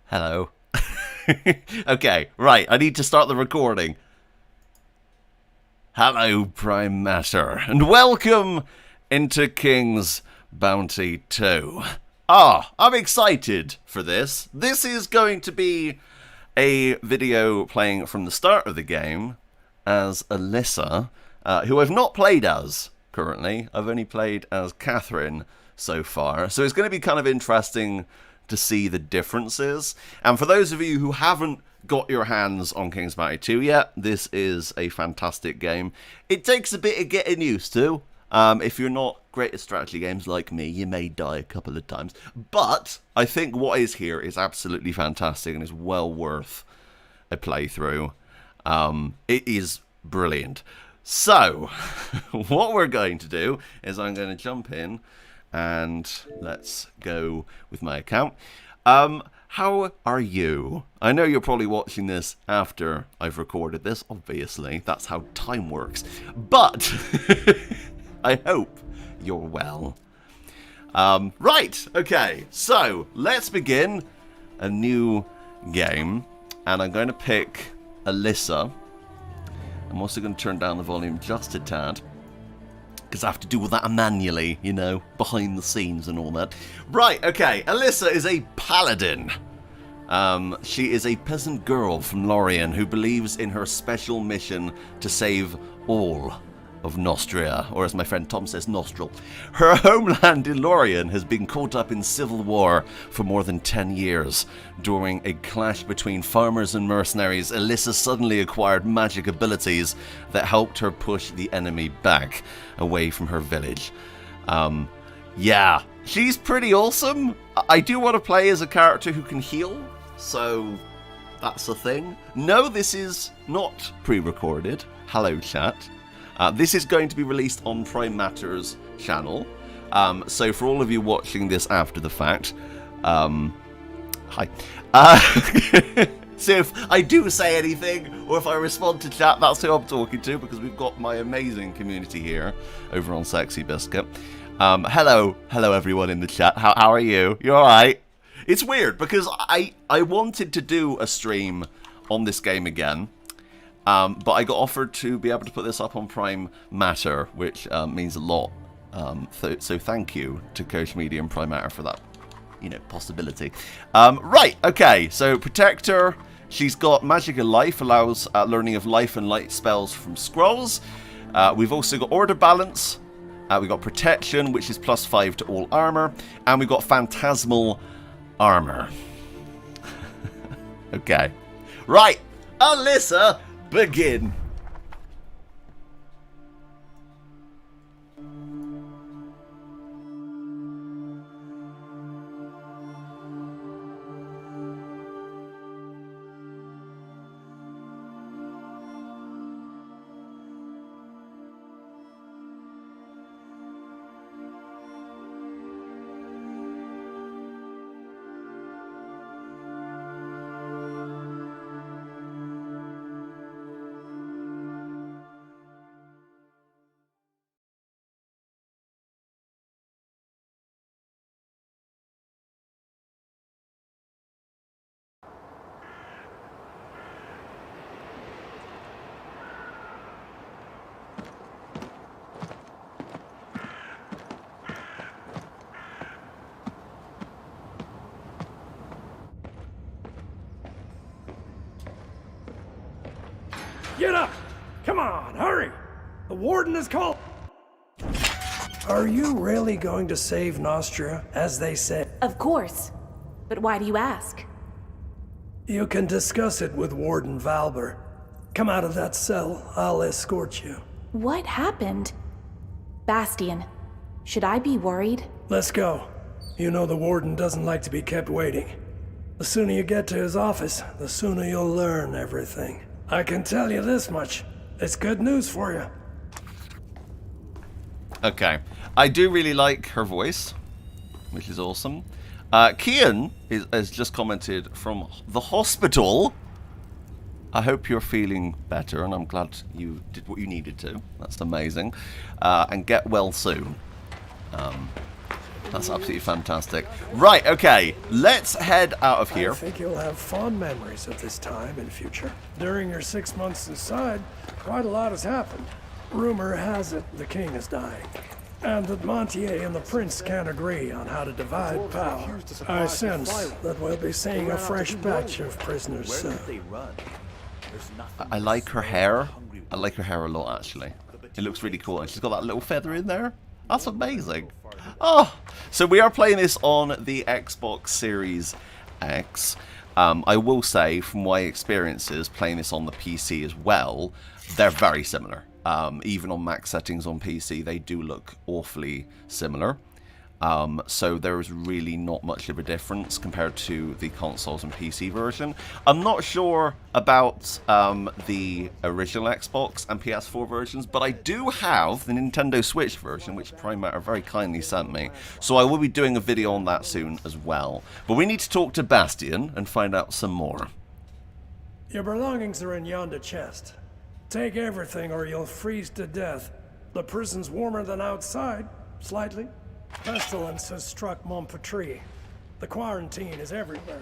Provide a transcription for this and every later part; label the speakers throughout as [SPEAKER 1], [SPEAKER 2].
[SPEAKER 1] Hello. Okay, right, I need to start the recording. Hello, Prime Matter, and welcome into King's Bounty 2. I'm excited for this. This is going to be a video playing from the start of the game as Alyssa, who I've not played as currently. I've only played as Catherine so far, so it's going to be kind of interesting to see the differences. And for those of you who haven't got your hands on King's Bounty 2 yet, this is a fantastic game. It takes a bit of getting used to. If you're not great at strategy games like me, you may die a couple of times. But I think what is here is absolutely fantastic and is well worth a playthrough. It is brilliant. So, what we're going to do is I'm going to jump in and let's go with my account. How are you? I know you're probably watching this after I've recorded this, obviously. That's how time works. But I hope you're well. Right, okay, so let's begin a new game. And I'm going to pick Alyssa. I'm also going to turn down the volume just a tad, because I have to do all that manually, you know, behind the scenes and all that. Right, okay, Alyssa is a paladin. She is a peasant girl from Lorien who believes in her special mission to save all of Nostria, or as my friend Tom says, Nostril. Her homeland in Lorien has been caught up in civil war for more than 10 years. During a clash between farmers and mercenaries, Alyssa suddenly acquired magic abilities that helped her push the enemy back away from her village. Yeah, she's pretty awesome. I do want to play as a character who can heal, so that's a thing. No, this is not pre-recorded. Hello, chat. This is going to be released on Prime Matter's channel. So for all of you watching this after the fact, hi. So if I do say anything, or if I respond to chat, that's who I'm talking to, because we've got my amazing community here over on Sexy Biscuit. Hello everyone in the chat. How are you? You alright? It's weird, because I wanted to do a stream on this game again. But I got offered to be able to put this up on Prime Matter, which means a lot. So thank you to Coach Media and Prime Matter for that, you know, possibility. Right, okay, so Protector, she's got Magic and Life, allows learning of life and light spells from scrolls. We've also got Order Balance. We've got Protection, which is +5 to all armor. And we've got Phantasmal Armor. Okay. Right, Alyssa, begin.
[SPEAKER 2] Get up! Come on, hurry! The warden is called. Are you really going to save Nostria, as they said?
[SPEAKER 3] Of course. But why do you ask?
[SPEAKER 2] You can discuss it with Warden Valber. Come out of that cell, I'll escort you.
[SPEAKER 3] What happened? Bastian, should I be worried?
[SPEAKER 2] Let's go. You know the warden doesn't like to be kept waiting. The sooner you get to his office, the sooner you'll learn everything. I can tell you this much. It's good news for you.
[SPEAKER 1] Okay. I do really like her voice, which is awesome. Kian has just commented from the hospital. I hope you're feeling better, and I'm glad you did what you needed to. That's amazing. And get well soon. That's absolutely fantastic. Right, okay, let's head out of here.
[SPEAKER 2] I think you'll have fond memories of this time in future. During your 6 months inside, quite a lot has happened. Rumor has it the king is dying, and that Montier and the prince can't agree on how to divide power. I sense that we'll be seeing a fresh batch of prisoners soon.
[SPEAKER 1] I like her hair. I like her hair a lot, actually. It looks really cool, and she's got that little feather in there. That's amazing. Oh, so we are playing this on the Xbox Series X. I will say, from my experiences playing this on the PC as well, they're very similar. Even on max settings on PC, they do look awfully similar. So there is really not much of a difference compared to the consoles and PC version. I'm not sure about the original Xbox and PS4 versions, but I do have the Nintendo Switch version, which Prime Matter very kindly sent me. So I will be doing a video on that soon as well. But we need to talk to Bastien and find out some more.
[SPEAKER 2] Your belongings are in yonder chest. Take everything or you'll freeze to death. The prison's warmer than outside, slightly. Pestilence has struck Montpetrie. The quarantine is everywhere.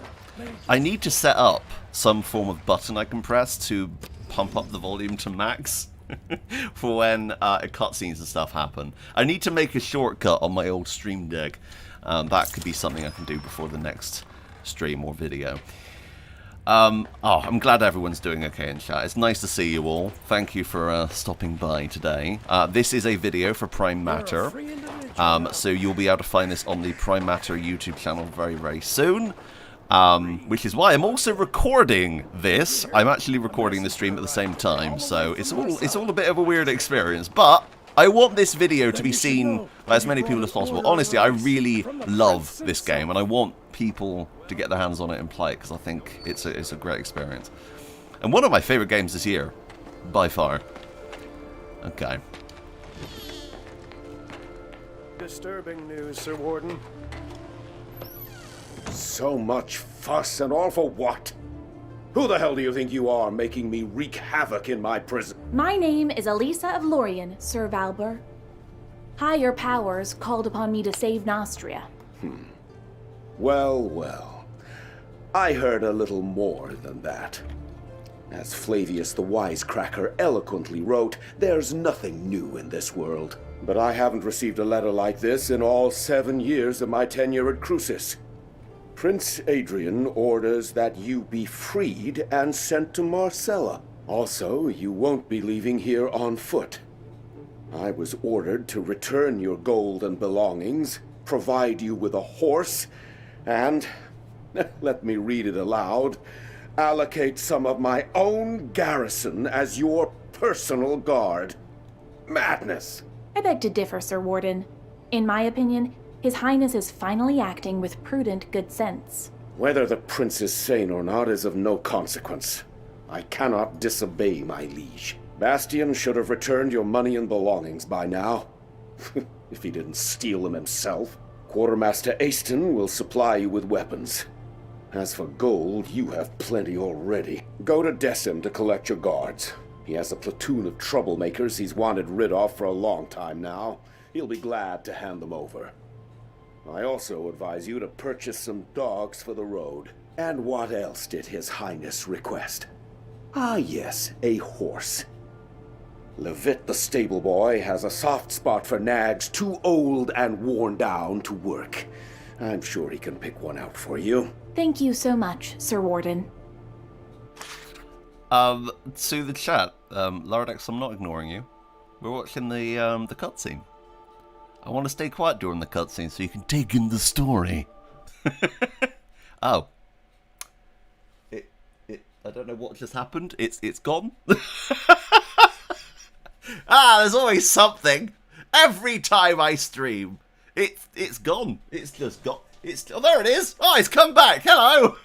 [SPEAKER 1] I need to set up some form of button I can press to pump up the volume to max for when cutscenes and stuff happen. I need to make a shortcut on my old Stream Deck. That could be something I can do before the next stream or video. I'm glad everyone's doing okay in chat. It's nice to see you all. Thank you for stopping by today. This is a video for Prime Matter, so you'll be able to find this on the Prime Matter YouTube channel very, very soon. Which is why I'm also recording this. I'm actually recording the stream at the same time, so it's all a bit of a weird experience. But I want this video to be seen by as many people as possible. Honestly, I really love this game, and I want people to get their hands on it and play it because I think it's a great experience. And one of my favourite games this year, by far. Okay.
[SPEAKER 4] Disturbing news, Sir Warden.
[SPEAKER 5] So much fuss and all for what? Who the hell do you think you are, making me wreak havoc in my prison?
[SPEAKER 3] My name is Elisa of Lorien, Sir Valber. Higher powers called upon me to save Nostria.
[SPEAKER 5] Well, well. I heard a little more than that. As Flavius the Wisecracker eloquently wrote, there's nothing new in this world. But I haven't received a letter like this in all 7 years of my tenure at Crucis. Prince Adrian orders that you be freed and sent to Marcella. Also, you won't be leaving here on foot. I was ordered to return your gold and belongings, provide you with a horse, and, let me read it aloud, allocate some of my own garrison as your personal guard. Madness!
[SPEAKER 3] I beg to differ, Sir Warden. In my opinion, His Highness is finally acting with prudent good sense.
[SPEAKER 5] Whether the prince is sane or not is of no consequence. I cannot disobey my liege. Bastien should have returned your money and belongings by now. If he didn't steal them himself. Quartermaster Aston will supply you with weapons. As for gold, you have plenty already. Go to Decim to collect your guards. He has a platoon of troublemakers he's wanted rid of for a long time now. He'll be glad to hand them over. I also advise you to purchase some dogs for the road. And what else did His Highness request? Ah yes, a horse. Levitt the stable boy has a soft spot for nags too old and worn down to work. I'm sure he can pick one out for you.
[SPEAKER 3] Thank you so much, Sir Warden.
[SPEAKER 1] To the chat, Laradex, I'm not ignoring you. We're watching the cutscene. I want to stay quiet during the cutscene so you can take in the story. Oh. I don't know what just happened. It's gone. There's always something. Every time I stream, it's gone. It's just got. Oh, there it is. Oh, it's come back. Hello.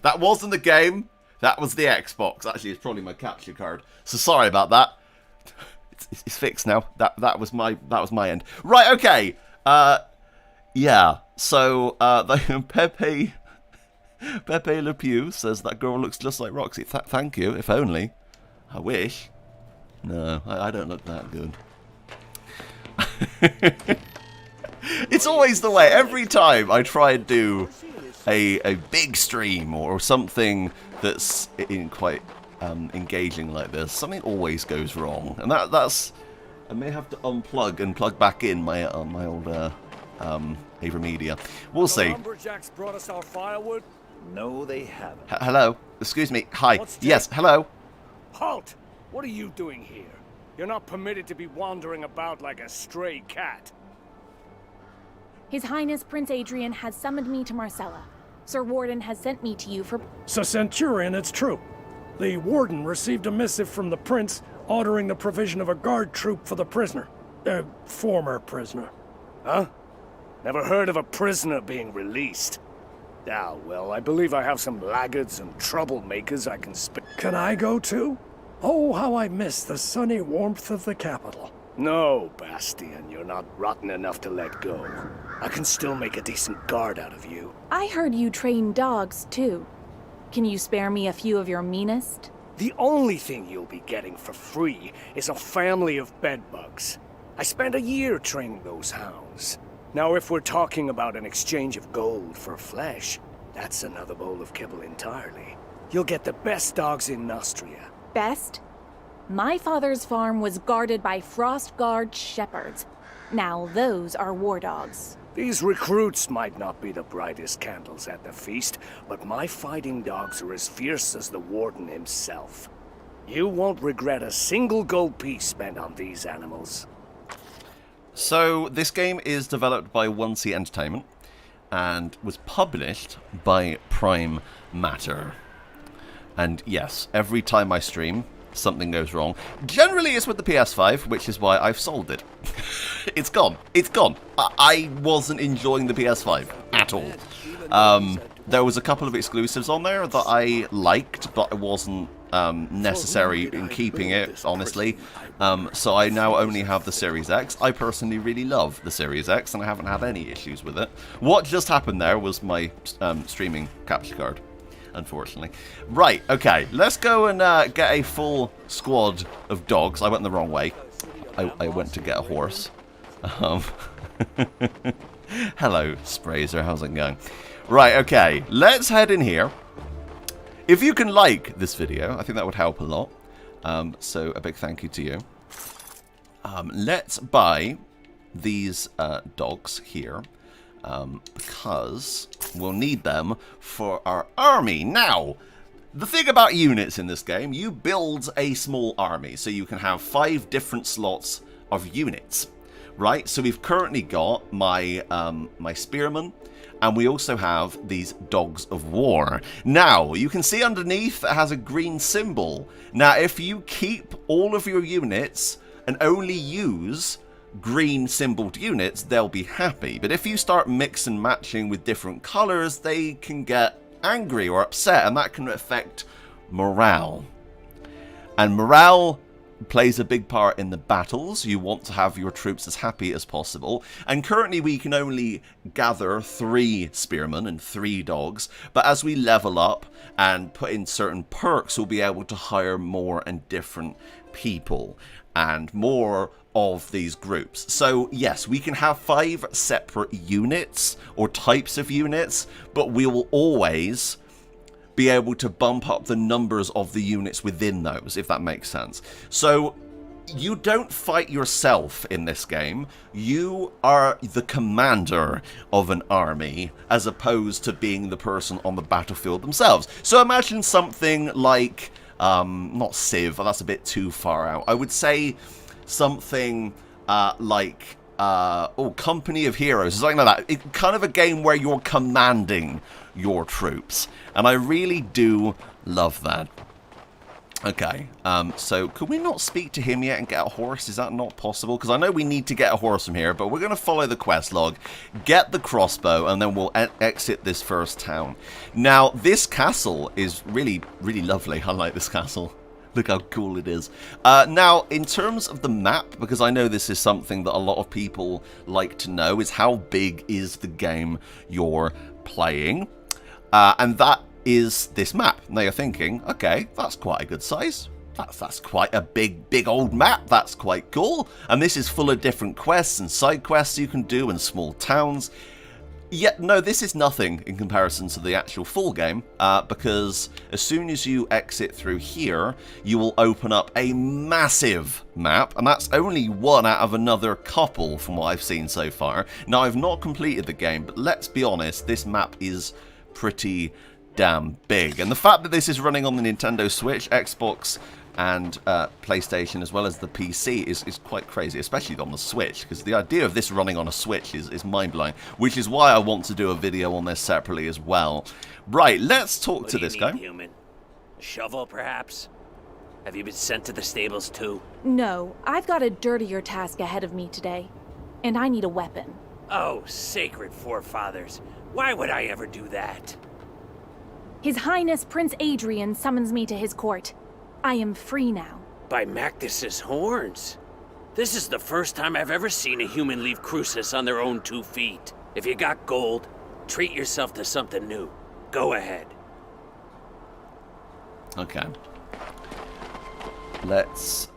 [SPEAKER 1] That wasn't the game. That was the Xbox. Actually, it's probably my capture card. So sorry about that. It's fixed now. That was my end. Right. Okay. Yeah. So Pepe Le Pew says that girl looks just like Roxy. Thank you. If only. I wish. No, I don't look that good. It's always the way. Every time I try and do a big stream or something that's quite engaging like this, something always goes wrong. And that's... I may have to unplug and plug back in my old AverMedia. We'll see.
[SPEAKER 4] Lumberjacks brought us our firewood?
[SPEAKER 6] No, they haven't.
[SPEAKER 1] Hello? Excuse me. Hi.
[SPEAKER 4] What's
[SPEAKER 1] Yes, hello?
[SPEAKER 4] Halt! What are you doing here? You're not permitted to be wandering about like a stray cat.
[SPEAKER 3] His Highness Prince Adrian has summoned me to Marcella. Sir Warden has sent me to you for...
[SPEAKER 2] So, Centurion, it's true. The Warden received a missive from the Prince ordering the provision of a guard troop for the prisoner. Former prisoner.
[SPEAKER 4] Huh? Never heard of a prisoner being released. Ah, well, I believe I have some laggards and troublemakers I can spare.
[SPEAKER 2] Can I go too? Oh, how I miss the sunny warmth of the capital.
[SPEAKER 4] No, Bastian, you're not rotten enough to let go. I can still make a decent guard out of you.
[SPEAKER 3] I heard you train dogs, too. Can you spare me a few of your meanest?
[SPEAKER 4] The only thing you'll be getting for free is a family of bedbugs. I spent a year training those hounds. Now, if we're talking about an exchange of gold for flesh, that's another bowl of kibble entirely. You'll get the best dogs in Nostria.
[SPEAKER 3] Best? My father's farm was guarded by Frostguard shepherds. Now those are war dogs.
[SPEAKER 4] These recruits might not be the brightest candles at the feast, but my fighting dogs are as fierce as the Warden himself. You won't regret a single gold piece spent on these animals.
[SPEAKER 1] So, this game is developed by 1C Entertainment and was published by Prime Matter. And yes, every time I stream, something goes wrong. Generally, it's with the PS5, which is why I've sold it. It's gone. It's gone. I wasn't enjoying the PS5 at all. There was a couple of exclusives on there that I liked, but it wasn't necessary in keeping it, honestly. So I now only have the Series X. I personally really love the Series X, and I haven't had any issues with it. What just happened there was my streaming capture card, unfortunately. Right, okay, let's go and get a full squad of dogs. I went the wrong way. I went to get a horse. Hello, Sprazer, how's it going? Right, okay, let's head in here. If you can like this video, I think that would help a lot. So a big thank you to you. Let's buy these dogs here. Because we'll need them for our army. Now, the thing about units in this game, you build a small army, so you can have 5 different slots of units, right? So we've currently got my my spearmen, and we also have these dogs of war. Now, you can see underneath it has a green symbol. Now, if you keep all of your units and only use green symboled units, they'll be happy. But if you start mix and matching with different colors, they can get angry or upset, and that can affect morale. And morale plays a big part in the battles. You want to have your troops as happy as possible. And currently we can only gather 3 spearmen and 3 dogs. But as we level up and put in certain perks, we'll be able to hire more and different people and more of these groups. So yes, we can have 5 separate units or types of units, but we will always be able to bump up the numbers of the units within those, if that makes sense. So you don't fight yourself in this game. You are the commander of an army as opposed to being the person on the battlefield themselves. So imagine something like not Civ, that's a bit too far out. I would say something like Company of Heroes, something like that. Kind of a game where you're commanding your troops, and I really do love that. Okay, so could we not speak to him yet and get a horse? Is that not possible? Because I know we need to get a horse from here, but we're going to follow the quest log, get the crossbow, and then we'll exit this first town. Now, this castle is really, really lovely. I like this castle. Look how cool it is. Now, in terms of the map, because I know this is something that a lot of people like to know, is how big is the game you're playing? And that is this map. Now you're thinking, okay, that's quite a good size. That's quite a big old map. That's quite cool. And this is full of different quests and side quests you can do and small towns. Yet, no, this is nothing in comparison to the actual full game, because as soon as you exit through here, you will open up a massive map, and that's only one out of another couple from what I've seen so far. Now, I've not completed the game, but let's be honest, this map is pretty damn big. And the fact that this is running on the Nintendo Switch, Xbox, and PlayStation, as well as the PC, is quite crazy, especially on the Switch, because the idea of this running on a Switch is mind-blowing, which is why I want to do a video on this separately as well. Right, let's talk to this guy.
[SPEAKER 6] Human? A shovel, perhaps? Have you been sent to the stables, too?
[SPEAKER 3] No, I've got a dirtier task ahead of me today. And I need a weapon.
[SPEAKER 6] Oh, sacred forefathers. Why would I ever do that?
[SPEAKER 3] His Highness Prince Adrian summons me to his court. I am free now.
[SPEAKER 6] By Mactus's horns. This is the first time I've ever seen a human leave Crucis on their own 2 feet. If you got gold, treat yourself to something new. Go ahead.
[SPEAKER 1] Okay. Let's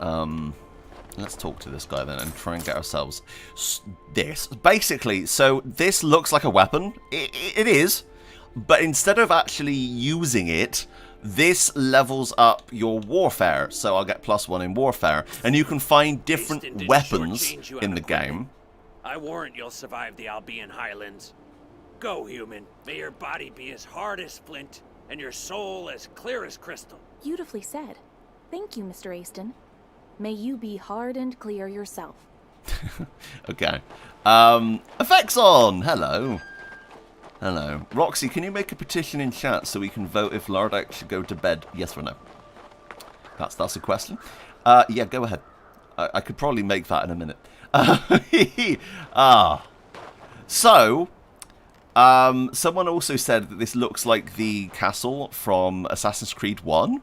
[SPEAKER 1] talk to this guy then and try and get ourselves this. Basically, so this looks like a weapon. It is, but instead of actually using it, this levels up your warfare, so I'll get +1 in warfare, and you can find different weapons in the game.
[SPEAKER 6] I warrant you'll survive the Albion Highlands. Go, human. May your body be as hard as flint, and your soul as clear as crystal.
[SPEAKER 3] Beautifully said. Thank you, Mr. Aston. May you be hard and clear yourself.
[SPEAKER 1] Okay. Effects on! Hello. Hello. Roxy, can you make a petition in chat so we can vote if Lardak should go to bed? Yes or no? That's a question. Yeah, go ahead. I could probably make that in a minute. So, someone also said that this looks like the castle from Assassin's Creed 1.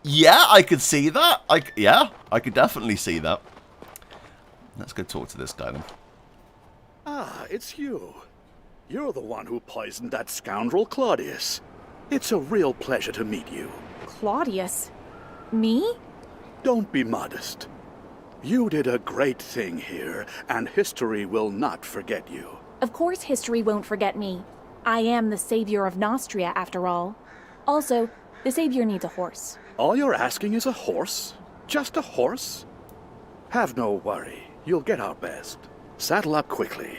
[SPEAKER 1] Yeah, I could see that. I could definitely see that. Let's go talk to this guy then.
[SPEAKER 7] Ah, it's you. You're the one who poisoned that scoundrel Claudius. It's a real pleasure to meet you.
[SPEAKER 3] Claudius? Me?
[SPEAKER 7] Don't be modest. You did a great thing here, and history will not forget you.
[SPEAKER 3] Of course history won't forget me. I am the savior of Nostria, after all. Also, the savior needs a horse.
[SPEAKER 7] All you're asking is a horse? Just a horse? Have no worry. You'll get our best. Saddle up quickly.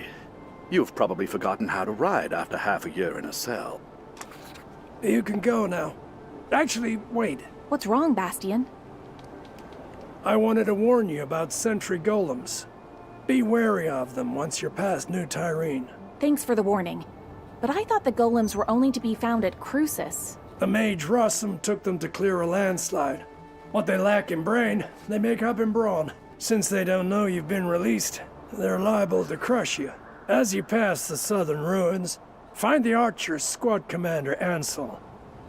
[SPEAKER 7] You've probably forgotten how to ride after half a year in a cell.
[SPEAKER 2] You can go now. Actually, wait.
[SPEAKER 3] What's wrong, Bastian?
[SPEAKER 2] I wanted to warn you about sentry golems. Be wary of them once you're past New Tyrene.
[SPEAKER 3] Thanks for the warning. But I thought the golems were only to be found at Crucis.
[SPEAKER 2] The mage Rossum took them to clear a landslide. What they lack in brain, they make up in brawn. Since they don't know you've been released, they're liable to crush you. As you pass the southern ruins, find the Archer's squad commander, Ansel.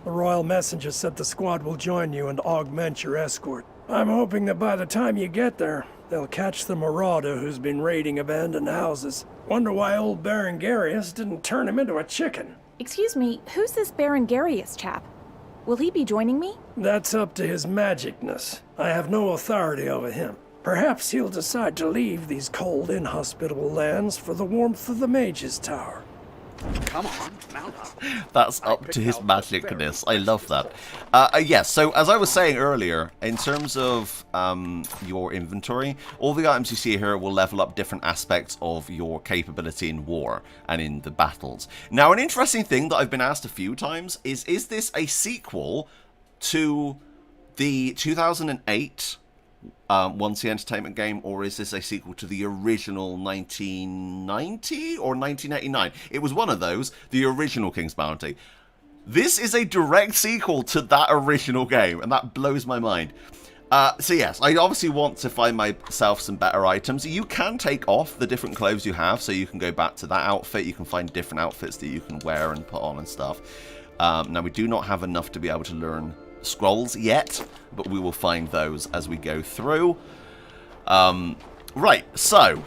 [SPEAKER 2] The royal messenger said the squad will join you and augment your escort. I'm hoping that by the time you get there, they'll catch the marauder who's been raiding abandoned houses. Wonder why old Baron Garius didn't turn him into a chicken.
[SPEAKER 3] Excuse me, who's this Baron Garius chap? Will he be joining me?
[SPEAKER 2] That's up to his magicness. I have no authority over him. Perhaps he'll decide to leave these cold, inhospitable lands for the warmth of the Mage's Tower.
[SPEAKER 7] Come on, mount up.
[SPEAKER 1] That's up to his magicness. I love that. Yes, so as I was saying earlier, in terms of your inventory, all the items you see here will level up different aspects of your capability in war and in the battles. Now, an interesting thing that I've been asked a few times is this a sequel to the 2008 Once the Entertainment game, or is this a sequel to the original 1990 or 1989? It was one of those, the original King's Bounty. This is a direct sequel to that original game, and that blows my mind. So yes, I obviously want to find myself some better items. You can take off the different clothes you have, so you can go back to that outfit. You can find different outfits that you can wear and put on and stuff. Now, we do not have enough to be able to learn scrolls yet, but we will find those as we go through. Right, so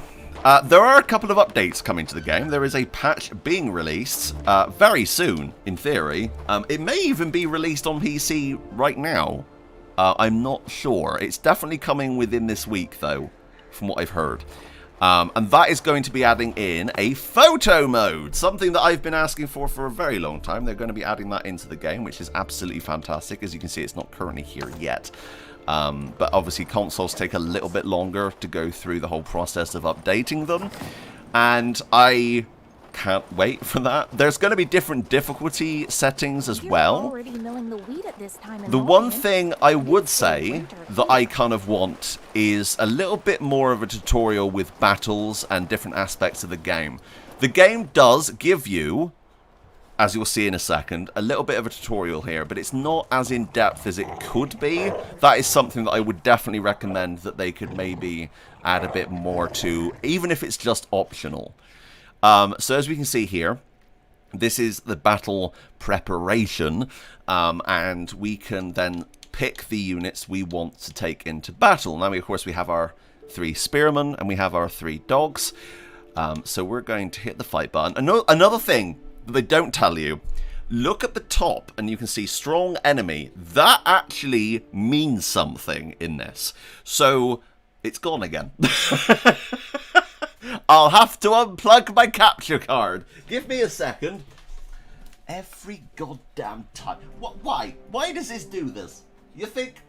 [SPEAKER 1] there are a couple of updates coming to the game. There is a patch being released very soon, in theory. It may even be released on PC right now. I'm not sure. It's definitely coming within this week, though, from what I've heard. And that is going to be adding in a photo mode, something that I've been asking for a very long time. They're going to be adding that into the game, which is absolutely fantastic. As you can see, it's not currently here yet. But obviously, consoles take a little bit longer to go through the whole process of updating them. And I can't wait for that. There's going to be different difficulty settings as well.
[SPEAKER 3] Already milling the wheat at this time in
[SPEAKER 1] The one
[SPEAKER 3] Lorien.
[SPEAKER 1] thing I would say that I kind of want is a little bit more of a tutorial with battles and different aspects of the game. The game does give you, as you'll see in a second, a little bit of a tutorial here, but it's not as in-depth as it could be. That is something that I would definitely recommend that they could maybe add a bit more to, even if it's just optional. So as we can see here, this is the battle preparation, and we can then pick the units we want to take into battle. Now, of course, we have our 3 spearmen and we have our 3 dogs. So we're going to hit the fight button. Another thing that they don't tell you, look at the top and you can see strong enemy. That actually means something in this. So it's gone again. I'll have to unplug my capture card. Give me a second. Every goddamn time. Why? Why does this do this? You think,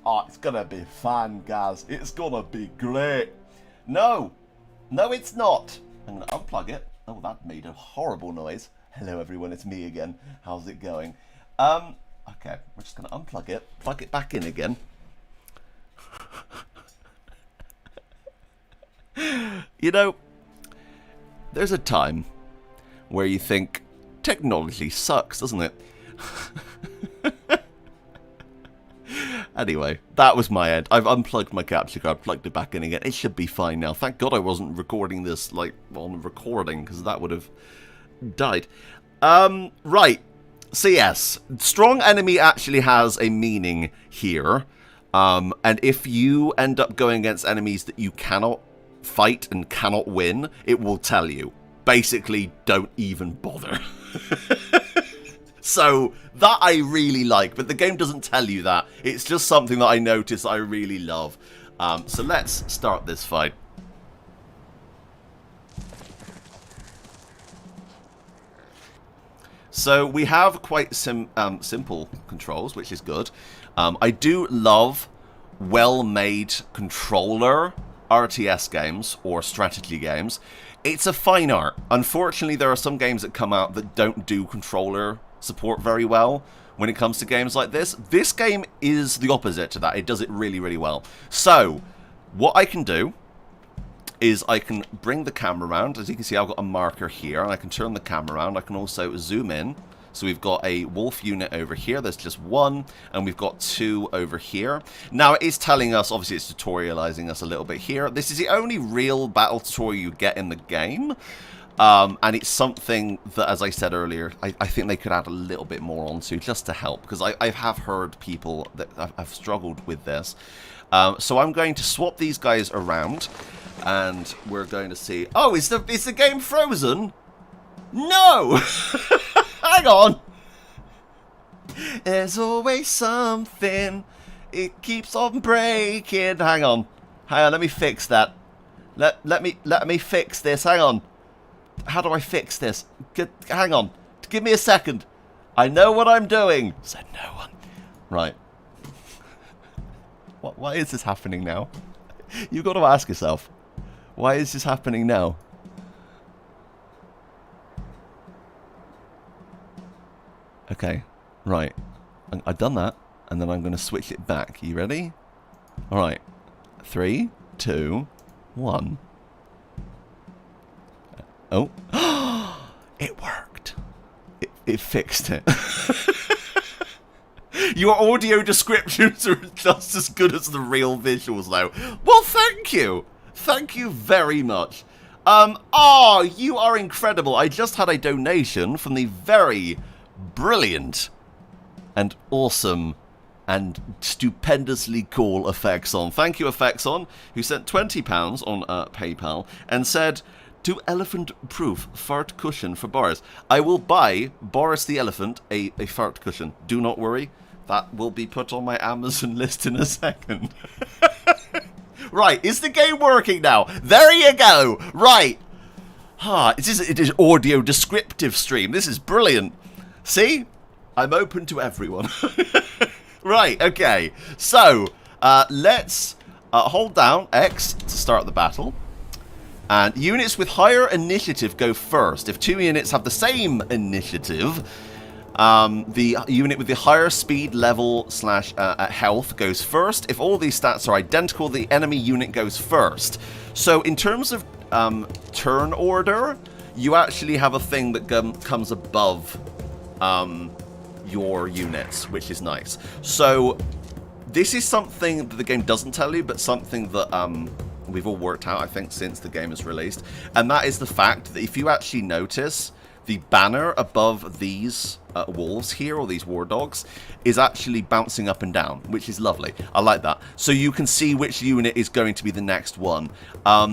[SPEAKER 1] oh, it's gonna be fun, guys. It's gonna be great. No. No, it's not. I'm gonna unplug it. Oh, that made a horrible noise. Hello, everyone. It's me again. How's it going? Okay. We're just gonna unplug it. Plug it back in again. You know, there's a time where you think technology sucks, doesn't it? Anyway, that was my end. I've unplugged my capture card, plugged it back in again. It should be fine now. Thank God I wasn't recording this, like, on recording, because that would have died. Right. So yes, strong enemy actually has a meaning here. And if you end up going against enemies that you cannot fight and cannot win, it will tell you. Basically, don't even bother. So, that I really like, but the game doesn't tell you that. It's just something that I notice I really love. So let's start this fight. So we have quite simple controls, which is good. I do love well-made controller RTS games or strategy games. It's a fine art. Unfortunately, there are some games that come out that don't do controller support very well when it comes to games like this. This game is the opposite to that. It does it really, really well. So, what I can do is I can bring the camera around. As you can see, I've got a marker here, and I can turn the camera around. I can also zoom in. So we've got a wolf unit over here. There's just one, and we've got 2 over here. Now, it is telling us, obviously it's tutorializing us a little bit here. This is the only real battle tutorial you get in the game. And it's something that, as I said earlier, I think they could add a little bit more onto just to help. Because I have heard people that have struggled with this. So I'm going to swap these guys around. And we're going to see... Oh, is the game frozen? No! Hang on! There's always something. It keeps on breaking. Hang on. Hang on, let me fix that. Let me fix this. Hang on. How do I fix this? Hang on. Give me a second. I know what I'm doing. Said no one. Right. Why is this happening now? You've got to ask yourself. Why is this happening now? Okay. Right. I've done that. And then I'm going to switch it back. You ready? Alright. 3, 2, 1. Oh. It worked. It fixed it. Your audio descriptions are just as good as the real visuals, though. Well, thank you. Thank you very much. Oh, you are incredible. I just had a donation from the very brilliant and awesome and stupendously cool Effexon. Thank you, Effexon, who sent £20 on PayPal and said, "To elephant-proof fart cushion for Boris. I will buy Boris the elephant a fart cushion. Do not worry. That will be put on my Amazon list in a second. Right, is the game working now? There you go. Right. It is audio descriptive stream. This is brilliant. See? I'm open to everyone. Right, okay. So, let's hold down X to start the battle. And units with higher initiative go first. If 2 units have the same initiative, the unit with the higher speed level / health goes first. If all these stats are identical, the enemy unit goes first. So in terms of turn order, you actually have a thing that comes above your units, which is nice. So this is something that the game doesn't tell you, but something that we've all worked out, I think, since the game is released. And that is the fact that if you actually notice, the banner above these wolves here, or these war dogs, is actually bouncing up and down, which is lovely. I like that. So you can see which unit is going to be the next one.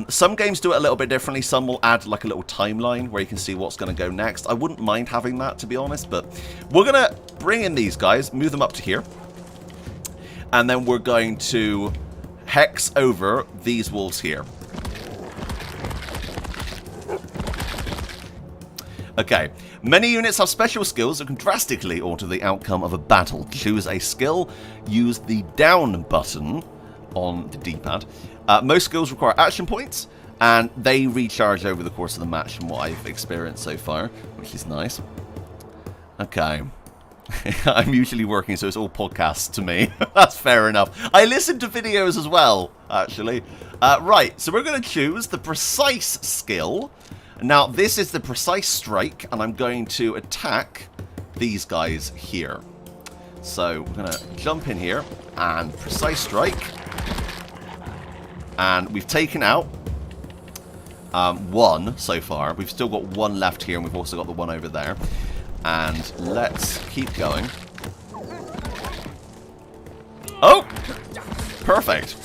[SPEAKER 1] Some games do it a little bit differently. Some will add like a little timeline where you can see what's going to go next. I wouldn't mind having that, to be honest, but we're going to bring in these guys, move them up to here, and then we're going to hex over these wolves here. Okay, many units have special skills that can drastically alter the outcome of a battle. Choose a skill, use the down button on the D-pad. Most skills require action points, and they recharge over the course of the match from what I've experienced so far, which is nice. Okay. I'm usually working, so it's all podcasts to me. That's fair enough. I listen to videos as well, actually. Right, so we're going to choose the precise skill. Now, this is the precise strike, and I'm going to attack these guys here. So, we're going to jump in here, and precise strike. And we've taken out one so far. We've still got one left here, and we've also got the one over there. And let's keep going. Oh! Perfect.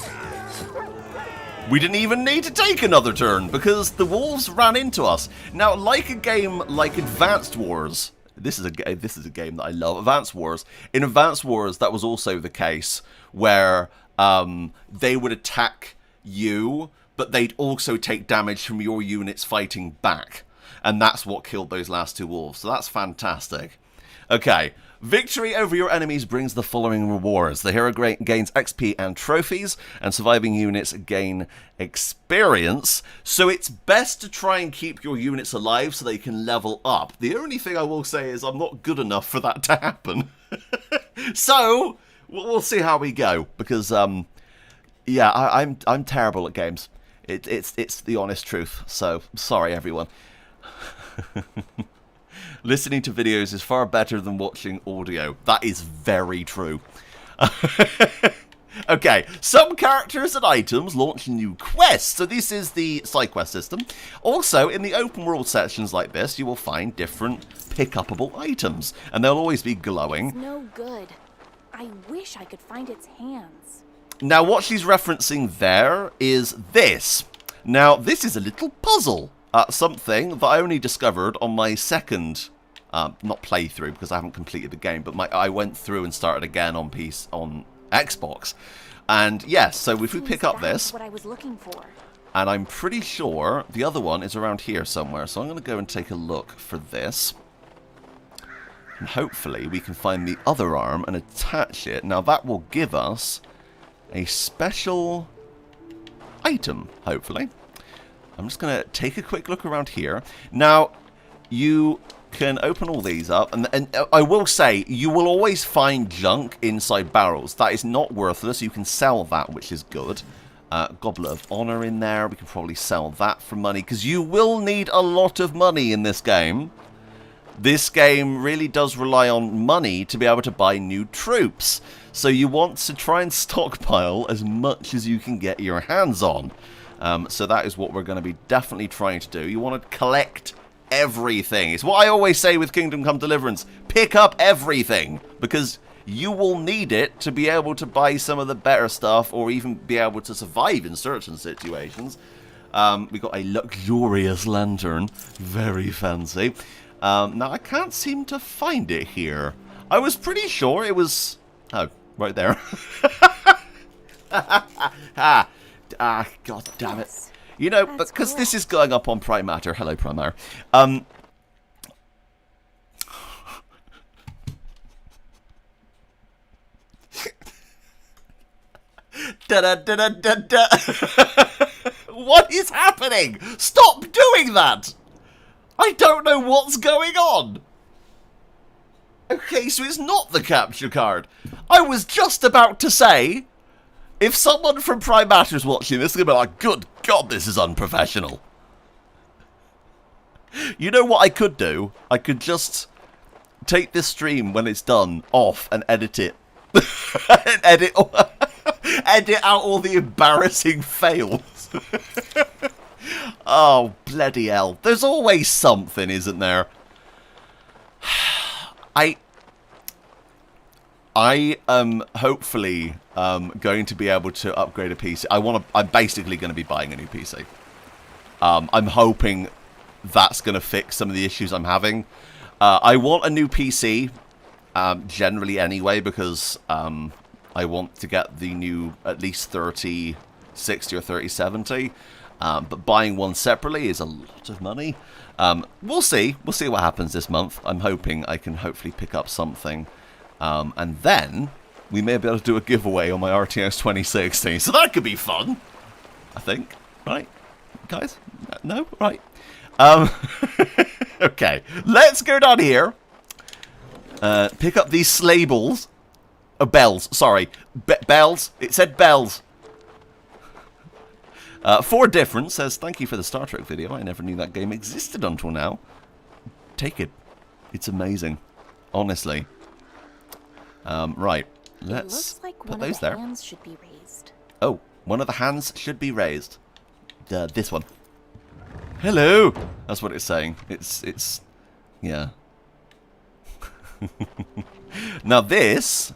[SPEAKER 1] We didn't even need to take another turn because the wolves ran into us. Now, like a game like Advanced Wars, this is a game that I love. Advanced Wars. In Advanced Wars, that was also the case where they would attack you, but they'd also take damage from your units fighting back. And that's what killed those last two wolves. So that's fantastic. Okay. Victory over your enemies brings the following rewards. The hero gains XP and trophies, and surviving units gain experience. So it's best to try and keep your units alive so they can level up. The only thing I will say is I'm not good enough for that to happen. So we'll see how we go, because yeah, I'm terrible at games. It's the honest truth. So sorry, everyone. Listening to videos is far better than watching audio. That is very true. Okay, some characters and items launch new quests. So this is the side quest system. Also, in the open world sections like this, you will find different pick-upable items. And they'll always be glowing.
[SPEAKER 3] It's no good. I wish I could find its hands.
[SPEAKER 1] Now, what she's referencing there is this. Now, this is a little puzzle. Something that I only discovered on my second, not playthrough because I haven't completed the game, but I went through and started again on Xbox. And yes, so if we pick up this,
[SPEAKER 3] what I was looking for.
[SPEAKER 1] And I'm pretty sure the other one is around here somewhere, so I'm going to go and take a look for this. And hopefully we can find the other arm and attach it. Now that will give us a special item, hopefully. I'm just going to take a quick look around here. Now, you can open all these up, and I will say, you will always find junk inside barrels. That is not worthless. You can sell that, which is good. Goblet of Honor in there. We can probably sell that for money, because you will need a lot of money in this game. This game really does rely on money to be able to buy new troops. So you want to try and stockpile as much as you can get your hands on. So that is what we're going to be definitely trying to do. You want to collect everything. It's what I always say with Kingdom Come Deliverance. Pick up everything, because you will need it to be able to buy some of the better stuff, or even be able to survive in certain situations. We got a luxurious lantern. Very fancy. Now, I can't seem to find it here. I was pretty sure it was Oh, right there. God damn it.
[SPEAKER 3] Yes,
[SPEAKER 1] You know,
[SPEAKER 3] that's
[SPEAKER 1] because this
[SPEAKER 3] correct.
[SPEAKER 1] is going up on Prime Matter. Hello, Prime Matter. Da-da-da-da-da-da. What is happening? Stop doing that! I don't know what's going on. Okay, so it's not the capture card. I was just about to say, if someone from Prime Matter's watching this, they're going to be like, good God, this is unprofessional. You know what I could do? I could just take this stream when it's done off and edit it. And edit out all the embarrassing fails. Oh, bloody hell. There's always something, isn't there? I am hopefully going to be able to upgrade a PC. I'm basically going to be buying a new PC. I'm hoping that's going to fix some of the issues I'm having. I want a new PC, generally anyway, because I want to get the new at least 3060 or 3070. But buying one separately is a lot of money. We'll see. We'll see what happens this month. I'm hoping I can hopefully pick up something. And then we may be able to do a giveaway on my RTX 2060. So that could be fun, I think. Right? Guys? No? Right. Okay. Let's go down here. Pick up these slables. Oh, bells. Sorry. Bells. It said bells. For Difference says, thank you for the Star Trek video. I never knew that game existed until now. Take it. It's amazing. Honestly. Right. Let's
[SPEAKER 3] Looks like
[SPEAKER 1] put
[SPEAKER 3] one
[SPEAKER 1] those
[SPEAKER 3] of the
[SPEAKER 1] there.
[SPEAKER 3] hands should be raised.
[SPEAKER 1] Oh, one of the hands should be raised. This one. Hello! That's what it's saying. It's... Yeah. Now this...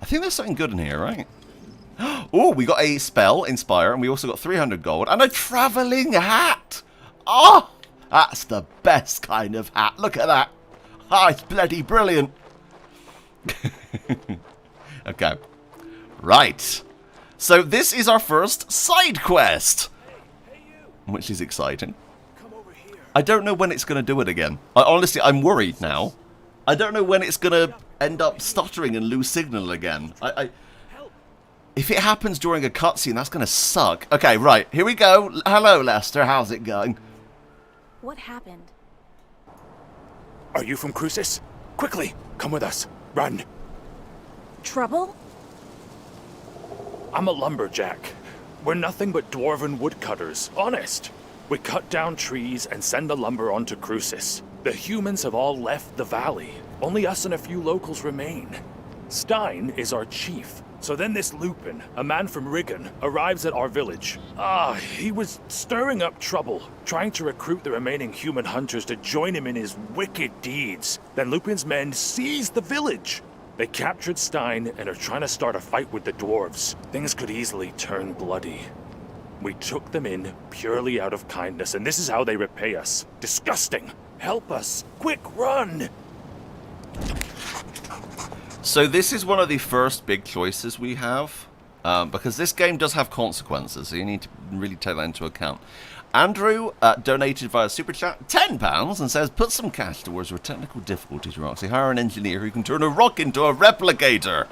[SPEAKER 1] I think there's something good in here, right? Oh, we got a spell, Inspire, and we also got 300 gold, and a travelling hat! Oh! That's the best kind of hat. Look at that. Ah, it's bloody brilliant. Okay. Right. So this is our first side quest. Which is exciting. I don't know when it's going to do it again. Honestly, I'm worried now. I don't know when it's going to end up stuttering and lose signal again. If it happens during a cutscene, that's going to suck. Okay, right. Here we go. Hello, Lester. How's it going?
[SPEAKER 3] What happened?
[SPEAKER 8] Are you from Crucis? Quickly, come with us. Run.
[SPEAKER 3] Trouble?
[SPEAKER 8] I'm a lumberjack. We're nothing but dwarven woodcutters, honest. We cut down trees and send the lumber onto Crucis. The humans have all left the valley. Only us and a few locals remain. Stein is our chief. So then this Lupin, a man from Rigon, arrives at our village. He was stirring up trouble, trying to recruit the remaining human hunters to join him in his wicked deeds. Then Lupin's men seized the village. They captured Stein and are trying to start a fight with the dwarves. Things could easily turn bloody. We took them in purely out of kindness, and this is how they repay us. Disgusting! Help us! Quick, run!
[SPEAKER 1] So this is one of the first big choices we have, because this game does have consequences, so you need to really take that into account. Andrew donated via Super Chat £10 and says, put some cash towards your technical difficulties, Roxy. Hire an engineer who can turn a rock into a replicator.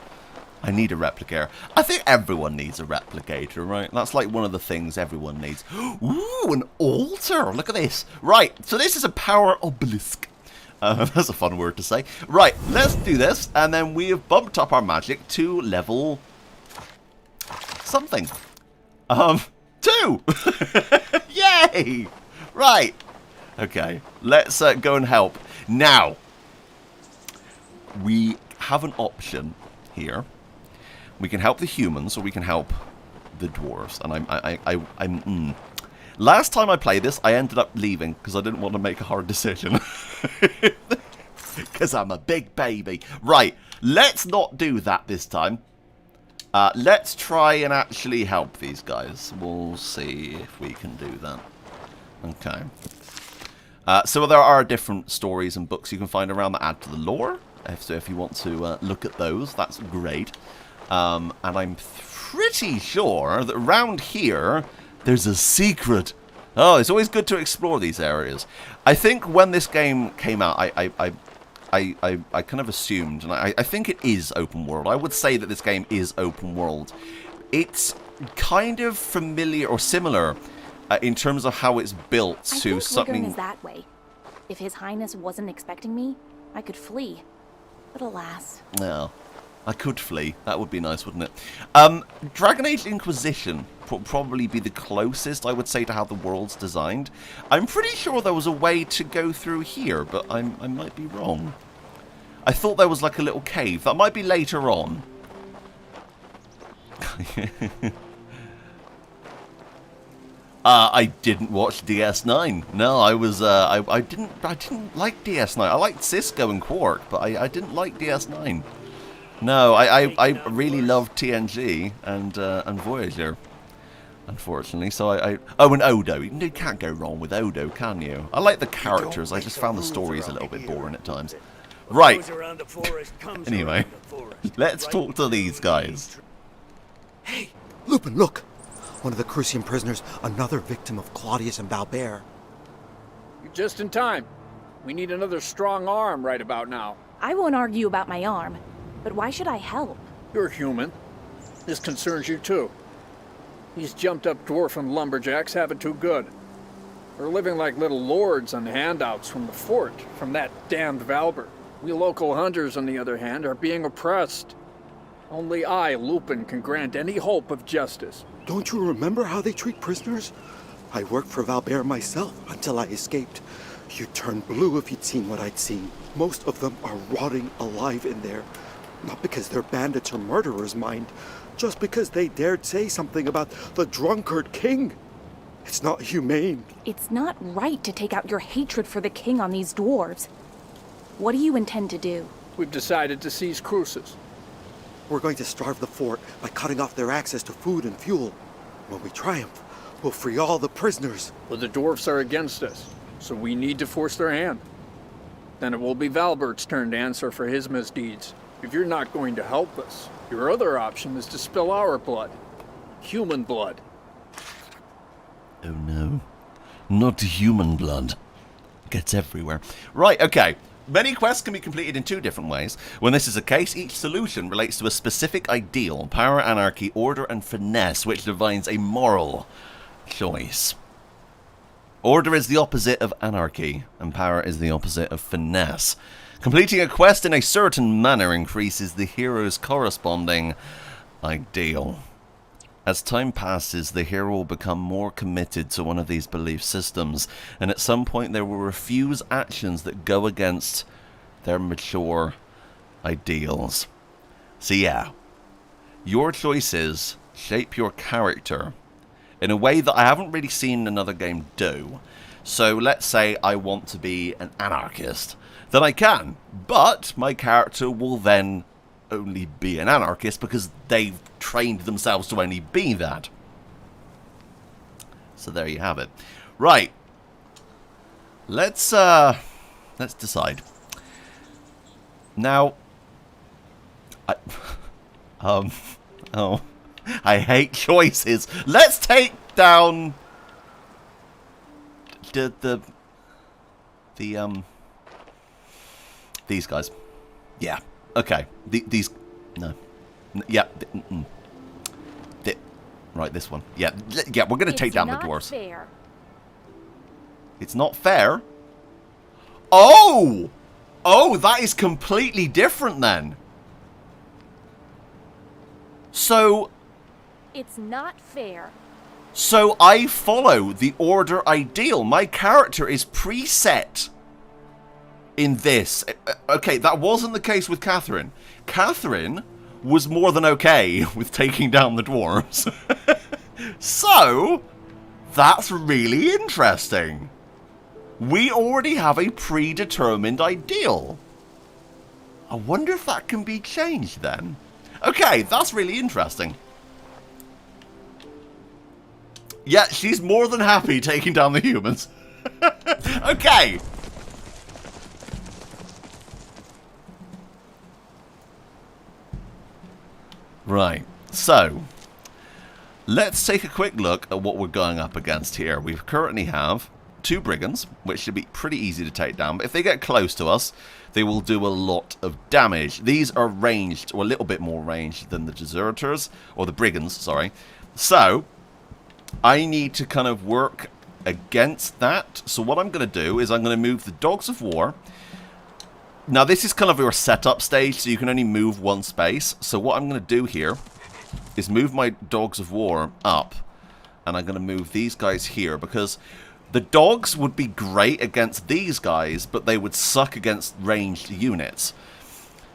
[SPEAKER 1] I need a replicator. I think everyone needs a replicator, right? That's like one of the things everyone needs. Ooh, an altar. Look at this. Right, so this is a power obelisk. That's a fun word to say. Right, let's do this, and then we have bumped up our magic to level... something. 2! Yay! Right. Okay, let's go and help. Now, we have an option here. We can help the humans, or we can help the dwarves. And I'm Last time I played this, I ended up leaving because I didn't want to make a hard decision. Because I'm a big baby. Right, let's not do that this time. Let's try and actually help these guys. We'll see if we can do that. Okay. So there are different stories and books you can find around that add to the lore. So if you want to look at those, that's great. And I'm pretty sure that around here, there's a secret. Oh, it's always good to explore these areas. I think when this game came out, I kind of assumed, and I think it is open world. I would say that this game is open world. It's kind of familiar or similar in terms of how it's built to something.
[SPEAKER 3] Is that way. If His Highness wasn't expecting me, I could flee. But alas.
[SPEAKER 1] No, I could flee. That would be nice, wouldn't it? Dragon Age Inquisition would probably be the closest, I would say, to how the world's designed. I'm pretty sure there was a way to go through here, but I might be wrong. I thought there was like a little cave. That might be later on. I didn't watch DS9. No, I was I didn't like DS9. I liked Cisco and Quark, but I didn't like DS9. No, I really loved TNG and Voyager, unfortunately. So oh, and Odo. You can't go wrong with Odo, can you? I like the characters. I just found the stories a little bit boring at times. Right. Anyway, let's talk to these guys.
[SPEAKER 9] Hey, Lupin, look! One of the Crucian prisoners, another victim of Claudius and Valbert.
[SPEAKER 10] You're just in time. We need another strong arm right about now.
[SPEAKER 3] I won't argue about my arm, but why should I help?
[SPEAKER 10] You're human. This concerns you too. These jumped-up dwarfen lumberjacks have it too good. They're living like little lords on handouts from the fort, from that damned Valbert. We local hunters, on the other hand, are being oppressed. Only I, Lupin, can grant any hope of justice.
[SPEAKER 9] Don't you remember how they treat prisoners? I worked for Valbert myself until I escaped. You'd turn blue if you'd seen what I'd seen. Most of them are rotting alive in there. Not because they're bandits or murderers, mind. Just because they dared say something about the drunkard king. It's not humane.
[SPEAKER 3] It's not right to take out your hatred for the king on these dwarves. What do you intend to do?
[SPEAKER 10] We've decided to seize Crucis.
[SPEAKER 9] We're going to starve the fort by cutting off their access to food and fuel. When we triumph, we'll free all the prisoners.
[SPEAKER 10] But the dwarfs are against us, so we need to force their hand. Then it will be Valbert's turn to answer for his misdeeds. If you're not going to help us, your other option is to spill our blood. Human blood.
[SPEAKER 1] Oh no. Not human blood. Gets everywhere. Right, okay. Many quests can be completed in two different ways. When this is the case, each solution relates to a specific ideal: power, anarchy, order, and finesse, which defines a moral choice. Order is the opposite of anarchy, and power is the opposite of finesse. Completing a quest in a certain manner increases the hero's corresponding ideal. As time passes, the hero will become more committed to one of these belief systems, and at some point they will refuse actions that go against their mature ideals. So yeah, your choices shape your character in a way that I haven't really seen another game do. So let's say I want to be an anarchist, then I can, but my character will then only be an anarchist because they've trained themselves to only be that. So there you have it. Right. Let's decide. Now, I hate choices. Let's take down these guys. Yeah. Okay. These. No. Yeah. Right. This one. Yeah. Yeah. We're gonna take down the dwarves.
[SPEAKER 3] Fair.
[SPEAKER 1] It's not fair. Oh. Oh, that is completely different then. So.
[SPEAKER 3] It's not fair.
[SPEAKER 1] So I follow the order ideal. My character is preset in this. Okay, that wasn't the case with Catherine. Catherine was more than okay with taking down the dwarves. So, that's really interesting. We already have a predetermined ideal. I wonder if that can be changed then. Okay, that's really interesting. Yeah, she's more than happy taking down the humans. Okay. Right, so let's take a quick look at what we're going up against here. We currently have 2 brigands, which should be pretty easy to take down, but if they get close to us, they will do a lot of damage. These are ranged, or a little bit more ranged than the deserters, or the brigands, sorry. So, I need to kind of work against that. So what I'm going to do is I'm going to move the Dogs of War. Now, this is kind of your setup stage, so you can only move 1 space. So what I'm going to do here is move my Dogs of War up, and I'm going to move these guys here, because the dogs would be great against these guys, but they would suck against ranged units.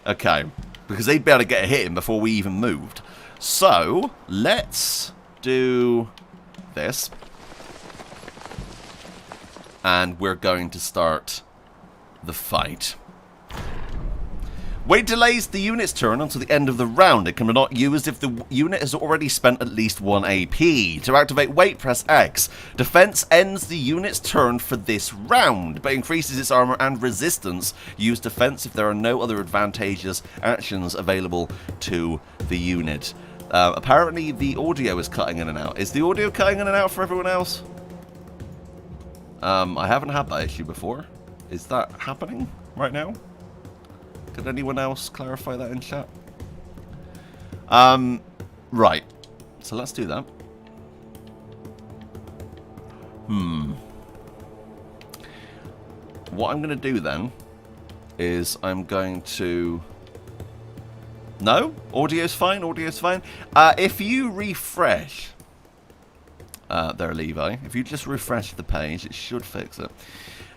[SPEAKER 1] Okay, because they'd be able to get a hit in before we even moved. So, let's do this. And we're going to start the fight. Wait delays the unit's turn until the end of the round. It can be not used if the unit has already spent at least 1 AP. To activate wait, press X. Defense ends the unit's turn for this round, but increases its armor and resistance. Use defense if there are no other advantageous actions available to the unit. Apparently the audio is cutting in and out. Is the audio cutting in and out for everyone else? I haven't had that issue before. Is that happening right now? Could anyone else clarify that in chat? Right. So let's do that. What I'm going to do then is I'm going to... No? Audio's fine, audio's fine. If you refresh... there, Levi. If you just refresh the page, it should fix it.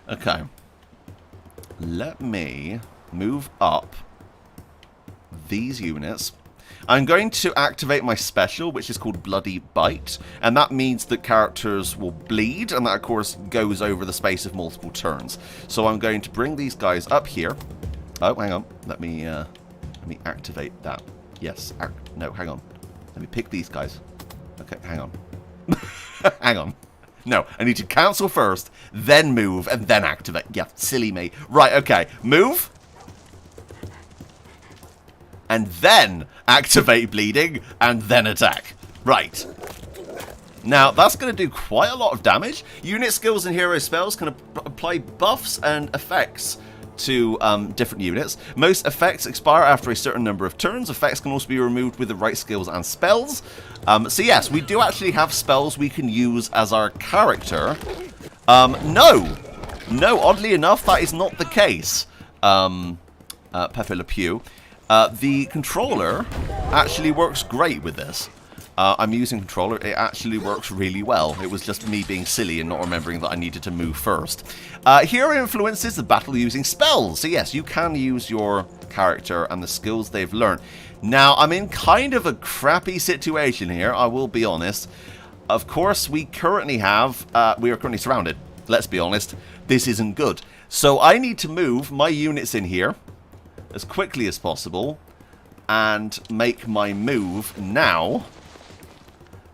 [SPEAKER 1] Okay. Let me move up these units. I'm going to activate my special, which is called Bloody Bite, and that means that characters will bleed, and that of course goes over the space of multiple turns. So I'm going to bring these guys up here. Oh, hang on. Let me activate that. Yes. No, hang on. Let me pick these guys. Okay, hang on. Hang on. No, I need to cancel first, then move, and then activate. Yeah, silly me. Right, okay. Move. And then activate bleeding, and then attack. Right. Now, that's going to do quite a lot of damage. Unit skills and hero spells can apply buffs and effects to different units. Most effects expire after a certain number of turns. Effects can also be removed with the right skills and spells. So yes, we do actually have spells we can use as our character. No, oddly enough, that is not the case. Pepe Le Pew. The controller actually works great with this. I'm using controller. It actually works really well. It was just me being silly and not remembering that I needed to move first. Hero influences the battle using spells. So yes, you can use your character and the skills they've learned. Now, I'm in kind of a crappy situation here, I will be honest. Of course, we are currently surrounded. Let's be honest. This isn't good. So I need to move my units in here as quickly as possible and make my move now.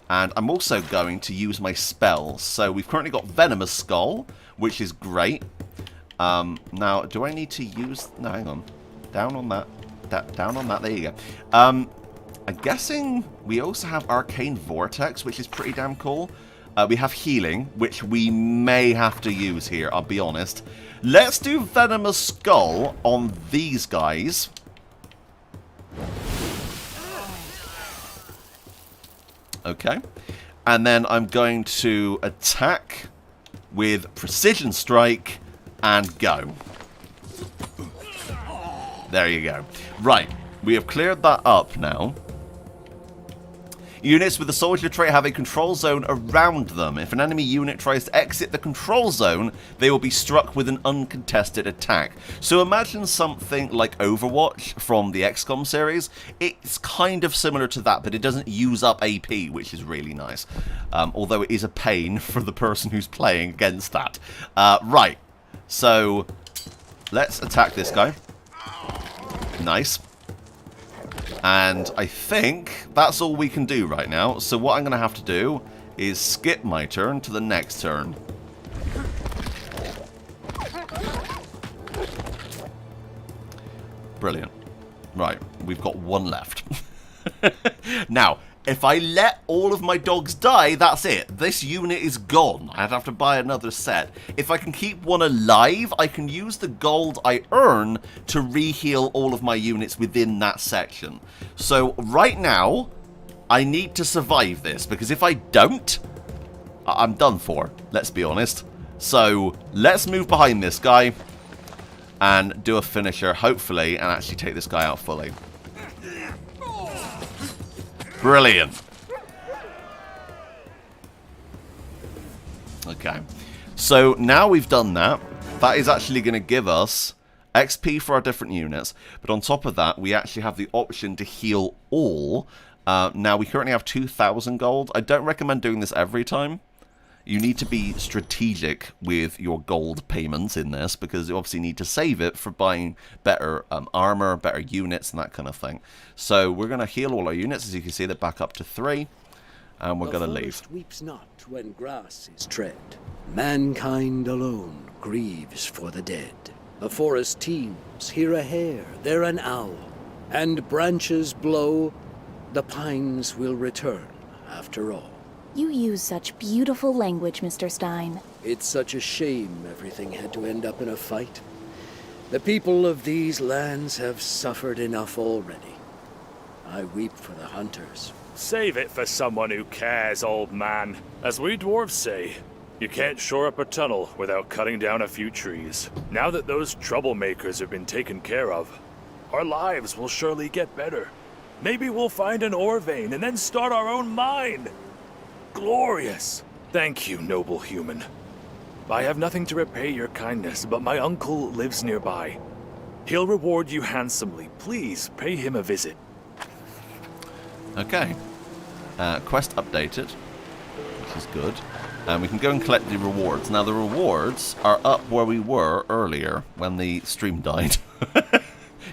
[SPEAKER 1] And I'm also going to use my spells. So we've currently got Venomous Skull, which is great. Now, do I need to use... No, hang on. Down on that. Down on that. There you go. I'm guessing we also have Arcane Vortex, which is pretty damn cool. We have Healing, which we may have to use here, I'll be honest. Let's do Venomous Skull on these guys. Okay. And then I'm going to attack with Precision Strike and go. There you go. Right. We have cleared that up now. Units with the soldier trait have a control zone around them. If an enemy unit tries to exit the control zone, they will be struck with an uncontested attack. So imagine something like Overwatch from the XCOM series. It's kind of similar to that, but it doesn't use up AP, which is really nice. Although it is a pain for the person who's playing against that. Right. So let's attack this guy. Nice. And I think that's all we can do right now. So what I'm going to have to do is skip my turn to the next turn. Brilliant. Right, we've got one left. Now, if I let all of my dogs die, that's it. This unit is gone. I'd have to buy another set. If I can keep one alive, I can use the gold I earn to re-heal all of my units within that section. So right now, I need to survive this, because if I don't, I'm done for, let's be honest. So let's move behind this guy and do a finisher, hopefully, and actually take this guy out fully. Brilliant. Okay. So now we've done that. That is actually going to give us XP for our different units. But on top of that, we actually have the option to heal all. Now, we currently have 2,000 gold. I don't recommend doing this every time. You need to be strategic with your gold payments in this, because you obviously need to save it for buying better armor, better units, and that kind of thing. So we're going to heal all our units. As you can see, they're back up to 3, and we're going to leave.
[SPEAKER 6] The forest weeps not when grass is tread. Mankind alone grieves for the dead. The forest teems, here a hare, there an owl, and branches blow, the pines will return after all.
[SPEAKER 3] You use such beautiful language, Mr. Stein.
[SPEAKER 6] It's such a shame everything had to end up in a fight. The people of these lands have suffered enough already. I weep for the hunters.
[SPEAKER 8] Save it for someone who cares, old man. As we dwarves say, you can't shore up a tunnel without cutting down a few trees. Now that those troublemakers have been taken care of, our lives will surely get better. Maybe we'll find an ore vein and then start our own mine. Glorious! Thank you, noble human. I have nothing to repay your kindness, but my uncle lives nearby. He'll reward you handsomely. Please pay him a visit.
[SPEAKER 1] Okay. Quest updated, which is good. And we can go and collect the rewards. Now, the rewards are up where we were earlier when the stream died.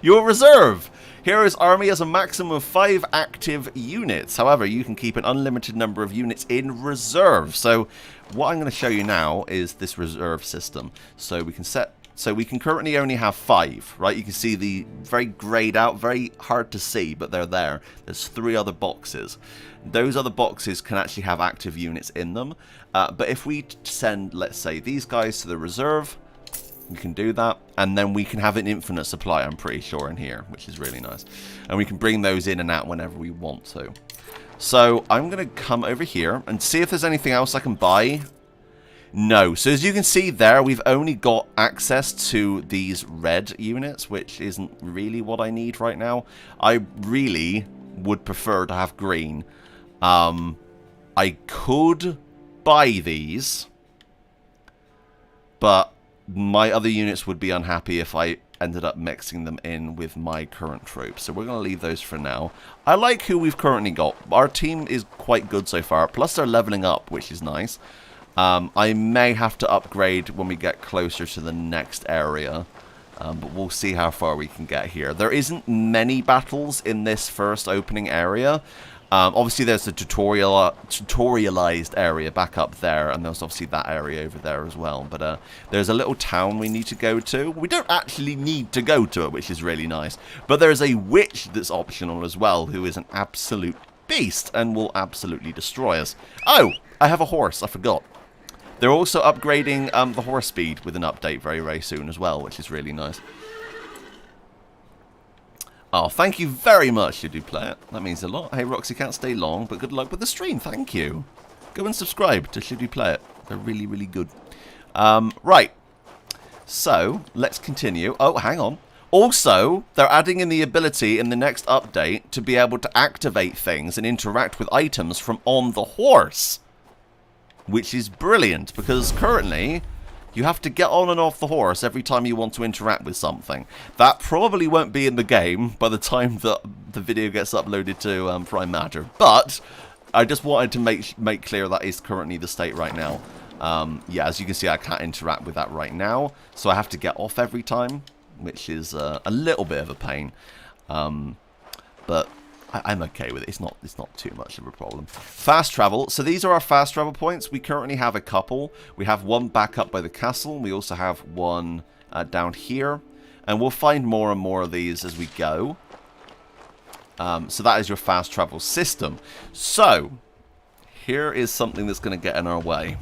[SPEAKER 1] Your reserve! Hero's army has a maximum of 5 active units. However, you can keep an unlimited number of units in reserve. So what I'm going to show you now is this reserve system. So we can currently only have 5, right? You can see the very grayed out, very hard to see, but they're there. There's 3 other boxes. Those other boxes can actually have active units in them. But if we send, let's say, these guys to the reserve, we can do that, and then we can have an infinite supply, I'm pretty sure, in here, which is really nice. And we can bring those in and out whenever we want to. So I'm going to come over here and see if there's anything else I can buy. No. So as you can see there, we've only got access to these red units, which isn't really what I need right now. I really would prefer to have green. I could buy these, but my other units would be unhappy if I ended up mixing them in with my current troops. So we're going to leave those for now. I like who we've currently got. Our team is quite good so far. Plus they're leveling up, which is nice. I may have to upgrade when we get closer to the next area. But we'll see how far we can get here. There isn't many battles in this first opening area. Obviously, there's the tutorialized area back up there, and there's obviously that area over there as well. But there's a little town we need to go to. We don't actually need to go to it, which is really nice. But there's a witch that's optional as well, who is an absolute beast and will absolutely destroy us. Oh, I have a horse. I forgot. They're also upgrading the horse speed with an update very, very soon as well, which is really nice. Oh, thank you very much, you do play it. That means a lot. Hey, Roxy can't stay long, but good luck with the stream. Thank you. Go and subscribe to Should You Play It. They're really, really good. Right. So, let's continue. Oh, hang on. Also, they're adding in the ability in the next update to be able to activate things and interact with items from on the horse. Which is brilliant, because currently you have to get on and off the horse every time you want to interact with something. That probably won't be in the game by the time that the video gets uploaded to Prime Matter. But I just wanted to make clear that is currently the state right now. Yeah, as you can see, I can't interact with that right now. So I have to get off every time, which is a little bit of a pain. But I'm okay with it. It's not too much of a problem. Fast travel. So these are our fast travel points. We currently have a couple. We have one back up by the castle. We also have one down here. And we'll find more and more of these as we go. So that is your fast travel system. So, here is something that's going to get in our way.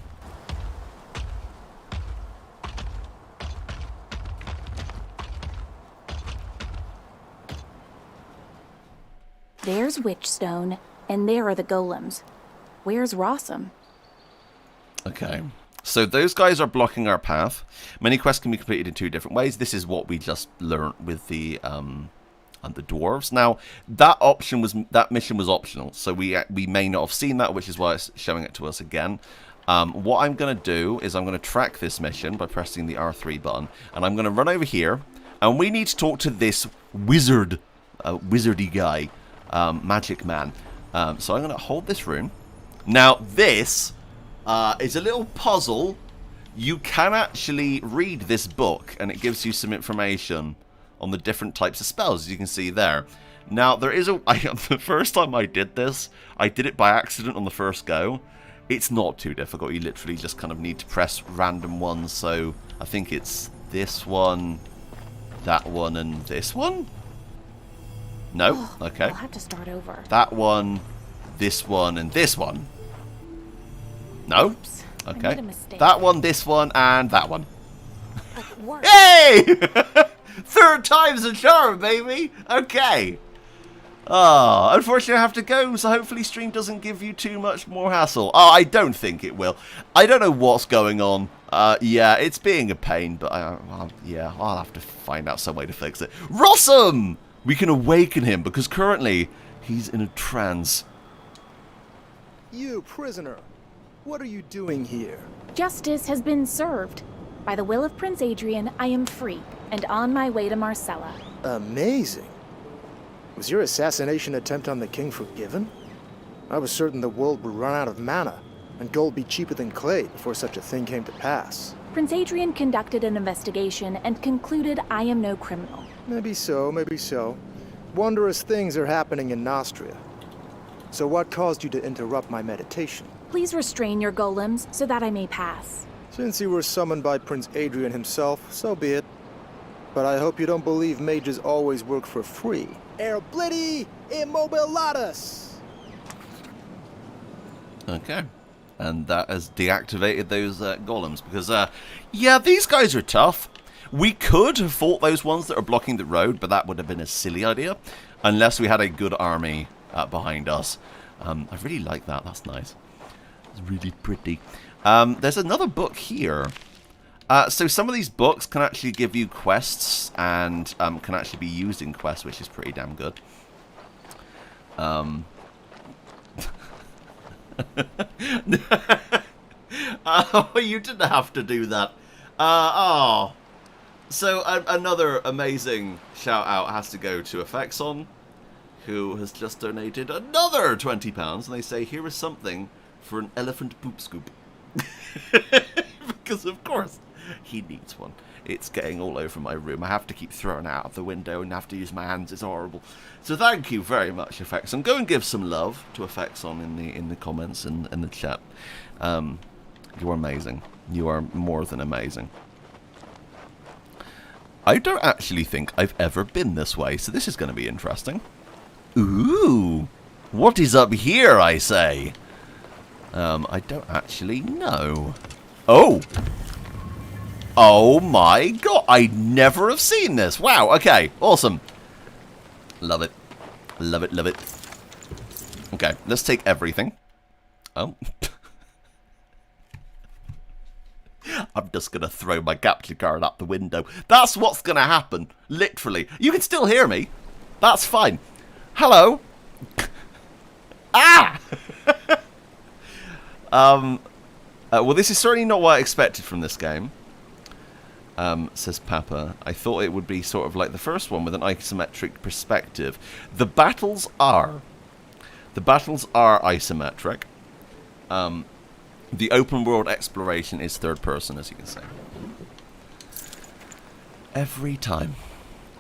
[SPEAKER 3] There's Witchstone, and there are the golems. Where's Rossum?
[SPEAKER 1] Okay. So those guys are blocking our path. Many quests can be completed in 2 different ways. This is what we just learned with the dwarves. Now, that mission was optional, so we may not have seen that, which is why it's showing it to us again. What I'm going to do is I'm going to track this mission by pressing the R3 button, and I'm going to run over here, and we need to talk to this wizard, wizardy guy, magic man. So I'm going to hold this room. Now, this is a little puzzle. You can actually read this book, and it gives you some information on the different types of spells, as you can see there. Now, there is the first time I did this, I did it by accident on the first go. It's not too difficult. You literally just kind of need to press random ones. So I think it's this one, that one, and this one. No? Okay.
[SPEAKER 3] I'll have to start over.
[SPEAKER 1] That one, this one, and this one. No?
[SPEAKER 3] Oops,
[SPEAKER 1] okay.
[SPEAKER 3] I made a mistake.
[SPEAKER 1] That one, this one, and that one.
[SPEAKER 3] But it worked.
[SPEAKER 1] Hey! 3rd time's a charm, baby! Okay. Oh, unfortunately I have to go, so hopefully stream doesn't give you too much more hassle. Oh, I don't think it will. I don't know what's going on. Yeah, it's being a pain, but yeah, I'll have to find out some way to fix it. Rossum! We can awaken him, because currently he's in a trance.
[SPEAKER 11] You, prisoner. What are you doing here?
[SPEAKER 3] Justice has been served. By the will of Prince Adrian, I am free, and on my way to Marcella.
[SPEAKER 11] Amazing. Was your assassination attempt on the king forgiven? I was certain the world would run out of mana, and gold be cheaper than clay before such a thing came to pass.
[SPEAKER 3] Prince Adrian conducted an investigation and concluded I am no criminal.
[SPEAKER 11] Maybe so, maybe so. Wondrous things are happening in Nostria. So what caused you to interrupt my meditation?
[SPEAKER 3] Please restrain your golems so that I may pass.
[SPEAKER 11] Since you were summoned by Prince Adrian himself, so be it. But I hope you don't believe mages always work for free. Erblidi immobilatus!
[SPEAKER 1] Okay. And that has deactivated those golems, because, yeah, these guys are tough. We could have fought those ones that are blocking the road, but that would have been a silly idea, unless we had a good army behind us. I really like that. That's nice. It's really pretty. There's another book here. So some of these books can actually give you quests and can actually be used in quests, which is pretty damn good. Oh, you didn't have to do that. Oh. So another amazing shout out has to go to Effexon, who has just donated another £20, and they say, here is something for an elephant poop scoop. Because of course he needs one. It's getting all over my room. I have to keep throwing it out of the window and have to use my hands. It's horrible. So thank you very much, Effexon. Go and give some love to Effexon in the comments and in the chat. You're amazing. You are more than amazing. I don't actually think I've ever been this way, so this is going to be interesting. Ooh, what is up here, I say? I don't actually know. Oh! Oh my god, I never have seen this. Wow, okay, awesome. Love it. Love it, love it. Okay, let's take everything. Oh. I'm just going to throw my capture card out the window. That's what's going to happen. Literally. You can still hear me. That's fine. Hello. Ah! Well, this is certainly not what I expected from this game. Says Papa. I thought it would be sort of like the first one with an isometric perspective. The battles are. The battles are isometric. The open world exploration is third person, as you can see. Every time.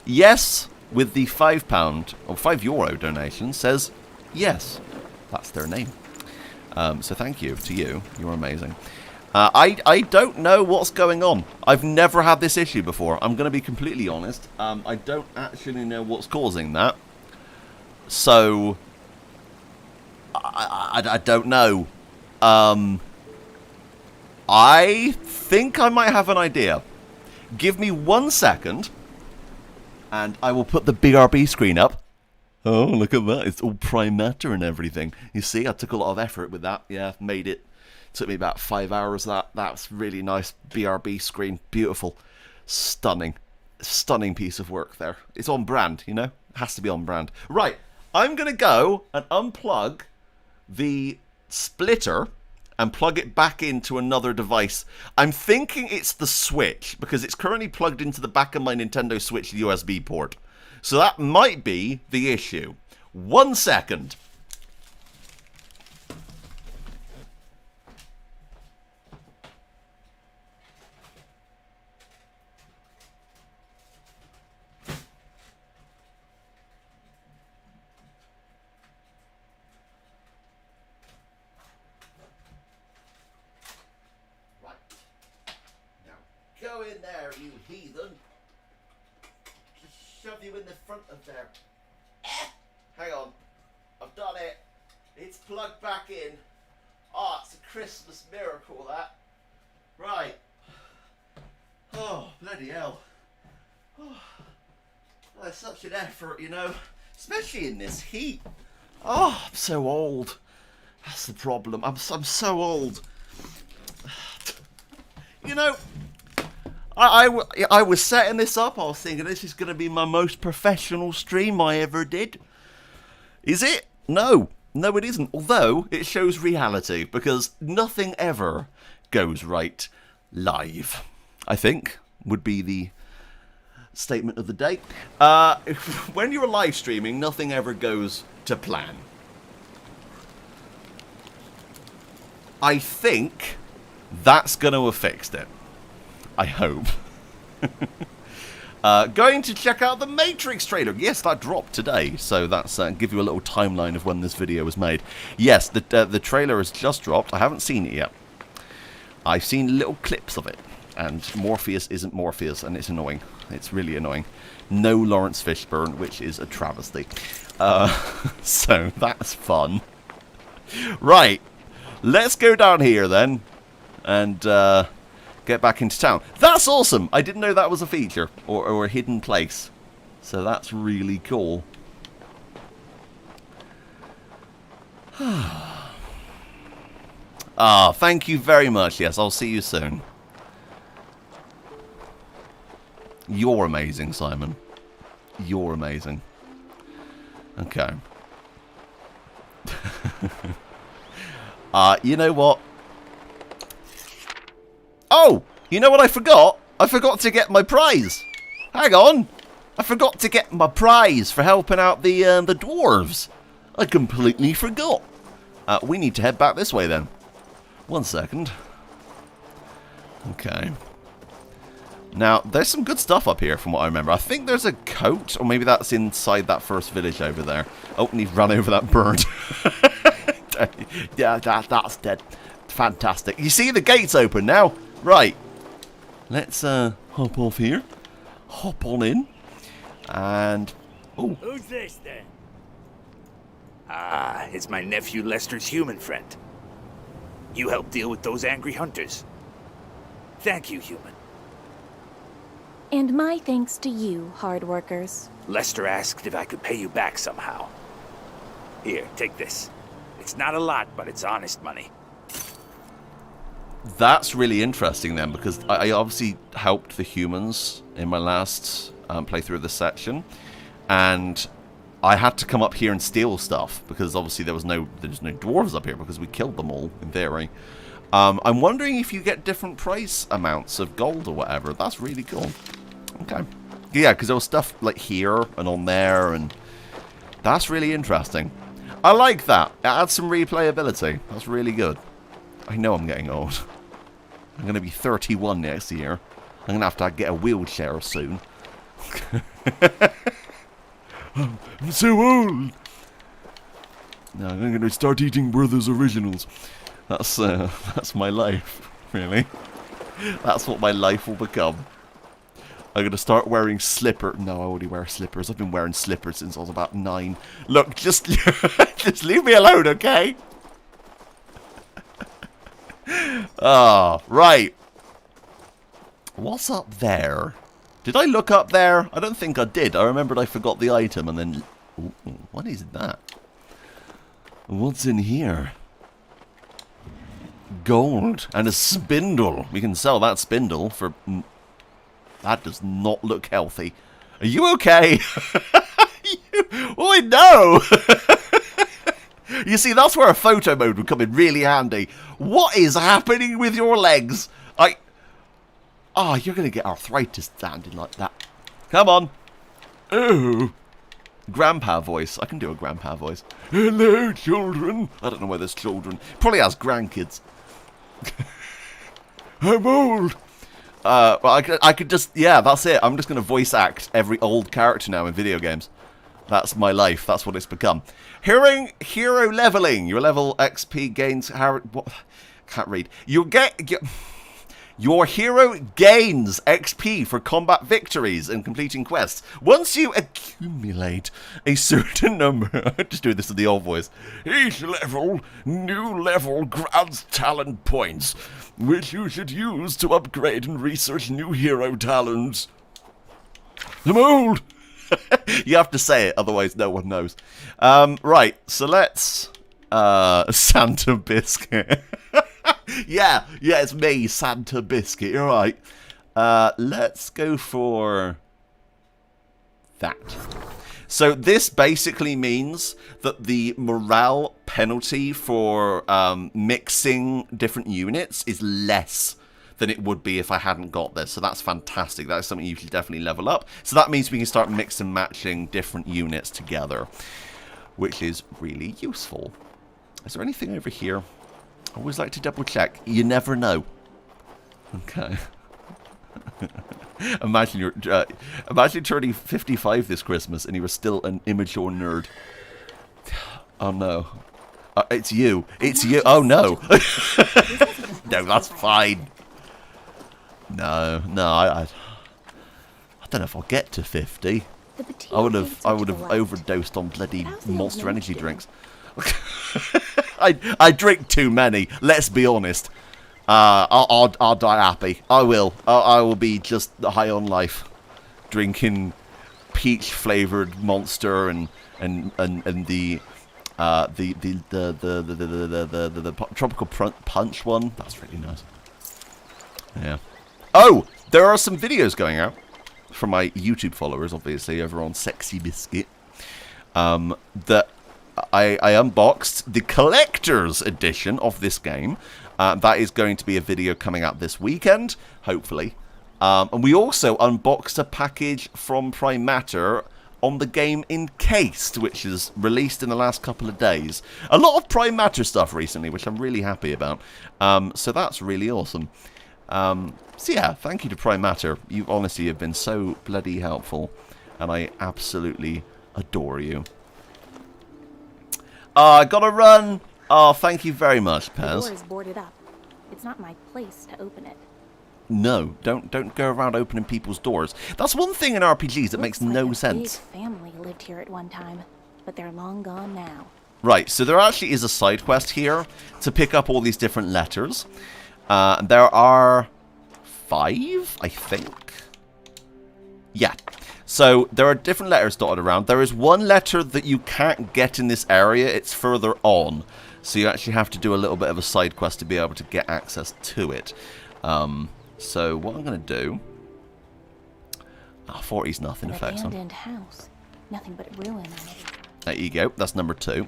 [SPEAKER 1] Yes, with the £5 or €5 donation says yes. That's their name. So thank you to you. You're amazing. I don't know what's going on. I've never had this issue before. I'm going to be completely honest. I don't actually know what's causing that. So, I don't know. I think I might have an idea. Give me 1 second, and I will put the BRB screen up. Oh, look at that. It's all prime matter and everything. You see, I took a lot of effort with that. Yeah, made it. Took me about 5 hours. That's really nice BRB screen. Beautiful. Stunning. Stunning piece of work there. It's on brand, you know? It has to be on brand. Right, I'm going to go and unplug the splitter and plug it back into another device. I'm thinking it's the Switch, because it's currently plugged into the back of my Nintendo Switch USB port. So that might be the issue. 1 second. Right. Now, go in there, you heathen. Shove you in the front of there. Hang on. I've done it. It's plugged back in. Oh, it's a Christmas miracle, that. Right. Oh, bloody hell. Oh, that's such an effort, you know. Especially in this heat. Oh, I'm so old. That's the problem. I'm so old. You know, I was setting this up, I was thinking this is going to be my most professional stream I ever did. Is it? No. No, it isn't. Although, it shows reality, because nothing ever goes right live, I think, would be the statement of the day. When you're live streaming, nothing ever goes to plan. I think that's going to have fixed it. I hope. Going to check out the Matrix trailer. Yes, that dropped today, so that's give you a little timeline of when this video was made. Yes, the trailer has just dropped. I haven't seen it yet. I've seen little clips of it, and Morpheus isn't Morpheus, and it's annoying. It's really annoying. No Lawrence Fishburne, which is a travesty. So that's fun. Right, let's go down here then, and get back into town. That's awesome! I didn't know that was a feature, or a hidden place. So that's really cool. Ah, thank you very much. Yes, I'll see you soon. You're amazing, Simon. You're amazing. Okay. You know what? Oh! You know what I forgot? I forgot to get my prize. Hang on. I forgot to get my prize for helping out the dwarves. I completely forgot. We need to head back this way then. 1 second. Okay. Now, there's some good stuff up here from what I remember. I think there's a coat, or maybe that's inside that first village over there. Oh, and he's run over that bird. Yeah, that's dead. Fantastic. You see, the gate's open now. Right. Let's hop off here. Hop on in. And... oh.
[SPEAKER 12] Who's this, then? Ah, it's my nephew Lester's human friend. You helped deal with those angry hunters. Thank you, human.
[SPEAKER 3] And my thanks to you, hard workers.
[SPEAKER 12] Lester asked if I could pay you back somehow. Here, take this. It's not a lot, but it's honest money.
[SPEAKER 1] That's really interesting then, because I obviously helped the humans in my last playthrough of this section, and I had to come up here and steal stuff, because obviously there's no dwarves up here, because we killed them all, in theory. I'm wondering if you get different price amounts of gold or whatever. That's really cool. Okay. Yeah, because there was stuff like here and on there, and that's really interesting. I like that. It adds some replayability. That's really good. I know I'm getting old. I'm going to be 31 next year. I'm going to have to get a wheelchair soon. I'm so old. No, I'm going to start eating Werther's Originals. That's my life, really. That's what my life will become. I'm going to start wearing slippers. No, I already wear slippers. I've been wearing slippers since I was about 9. Look, just leave me alone, okay? Ah, right. What's up there? Did I look up there? I don't think I did. I remembered I forgot the item and then... Ooh, what is that? What's in here? Gold and a spindle. We can sell that spindle for... That does not look healthy. Are you okay? Oh, no! You see, that's where a photo mode would come in really handy. What is happening with your legs? Oh, you're going to get arthritis standing like that. Come on. Oh. Grandpa voice. I can do a grandpa voice. Hello, children. I don't know where there's children. Probably has grandkids. I'm old. Well, I could just... Yeah, that's it. I'm just going to voice act every old character now in video games. That's my life. That's what it's become. Hero leveling. Your level XP gains... What? Can't read. Your hero gains XP for combat victories and completing quests. Once you accumulate a certain number... I'm just doing this in the old voice. Each level, new level grants talent points, which you should use to upgrade and research new hero talents. I'm old! You have to say it, otherwise no one knows. Right, so let's... Santa Biscuit. Yeah, it's me, Santa Biscuit. You're right. Let's go for that. So this basically means that the morale penalty for mixing different units is less than it would be if I hadn't got this. So that's fantastic. That is something you should definitely level up. So that means we can start mix and matching different units together, which is really useful. Is there anything over here? I always like to double check. You never know. Okay. Imagine turning 55 this Christmas and you were still an immature nerd. Oh no. It's you. It's you. Oh no. No, that's fine. No, I don't know if I'll get to 50. I would have overdosed on bloody Monster Energy drinks. I drink too many. Let's be honest. I'll die happy. I will. I will be just high on life, drinking peach flavored Monster and the tropical punch one. That's really nice. Yeah. Oh, there are some videos going out from my YouTube followers, obviously, over on Sexy Biscuit. That I unboxed the collector's edition of this game. That is going to be a video coming out this weekend, hopefully. And we also unboxed a package from Prime Matter on the game Encased, which is released in the last couple of days. A lot of Prime Matter stuff recently, which I'm really happy about. So that's really awesome. So yeah, thank you to Prime Matter. You honestly have been so bloody helpful, and I absolutely adore you. I gotta run. Oh, thank you very much, Pez.
[SPEAKER 3] The door is boarded up. It's not my place to open it.
[SPEAKER 1] No, don't go around opening people's doors. That's one thing in RPGs that makes no sense.
[SPEAKER 3] Big family lived here at one time, but they're long gone now.
[SPEAKER 1] Right, so there actually is a side quest here to pick up all these different letters. There are 5, I think. Yeah. So there are different letters dotted around. There is one letter that you can't get in this area. It's further on. So you actually have to do a little bit of a side quest to be able to get access to it. So what I'm going to do... 40's nothing effects on.
[SPEAKER 3] Abandoned house. Nothing but ruin on it.
[SPEAKER 1] There you go. That's number 2.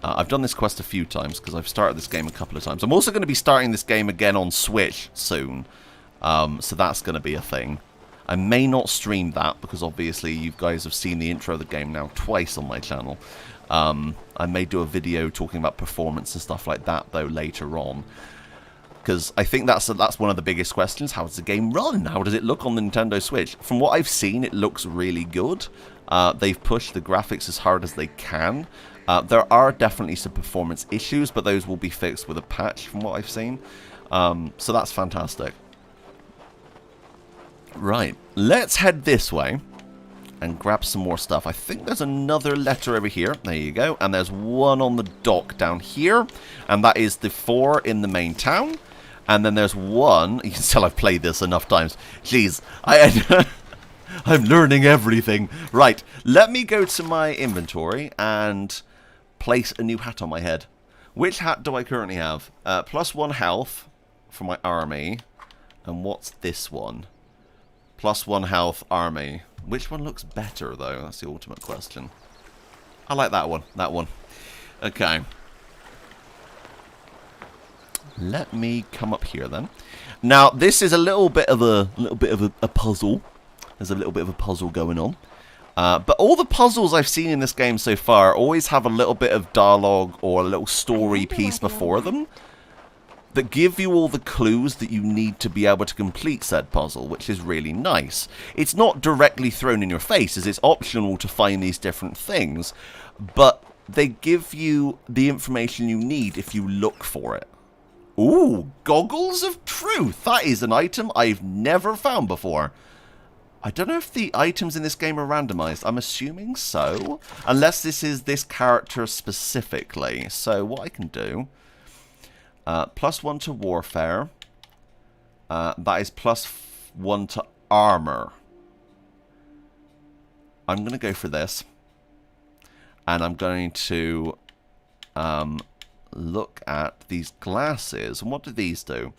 [SPEAKER 1] I've done this quest a few times because I've started this game a couple of times. I'm also going to be starting this game again on Switch soon. So that's going to be a thing. I may not stream that because obviously you guys have seen the intro of the game now twice on my channel. I may do a video talking about performance and stuff like that though later on. Because I think that's one of the biggest questions. How does the game run? How does it look on the Nintendo Switch? From what I've seen, it looks really good. They've pushed the graphics as hard as they can. There are definitely some performance issues, but those will be fixed with a patch from what I've seen. So that's fantastic. Right, let's head this way and grab some more stuff. I think there's another letter over here. There you go. And there's one on the dock down here. And that is the 4 in the main town. And then there's one. You can tell I've played this enough times. Jeez, I'm learning everything. Right, let me go to my inventory and place a new hat on my head. Which hat do I currently have? +1 health for my army. And what's this one? +1 health army. Which one looks better, though? That's the ultimate question. I like that one. That one. Okay. Let me come up here then. Now, this is a little bit of a puzzle. There's a little bit of a puzzle going on. But all the puzzles I've seen in this game so far always have a little bit of dialogue or a little story piece before them that give you all the clues that you need to be able to complete said puzzle, which is really nice. It's not directly thrown in your face, as it's optional to find these different things, but they give you the information you need if you look for it. Ooh, Goggles of Truth! That is an item I've never found before. I don't know if the items in this game are randomized. I'm assuming so. Unless this is this character specifically. So what I can do... +1 to warfare. That is +1 to armor. I'm going to go for this. And I'm going to look at these glasses. And what do these do?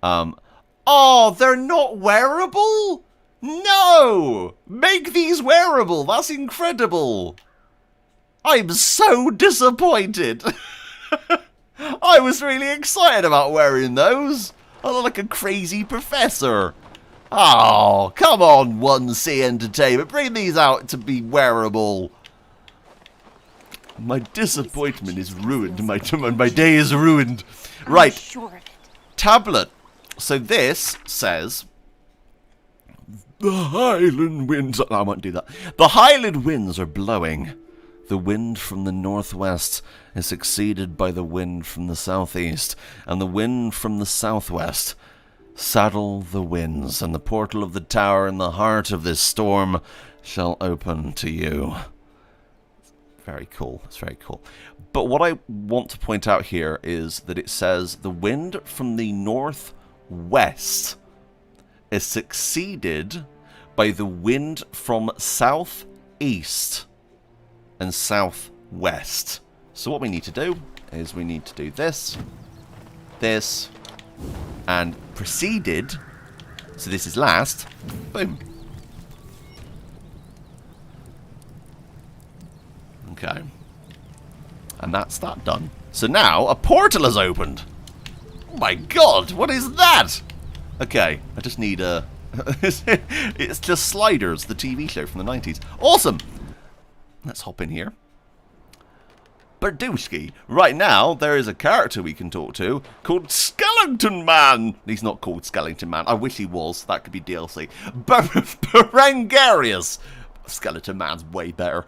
[SPEAKER 1] Oh, they're not wearable? No! Make these wearable! That's incredible! I'm so disappointed! I was really excited about wearing those! I look like a crazy professor! Oh, come on, 1C Entertainment, bring these out to be wearable! My disappointment is ruined, my day is ruined! Right,
[SPEAKER 3] Sure of it.
[SPEAKER 1] tablet. So this says... The Highland winds... No, I won't do that. The Highland winds are blowing. The wind from the northwest is succeeded by the wind from the southeast, and the wind from the southwest. Saddle the winds, and the portal of the tower in the heart of this storm shall open to you. Very cool. That's very cool. But what I want to point out here is that it says the wind from the northwest is succeeded by the wind from southeast and southwest. So what we need to do is we need to do this, this, and preceded, so this is last, boom. Okay. And that's that done. So now a portal has opened. Oh my god, what is that? Okay, I just need a... it's just Sliders, the TV show from the 90s. Awesome! Let's hop in here. Berdowski. Right now, there is a character we can talk to called Skeleton Man. He's not called Skeleton Man. I wish he was. That could be DLC. Berengarius. Skeleton Man's way better.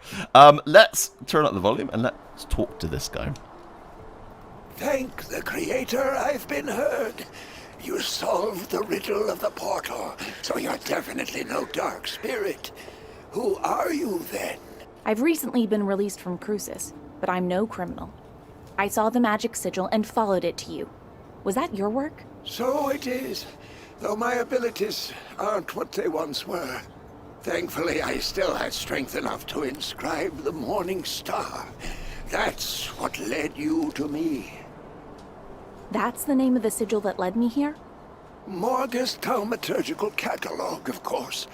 [SPEAKER 1] Let's turn up the volume and let's talk to this guy.
[SPEAKER 13] Thank the Creator, I've been heard. You solved the riddle of the portal, so you're definitely no dark spirit. Who are you, then?
[SPEAKER 3] I've recently been released from Crucis, but I'm no criminal. I saw the magic sigil and followed it to you. Was that your work?
[SPEAKER 13] So it is, though my abilities aren't what they once were. Thankfully, I still had strength enough to inscribe the Morning Star. That's what led you to me.
[SPEAKER 3] That's the name of the sigil that led me here?
[SPEAKER 13] Morgus Thaumaturgical Catalog, of course.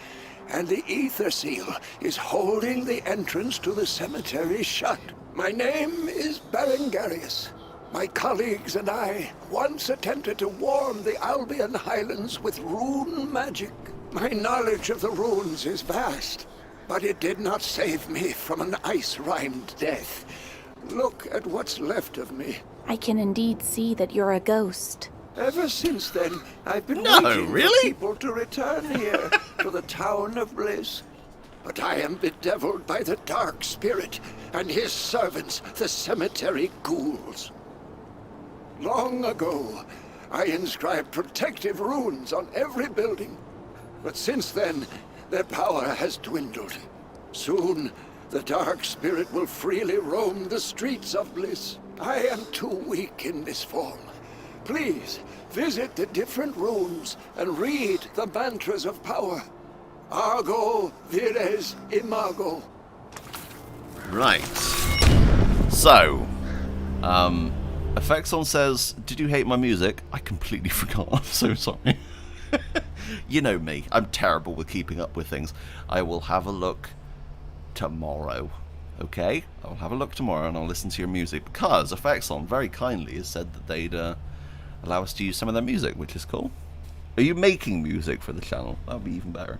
[SPEAKER 13] And the Ether Seal is holding the entrance to the cemetery shut. My name is Berengarius. My colleagues and I once attempted to warm the Albion Highlands with rune magic. My knowledge of the runes is vast, but it did not save me from an ice-rimed death. Look at what's left of me.
[SPEAKER 3] I can indeed see that you're a ghost.
[SPEAKER 13] Ever since then, I've been waiting for
[SPEAKER 1] really?
[SPEAKER 13] people to return here to the Town of Bliss. But I am bedeviled by the Dark Spirit and his servants, the cemetery ghouls. Long ago, I inscribed protective runes on every building. But since then, their power has dwindled. Soon, the Dark Spirit will freely roam the streets of Bliss. I am too weak in this form. Please, visit the different rooms and read the mantras of power. Argo Vires Imago.
[SPEAKER 1] Right. So, Effexon says, did you hate my music? I completely forgot. I'm so sorry. You know me. I'm terrible with keeping up with things. I will have a look tomorrow. Okay? I'll have a look tomorrow and I'll listen to your music because Effexon very kindly has said that they'd allow us to use some of their music, which is cool. Are you making music for the channel? That would be even better.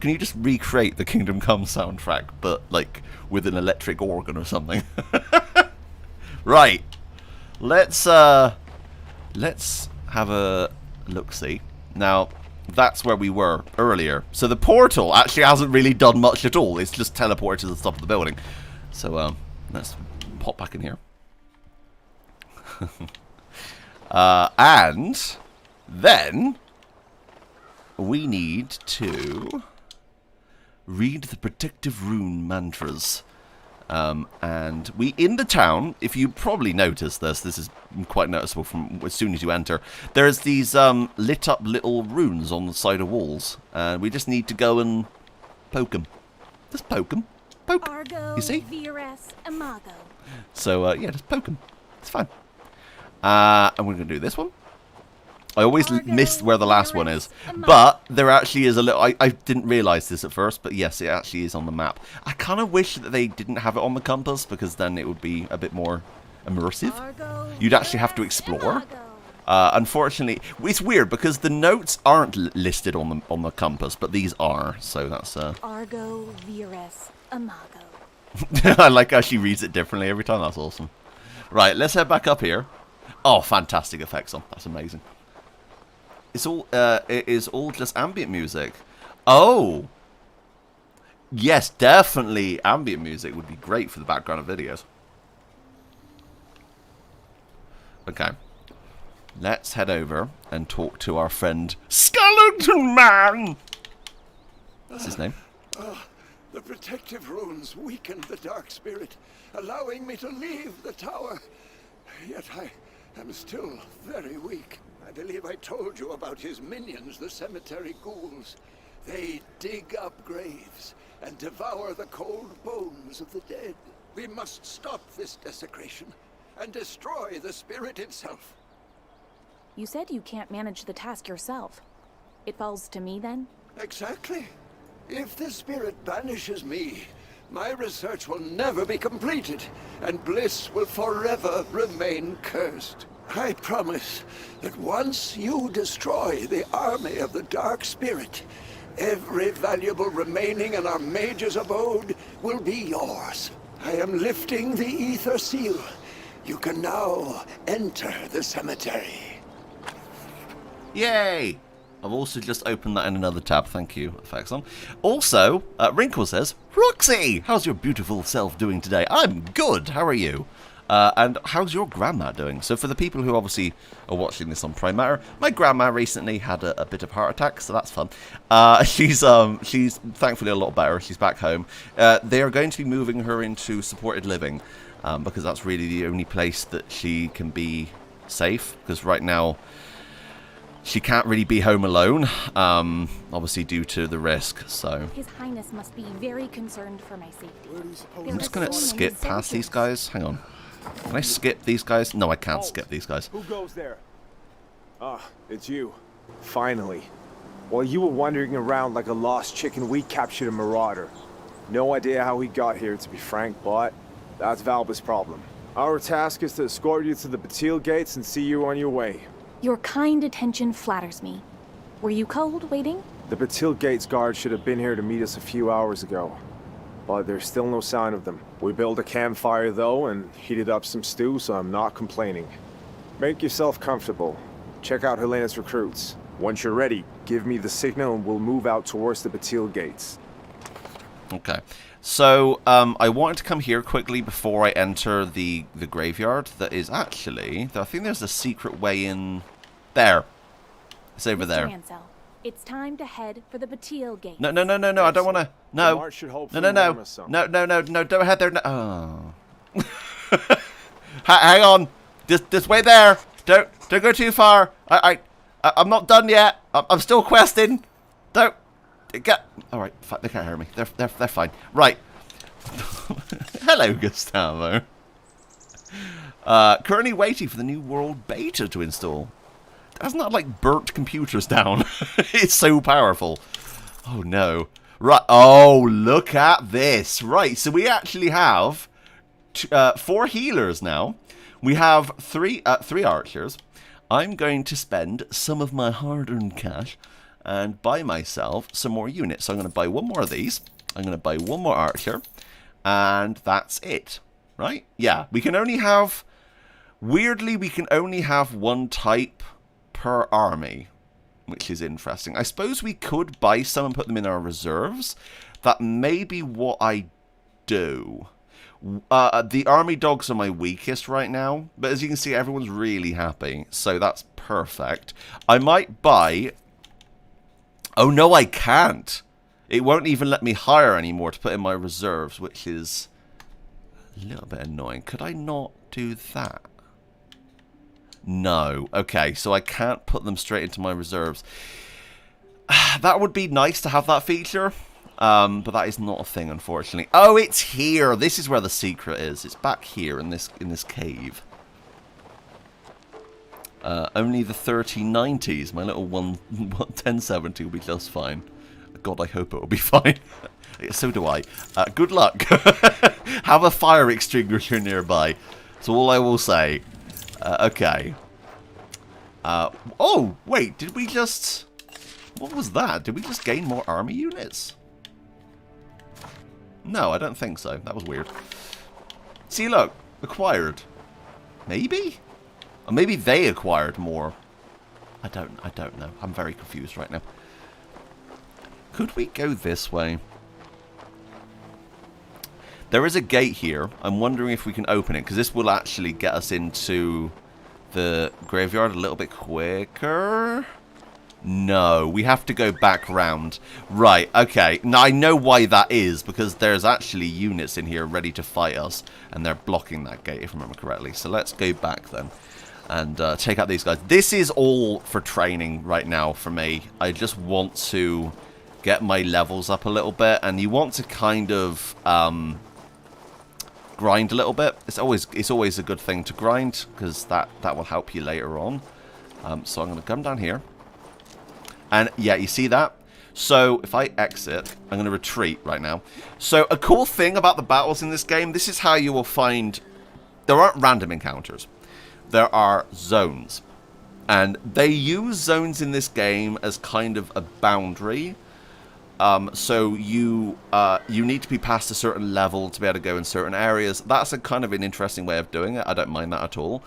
[SPEAKER 1] Can you just recreate the Kingdom Come soundtrack, but like with an electric organ or something? Right. Let's have a look-see. Now, that's where we were earlier. So the portal actually hasn't really done much at all. It's just teleported to the top of the building. So let's pop back in here. And then we need to read the protective rune mantras. And we, in the town, if you probably noticed this is quite noticeable from as soon as you enter, there's these lit up little runes on the side of walls. And we just need to go and poke them. Just poke them. Poke.
[SPEAKER 3] Argo,
[SPEAKER 1] You see?
[SPEAKER 3] Vires, Imago.
[SPEAKER 1] So, yeah, just poke them. It's fine. And we're going to do this one. I always miss where the last one is. But there actually is a little... I didn't realise this at first, but yes, it actually is on the map. I kind of wish that they didn't have it on the compass, because then it would be a bit more immersive. You'd actually have to explore. Unfortunately, it's weird, because the notes aren't listed on the compass, but these are. So that's...
[SPEAKER 3] Argo, Vires, Imago.
[SPEAKER 1] I like how she reads it differently every time. That's awesome. Right, let's head back up here. Oh, fantastic effects on. That's amazing. It's all, it is all just ambient music. Oh! Yes, definitely ambient music would be great for the background of videos. Okay. Let's head over and talk to our friend Skeleton Man! What's his name?
[SPEAKER 13] The protective runes weakened the Dark Spirit, allowing me to leave the tower. Yet I am still very weak. I believe I told you about his minions, the cemetery ghouls. They dig up graves and devour the cold bones of the dead. We must stop this desecration and destroy the spirit itself.
[SPEAKER 3] You said you can't manage the task yourself. It falls to me, then?
[SPEAKER 13] Exactly. If the spirit banishes me, my research will never be completed, and Bliss will forever remain cursed. I promise that once you destroy the army of the Dark Spirit, every valuable remaining in our mage's abode will be yours. I am lifting the Ether Seal. You can now enter the cemetery.
[SPEAKER 1] Yay! I've also just opened that in another tab, thank you, Effexon. Also, Wrinkle says, Roxy, how's your beautiful self doing today? I'm good, how are you? And how's your grandma doing? So for the people who obviously are watching this on Prime Matter, my grandma recently had a bit of heart attack, so that's fun. She's thankfully a lot better. She's back home. They are going to be moving her into supported living because that's really the only place that she can be safe. Because right now she can't really be home alone, obviously due to the risk. So
[SPEAKER 3] His Highness must be very concerned for my safety.
[SPEAKER 1] I'm just gonna skip past these guys. Hang on. Can I skip these guys? No, I can't skip these guys.
[SPEAKER 14] Who goes there? Ah, it's you. Finally. While you were wandering around like a lost chicken, we captured a marauder. No idea how he got here, to be frank, but that's Valba's problem. Our task is to escort you to the Batil Gates and see you on your way.
[SPEAKER 3] Your kind attention flatters me. Were you cold waiting?
[SPEAKER 14] The Batil Gates guard should have been here to meet us a few hours ago, but there's still no sign of them. We built a campfire though and heated up some stew, so I'm not complaining. Make yourself comfortable. Check out Helena's recruits. Once you're ready, give me the signal and we'll move out towards the Batil Gates.
[SPEAKER 1] Okay. So, I wanted to come here quickly before I enter the graveyard. That is actually... I think there's a secret way in... There. It's over there.
[SPEAKER 3] Mansell, It's time to head for the Batil Gate.
[SPEAKER 1] No, no, no, no, no, I don't want to. No.
[SPEAKER 14] The march should
[SPEAKER 1] No,
[SPEAKER 14] hopefully
[SPEAKER 1] no, no.
[SPEAKER 14] warm us some.
[SPEAKER 1] No, no, no, no, don't head there. No. Oh. Hang on. Just wait there. Don't go too far. I'm not done yet. I'm still questing. Don't get. All right, they can't hear me. They're fine. Right. Hello, Gustavo. Currently waiting for the new world beta to install. Hasn't that like burnt computers down? It's so powerful. Oh no. Right. Oh, look at this. Right. So we actually have 4 healers now. We have three archers. I'm going to spend some of my hard-earned cash and buy myself some more units. So I'm going to buy one more of these. I'm going to buy one more archer. And that's it. Right? Yeah. We can only have... Weirdly, we can only have one type per army, which is interesting. I suppose we could buy some and put them in our reserves. That may be what I do. The army dogs are my weakest right now, but as you can see, everyone's really happy, so that's perfect. I might buy... Oh no, I can't! It won't even let me hire anymore to put in my reserves, which is a little bit annoying. Could I not do that? No. Okay, so I can't put them straight into my reserves. That would be nice to have that feature, but that is not a thing, unfortunately. Oh, it's here. This is where the secret is. It's back here in this cave. Only the 3090s, my little 1070 will be just fine. God, I hope it will be fine. So do I. Good luck. Have a fire extinguisher nearby. That's all I will say. Okay. Oh, wait, did we just... What was that? Did we just gain more army units? No, I don't think so. That was weird. See, look. Acquired. Maybe? Or maybe they acquired more. I don't know. I'm very confused right now. Could we go this way? There is a gate here. I'm wondering if we can open it, because this will actually get us into the graveyard a little bit quicker. No, we have to go back round. Right, okay. Now, I know why that is, because there's actually units in here ready to fight us, and they're blocking that gate, if I remember correctly. So let's go back then and take out these guys. This is all for training right now for me. I just want to get my levels up a little bit, and you want to kind of... grind a little bit. It's always a good thing to grind, because that will help you later on. So I'm going to come down here, and yeah, you see that? So if I exit, I'm going to retreat right now. So a cool thing about the battles in this game, this is how you will find... There aren't random encounters. There are zones, and they use zones in this game as kind of a boundary. So you need to be past a certain level to be able to go in certain areas. That's a kind of an interesting way of doing it. I don't mind that at all.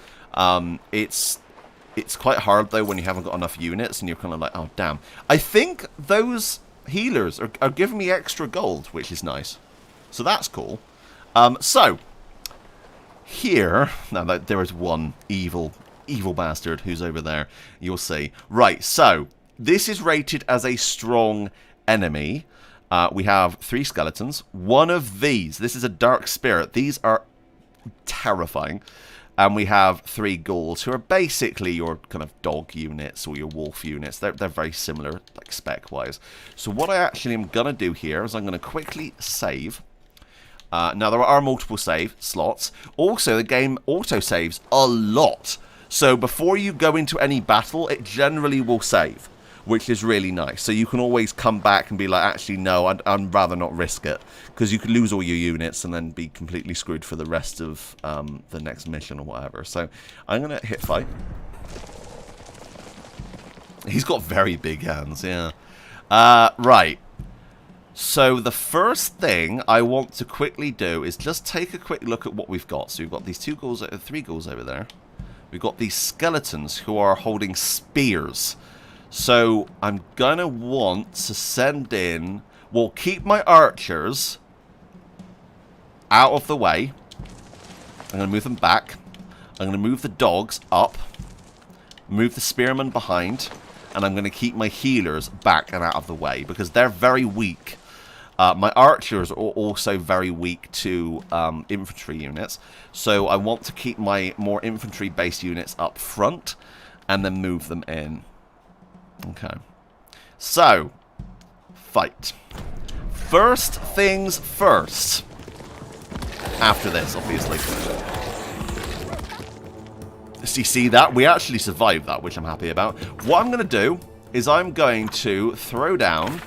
[SPEAKER 1] It's quite hard though when you haven't got enough units and you're kind of like, oh damn. I think those healers are giving me extra gold, which is nice. So that's cool. So here, now there is one evil bastard who's over there. You'll see. Right. So this is rated as a strong enemy. We have 3 skeletons. One of these, this is a dark spirit. These are terrifying. And we have 3 ghouls, who are basically your kind of dog units or your wolf units. They're very similar, like spec-wise. So what I actually am going to do here is I'm going to quickly save. Now, there are multiple save slots. Also, the game auto-saves a lot. So before you go into any battle, it generally will save, which is really nice. So you can always come back and be like, actually, no, I'd rather not risk it. Because you could lose all your units and then be completely screwed for the rest of the next mission or whatever. So I'm going to hit fight. He's got very big hands, yeah. Right. So the first thing I want to quickly do is just take a quick look at what we've got. So we've got these 3 ghouls over there. We've got these skeletons who are holding spears. So I'm going to want to send in... Well, keep my archers out of the way. I'm going to move them back. I'm going to move the dogs up. Move the spearmen behind. and I'm going to keep my healers back and out of the way, because they're very weak. My archers are also very weak to infantry units, so I want to keep my more infantry-based units up front, and then move them in. Okay. So, fight. First things first. After this, obviously. So you see that? We actually survived that, which I'm happy about. What I'm going to do is I'm going to throw down...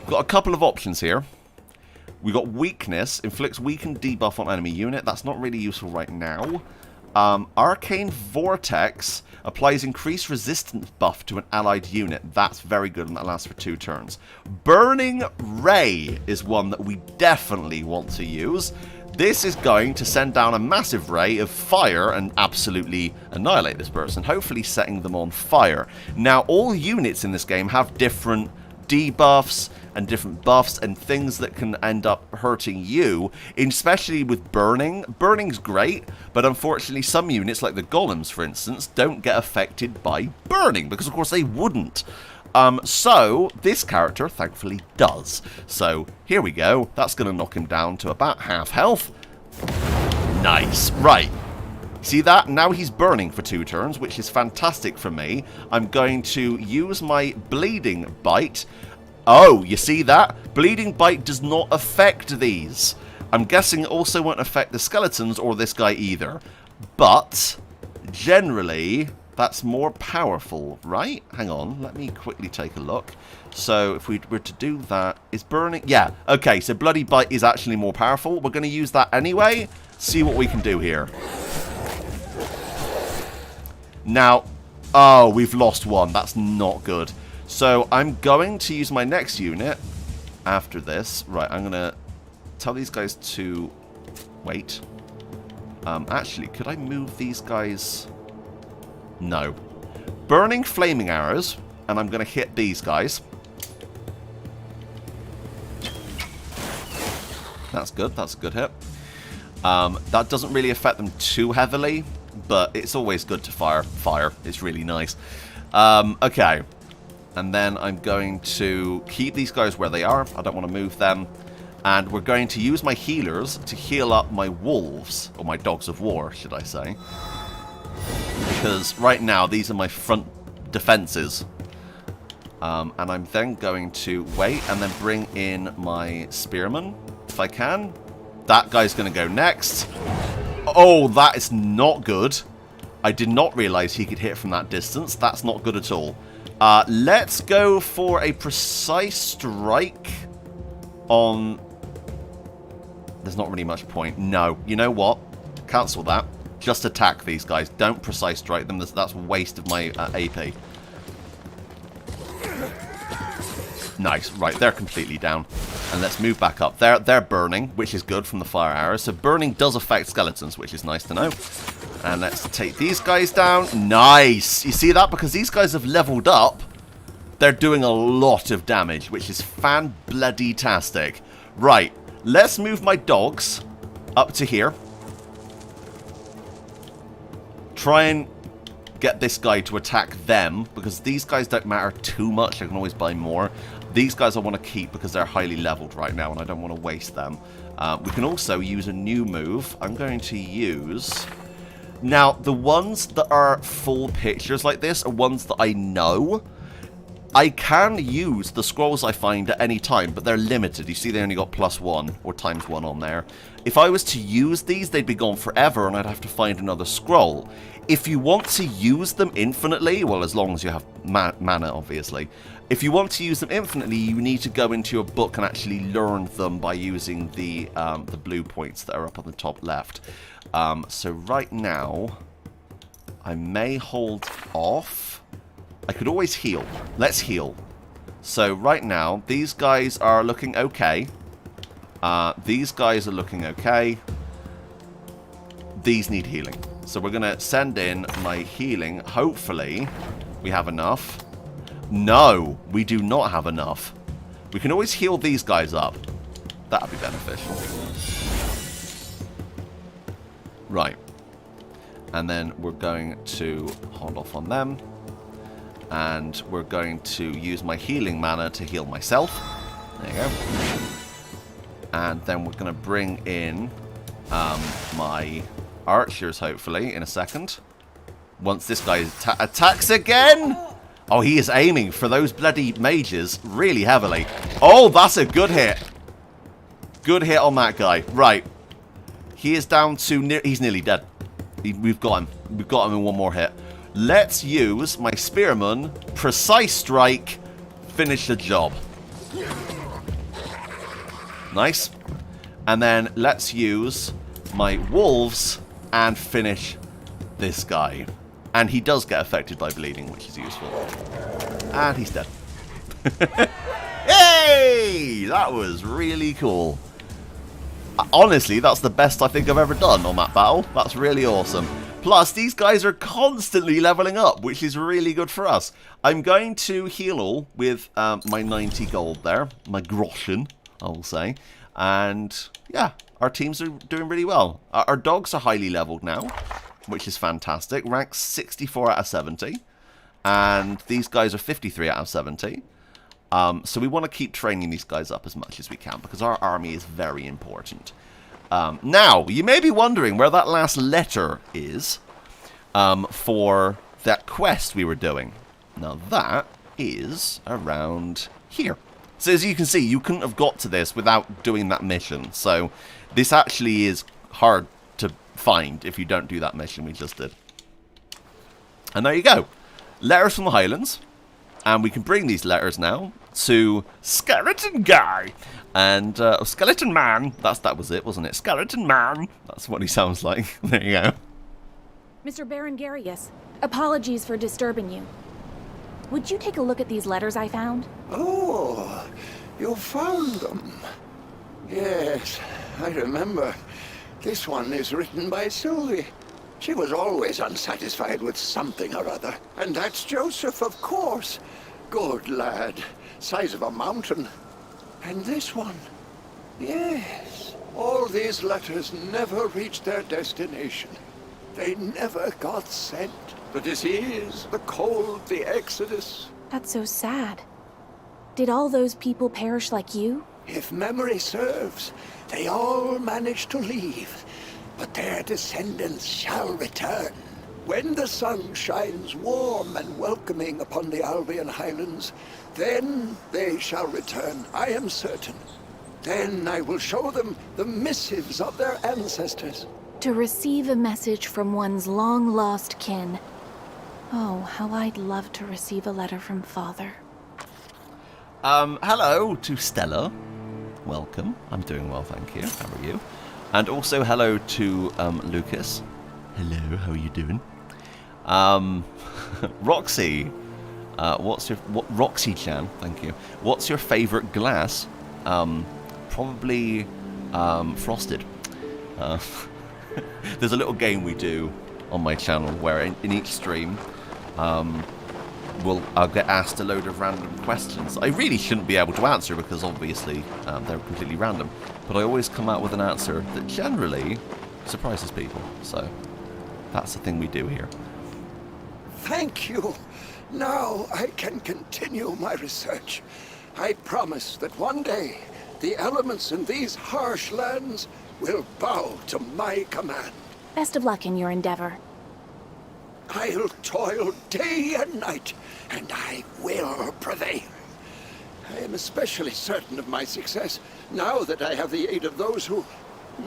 [SPEAKER 1] Got a couple of options here. We got weakness, inflicts weakened debuff on enemy unit. That's not really useful right now. Arcane Vortex applies increased resistance buff to an allied unit. That's very good, and that lasts for 2 turns. Burning Ray is one that we definitely want to use. This is going to send down a massive ray of fire and absolutely annihilate this person, hopefully setting them on fire. Now, all units in this game have different debuffs and different buffs and things that can end up hurting you, especially with burning. Burning's great, but unfortunately some units, like the golems for instance, don't get affected by burning, because of course they wouldn't. So this character thankfully does. So here we go. That's going to knock him down to about half health. Nice. Right. See that? Now he's burning for 2 turns, which is fantastic for me. I'm going to use my Bleeding Bite. Oh, you see that? Bleeding Bite does not affect these. I'm guessing it also won't affect the skeletons or this guy either. But, generally, that's more powerful, right? Hang on, let me quickly take a look. So, if we were to do that, is burning... Yeah, okay, so Bloody Bite is actually more powerful. We're going to use that anyway. See what we can do here. Now, oh, we've lost one. That's not good. So I'm going to use my next unit after this. Right, I'm going to tell these guys to wait. Actually, could I move these guys? No. Burning Flaming Arrows, and I'm going to hit these guys. That's good. That's a good hit. That doesn't really affect them too heavily, but it's always good to fire. It's really nice. Okay. And then I'm going to keep these guys where they are. I don't want to move them. And we're going to use my healers to heal up my wolves, or my dogs of war, should I say. Because right now, these are my front defenses. And I'm then going to wait and then bring in my spearmen, if I can. That guy's going to go next. Oh, that is not good. I did not realize he could hit from that distance. That's not good at all. Let's go for a precise strike on... There's not really much point. No. You know what? Cancel that. Just attack these guys. Don't precise strike them. That's a waste of my AP. Nice. Right, they're completely down. And let's move back up. They're burning, which is good from the fire arrows. So burning does affect skeletons, which is nice to know. And let's take these guys down. Nice! You see that? Because these guys have leveled up, they're doing a lot of damage, which is fan-bloody-tastic. Right, let's move my dogs up to here. Try and get this guy to attack them, because these guys don't matter too much. I can always buy more. These guys I want to keep because they're highly leveled right now, and I don't want to waste them. We can also use a new move. I'm going to use... Now, the ones that are full pictures like this are ones that I know. I can use the scrolls I find at any time, but they're limited. You see they only got +1 or ×1 on there. If I was to use these, they'd be gone forever and I'd have to find another scroll. If you want to use them infinitely, well, as long as you have mana, obviously. If you want to use them infinitely, you need to go into your book and actually learn them by using the blue points that are up on the top left. So right now, I may hold off. I could always heal. Let's heal. So right now, these guys are looking okay. These guys are looking okay. These need healing. So we're going to send in my healing. Hopefully, we have enough. No, we do not have enough. We can always heal these guys up. That would be beneficial. Right. And then we're going to hold off on them. And we're going to use my healing mana to heal myself. There you go. And then we're going to bring in my archers, hopefully, in a second. Once this guy attacks again. Oh, he is aiming for those bloody mages really heavily. Oh, that's a good hit. Good hit on that guy. Right. He is down to... he's nearly dead. We've got him. We've got him in one more hit. Let's use my spearman. Precise strike. Finish the job. Nice. And then let's use my wolves and finish this guy. And he does get affected by bleeding, which is useful. And he's dead. Hey! That was really cool. Honestly, that's the best I think I've ever done on that battle. That's really awesome. Plus, these guys are constantly leveling up, which is really good for us. I'm going to heal all with my 90 gold there. My groschen, I will say. And, yeah, our teams are doing really well. Our dogs are highly leveled now, which is fantastic. Rank 64 out of 70. And these guys are 53 out of 70. So we want to keep training these guys up as much as we can, because our army is very important. Now, you may be wondering where that last letter is for that quest we were doing. Now, that is around here. So as you can see, you couldn't have got to this without doing that mission. So this actually is hard to find if you don't do that mission we just did. And there you go. Letters from the Highlands. And we can bring these letters now to Skeleton Guy. And Skeleton Man. That was it, wasn't it? Skeleton Man. That's what he sounds like. There you go.
[SPEAKER 3] Mr. Berengarius, apologies for disturbing you. Would you take a look at these letters I found?
[SPEAKER 13] Oh, you found them. Yes, I remember. This one is written by Sylvie. She was always unsatisfied with something or other. And that's Joseph, of course. Good lad. Size of a mountain. And this one. Yes. All these letters never reached their destination. They never got sent. The disease, the cold, the exodus.
[SPEAKER 3] That's so sad. Did all those people perish like you?
[SPEAKER 13] If memory serves, they all managed to leave. But their descendants shall return. When the sun shines warm and welcoming upon the Albion Highlands, then they shall return, I am certain. Then I will show them the missives of their ancestors.
[SPEAKER 3] To receive a message from one's long-lost kin. Oh, how I'd love to receive a letter from Father.
[SPEAKER 1] Hello to Stella. Welcome. I'm doing well, thank you. How are you? And also hello to Lucas. Hello, how are you doing? Roxy. Roxy-chan, thank you. What's your favorite glass? Probably frosted. There's a little game we do on my channel where in each stream I'll get asked a load of random questions I really shouldn't be able to answer because obviously they're completely random, but I always come out with an answer that generally surprises people, so that's the thing we do here.
[SPEAKER 13] Thank you. Now I can continue my research. I promise that one day the elements in these harsh lands will bow to my command.
[SPEAKER 3] Best of luck in your endeavor.
[SPEAKER 13] I'll toil day and night, and I will prevail. I am especially certain of my success now that I have the aid of those who,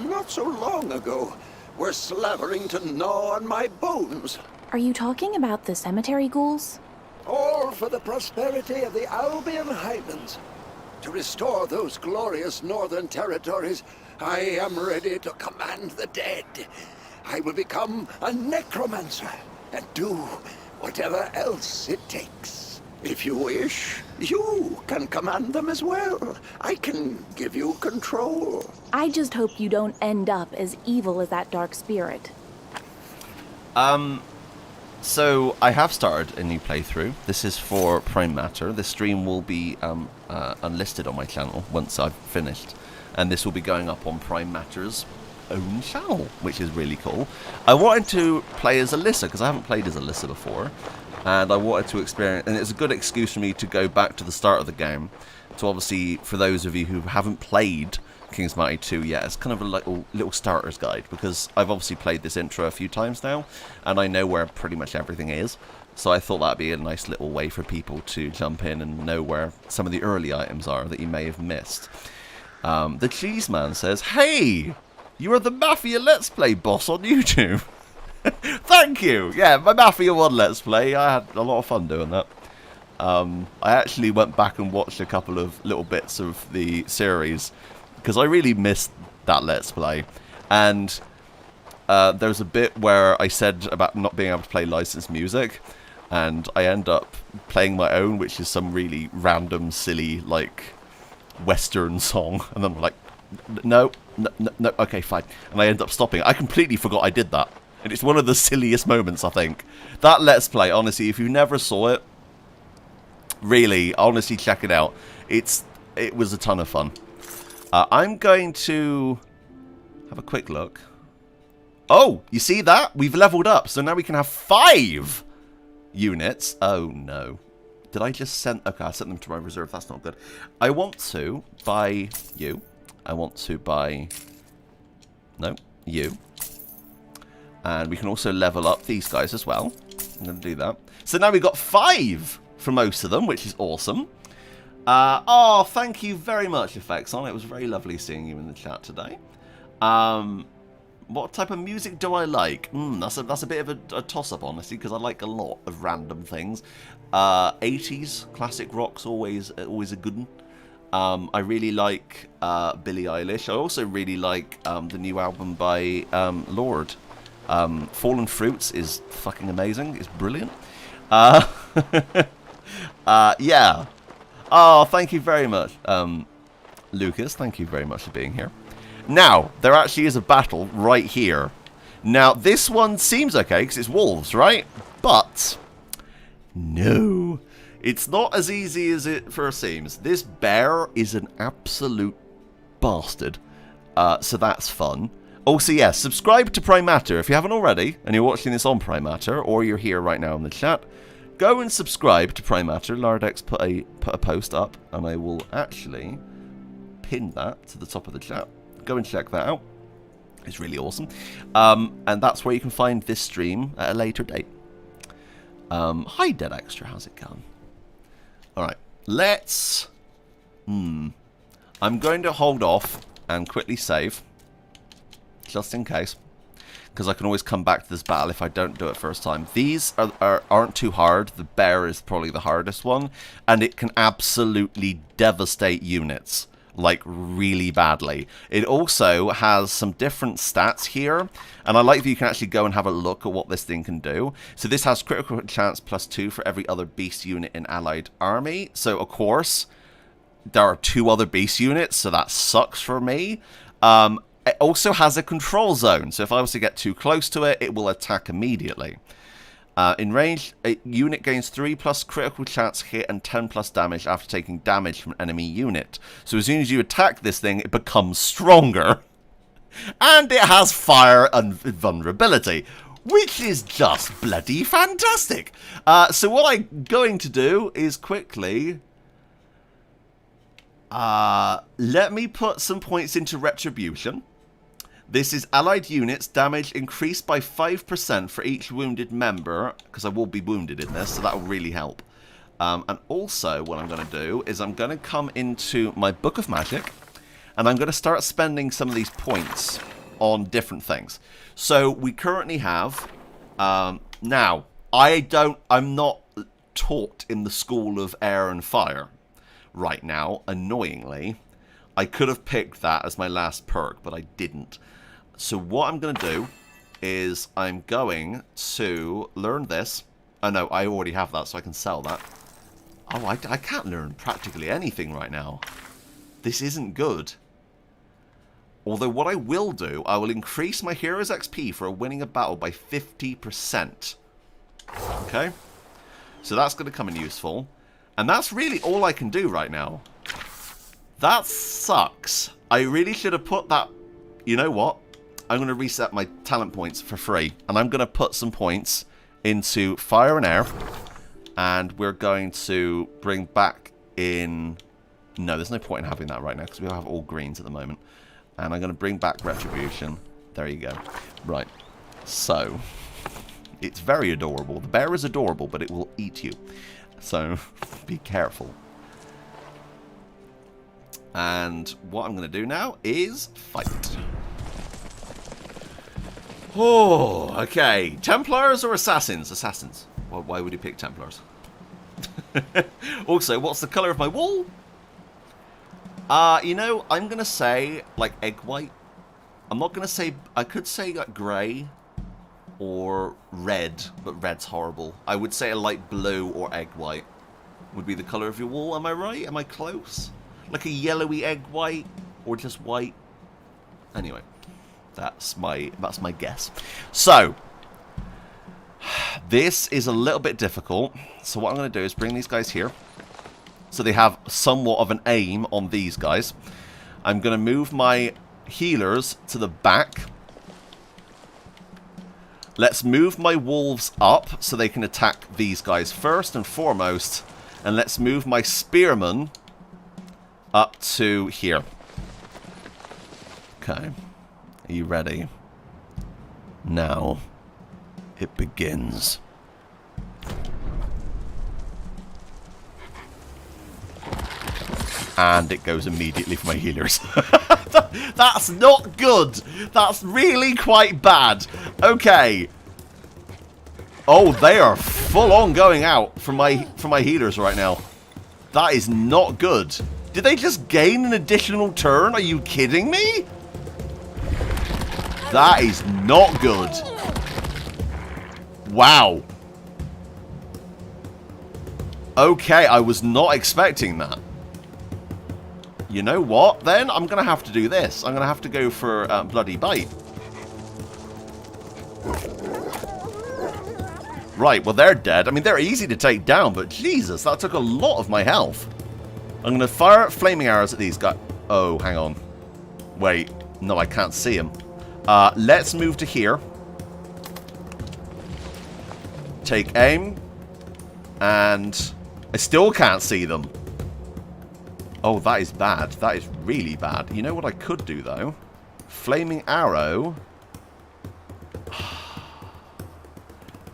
[SPEAKER 13] not so long ago, were slavering to gnaw on my bones.
[SPEAKER 3] Are you talking about the cemetery ghouls?
[SPEAKER 13] All for the prosperity of the Albion Highlands. To restore those glorious northern territories, I am ready to command the dead. I will become a necromancer and do whatever else it takes. If you wish, you can command them as well. I can give you control.
[SPEAKER 3] I just hope you don't end up as evil as that dark spirit.
[SPEAKER 1] So I have started a new playthrough. This is for Prime Matter. This stream will be unlisted on my channel once I've finished, and this will be going up on Prime Matter's own channel, which is really cool. I wanted to play as Alyssa, because I haven't played as Alyssa before, and I wanted to experience, and it's a good excuse for me to go back to the start of the game. So obviously, for those of you who haven't played King's Bounty 2 yet, it's kind of a little starter's guide, because I've obviously played this intro a few times now, and I know where pretty much everything is. So I thought that'd be a nice little way for people to jump in and know where some of the early items are that you may have missed. The Cheese Man says, "Hey, you are the Mafia Let's Play boss on YouTube." Thank you. Yeah, my Mafia 1 Let's Play. I had a lot of fun doing that. I actually went back and watched a couple of little bits of the series because I really missed that Let's Play. And there's a bit where I said about not being able to play licensed music, and I end up playing my own, which is some really random, silly, like, Western song. And then I'm like, no, okay, fine. And I end up stopping. I completely forgot I did that. And it's one of the silliest moments, I think. That Let's Play, honestly, if you never saw it, really, honestly, check it out. It was a ton of fun. I'm going to have a quick look. Oh, you see that? We've leveled up, so now we can have 5 units. Oh, no. Did I just send... Okay, I sent them to my reserve. That's not good. I want to buy you. I want to buy... No, you. And we can also level up these guys as well. I'm going to do that. So now we've got 5 for most of them, which is awesome. Oh, thank you very much, Effexon. It was very lovely seeing you in the chat today. What type of music do I like? That's a bit of a toss-up, honestly, because I like a lot of random things. 80s classic rock's always a good one. I really like Billie Eilish. I also really like the new album by Lorde. Fallen Fruits is fucking amazing. It's brilliant. Yeah. Oh, thank you very much, Lucas. Thank you very much for being here. Now, there actually is a battle right here. Now, this one seems okay, because it's wolves, right? But, no. It's not as easy as it first seems. This bear is an absolute bastard. So that's fun. Also, yes, subscribe to Prime Matter. If you haven't already, and you're watching this on Prime Matter, or you're here right now in the chat, go and subscribe to Prime Matter. Lardex put a post up, and I will actually pin that to the top of the chat. Go and check that out. It's really awesome. And that's where you can find this stream at a later date. Hi, Dead Extra. How's it going? Alright. Let's... I'm going to hold off and quickly save. Just in case. Because I can always come back to this battle if I don't do it first time. These aren't too hard. The bear is probably the hardest one. And it can absolutely devastate units. Like, really badly. It also has some different stats here, and I like that you can actually go and have a look at what this thing can do. So this has critical chance +2 for every other beast unit in allied army. So, of course, there are 2 other beast units, so that sucks for me. It also has a control zone, so if I was to get too close to it, it will attack immediately. In range, a unit gains 3+ critical chance hit and 10+ damage after taking damage from an enemy unit. So as soon as you attack this thing, it becomes stronger. And it has fire and vulnerability, which is just bloody fantastic. So what I'm going to do is quickly... let me put some points into Retribution. This is allied units, damage increased by 5% for each wounded member, because I will be wounded in this, so that will really help. And also, what I'm going to do is I'm going to come into my Book of Magic, and I'm going to start spending some of these points on different things. So, we currently have, now, I'm not taught in the school of air and fire right now, annoyingly. I could have picked that as my last perk, but I didn't. So what I'm going to do is I'm going to learn this. Oh no, I already have that, so I can sell that. Oh, I can't learn practically anything right now. This isn't good. Although what I will do, I will increase my hero's XP for winning a battle by 50%. Okay? So that's going to come in useful. And that's really all I can do right now. That sucks. I really should have put that... You know what? I'm going to reset my talent points for free. And I'm going to put some points into fire and air. And we're going to bring back in... No, there's no point in having that right now because we have all greens at the moment. And I'm going to bring back retribution. There you go. Right. So, it's very adorable. The bear is adorable, but it will eat you. So, be careful. And what I'm going to do now is fight. Oh, okay. Templars or Assassins? Assassins. Well, why would you pick Templars? Also, what's the colour of my wool? You know, I'm going to say, like, egg white. I'm not going to say... I could say, like, grey or red, but red's horrible. I would say a light blue or egg white would be the colour of your wool. Am I right? Am I close? Like a yellowy egg white or just white? Anyway, that's my guess. So, this is a little bit difficult. So what I'm going to do is bring these guys here. So they have somewhat of an aim on these guys. I'm going to move my healers to the back. Let's move my wolves up so they can attack these guys first and foremost. And let's move my spearmen up to here. Okay. Are you ready? Now it begins. And it goes immediately for my healers. That's not good. That's really quite bad. Okay. Oh, they are full on going out for my healers right now. That is not good. Did they just gain an additional turn? Are you kidding me? That is not good. Wow. Okay, I was not expecting that. You know what, then? I'm going to have to do this. I'm going to have to go for Bloody Bite. Right, well, they're dead. I mean, they're easy to take down, but Jesus, that took a lot of my health. I'm going to fire flaming arrows at these guys. Oh, hang on. Wait. No, I can't see them. Let's move to here. Take aim. And I still can't see them. Oh, that is bad. That is really bad. You know what I could do, though? Flaming arrow.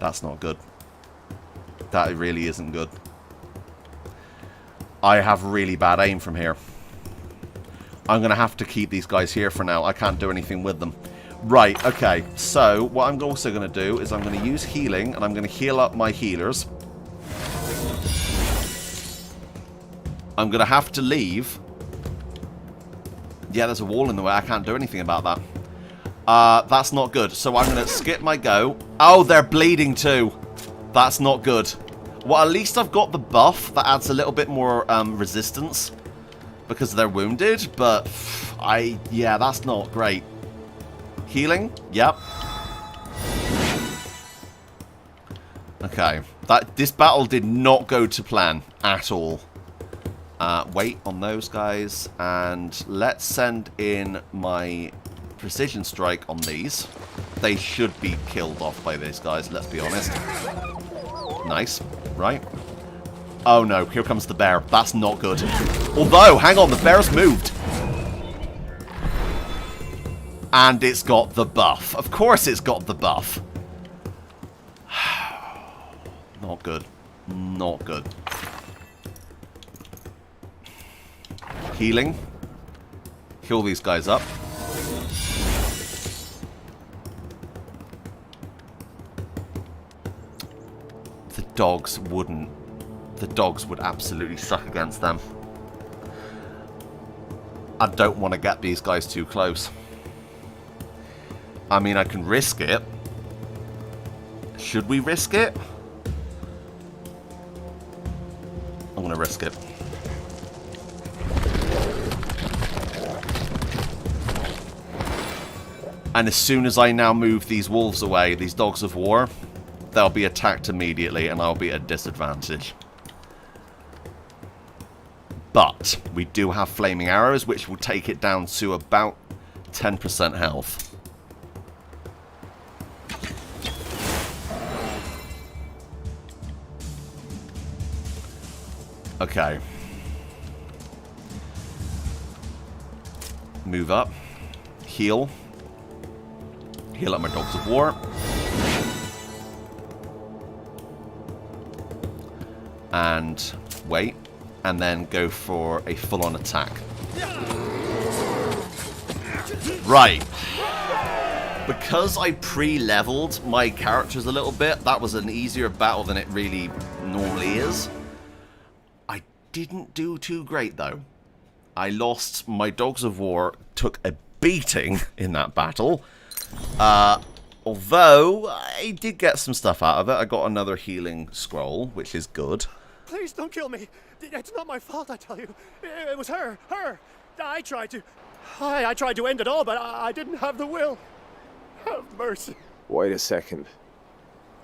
[SPEAKER 1] That's not good. That really isn't good. I have really bad aim from here. I'm going to have to keep these guys here for now. I can't do anything with them. Right, okay. So, what I'm also going to do is I'm going to use healing, and I'm going to heal up my healers. I'm going to have to leave. Yeah, there's a wall in the way. I can't do anything about that. That's not good. So I'm going to skip my go. Oh, they're bleeding too. That's not good. Well, at least I've got the buff. That adds a little bit more resistance because they're wounded. But, yeah, that's not great. Healing? Yep. Okay. This battle did not go to plan at all. Wait on those guys, and let's send in my precision strike on these. They should be killed off by these guys, let's be honest. Nice, right? Oh no, here comes the bear. That's not good. Although, hang on, the bear's moved. And it's got the buff. Of course it's got the buff. Not good. Not good. Healing. Kill these guys up. The dogs wouldn't. The dogs would absolutely strike against them. I don't want to get these guys too close. I mean, I can risk it. Should we risk it? I'm going to risk it. And as soon as I now move these wolves away, these dogs of war, they'll be attacked immediately and I'll be at a disadvantage. But we do have flaming arrows, which will take it down to about 10% health. Okay. Move up. Heal. Heal up my Dogs of War. And wait. And then go for a full-on attack. Right. Because I pre-leveled my characters a little bit, that was an easier battle than it really normally is. I didn't do too great, though. I lost. My Dogs of War took a beating in that battle. Although, I did get some stuff out of it. I got another healing scroll, which is good.
[SPEAKER 15] Please don't kill me. It's not my fault, I tell you. It was her. I tried to end it all, but I didn't have the will. Have mercy.
[SPEAKER 14] Wait a second.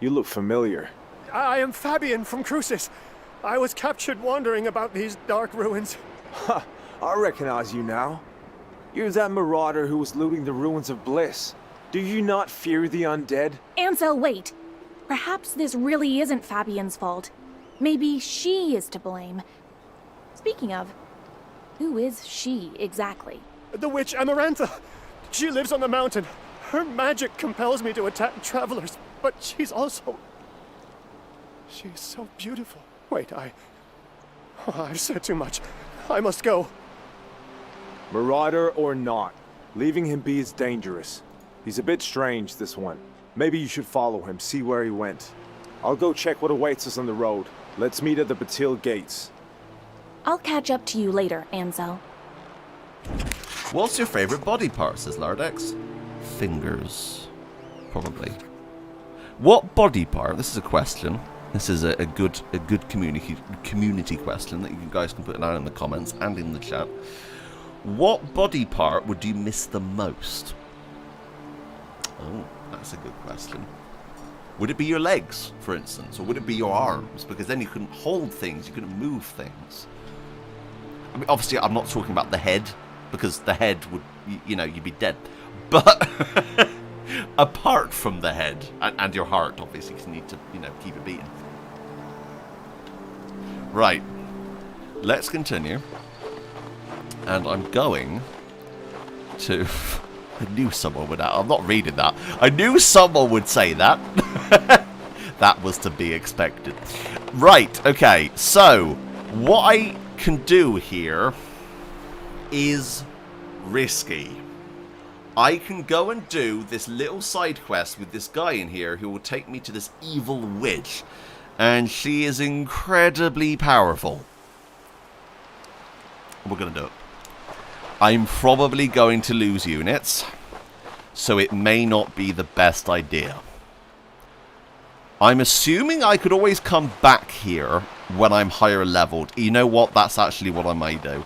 [SPEAKER 14] You look familiar.
[SPEAKER 15] I am Fabian from Crucis. I was captured wandering about these dark ruins.
[SPEAKER 14] Ha! I recognize you now. You're that marauder who was looting the ruins of Bliss. Do you not fear the undead?
[SPEAKER 3] Ansel, wait. Perhaps this really isn't Fabian's fault. Maybe she is to blame. Speaking of, who is she exactly?
[SPEAKER 15] The witch Amarantha. She lives on the mountain. Her magic compels me to attack travelers, but she's also... She's so beautiful. Wait, I've said too much. I must go.
[SPEAKER 14] Marauder or not, leaving him be is dangerous. He's a bit strange, this one. Maybe you should follow him, see where he went. I'll go check what awaits us on the road. Let's meet at the Batil gates.
[SPEAKER 3] I'll catch up to you later, Ansel.
[SPEAKER 1] What's your favorite body part, says Lardex? Fingers. Probably. What body part? This is a question. This is a good community question that you guys can put down in the comments and in the chat. What body part would you miss the most? Oh, that's a good question. Would it be your legs, for instance? Or would it be your arms? Because then you couldn't hold things, you couldn't move things. I mean, obviously, I'm not talking about the head, because the head would, you know, you'd be dead. But apart from the head, and your heart, obviously, because you need to, you know, keep it beating. Right. Let's continue. And I'm going to... I knew someone would... I'm not reading that. I knew someone would say that. That was to be expected. Right, okay. So, what I can do here is risky. I can go and do this little side quest with this guy in here who will take me to this evil witch. And she is incredibly powerful. We're going to do it. I'm probably going to lose units, so it may not be the best idea. I'm assuming I could always come back here when I'm higher leveled. You know what? That's actually what I might do.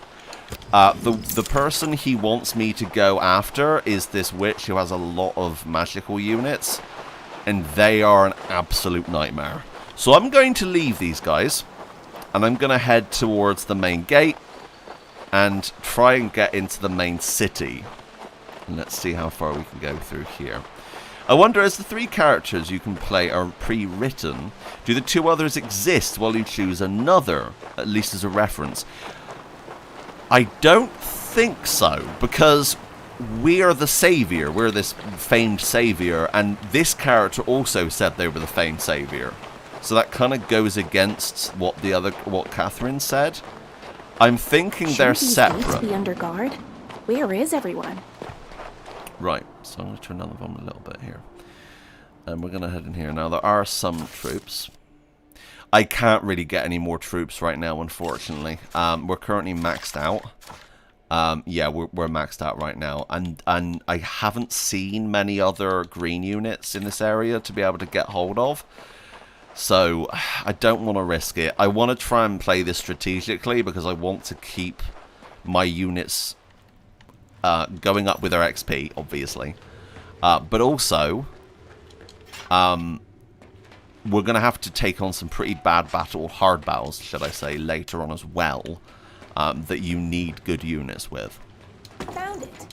[SPEAKER 1] The person he wants me to go after is this witch who has a lot of magical units, and they are an absolute nightmare. So I'm going to leave these guys, and I'm going to head towards the main gate and try and get into the main city. And let's see how far we can go through here. I wonder, as the 3 characters you can play are pre-written, do the 2 others exist while you choose another, at least as a reference? I don't think so, because we are the savior. We're this famed savior, and this character also said they were the famed savior. So that kind of goes against what Catherine said. I'm thinking they're separate.
[SPEAKER 3] Be under guard? Where is everyone?
[SPEAKER 1] Right, so I'm going to turn on the volume a little bit here. And we're going to head in here. Now, there are some troops. I can't really get any more troops right now, unfortunately. We're currently maxed out. Yeah, we're maxed out right now. And I haven't seen many other green units in this area to be able to get hold of. So, I don't want to risk it. I want to try and play this strategically because I want to keep my units going up with their XP, obviously. But also, we're going to have to take on some pretty bad hard battles, should I say, later on as well, that you need good units with.
[SPEAKER 3] Found it.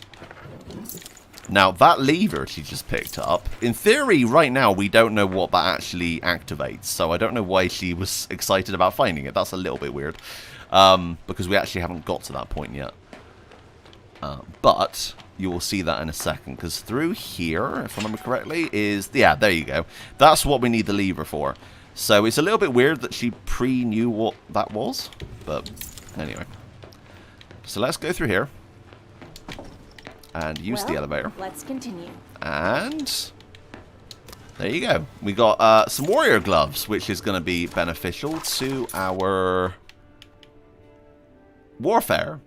[SPEAKER 1] Now, that lever she just picked up, in theory, right now, we don't know what that actually activates. So I don't know why she was excited about finding it. That's a little bit weird. Because we actually haven't got to that point yet. But you will see that in a second. Because through here, if I remember correctly, is... Yeah, there you go. That's what we need the lever for. So it's a little bit weird that she pre-knew what that was. But anyway. So let's go through here. And use the elevator.
[SPEAKER 3] Let's continue.
[SPEAKER 1] And there you go. We got some warrior gloves, which is going to be beneficial to our warfare.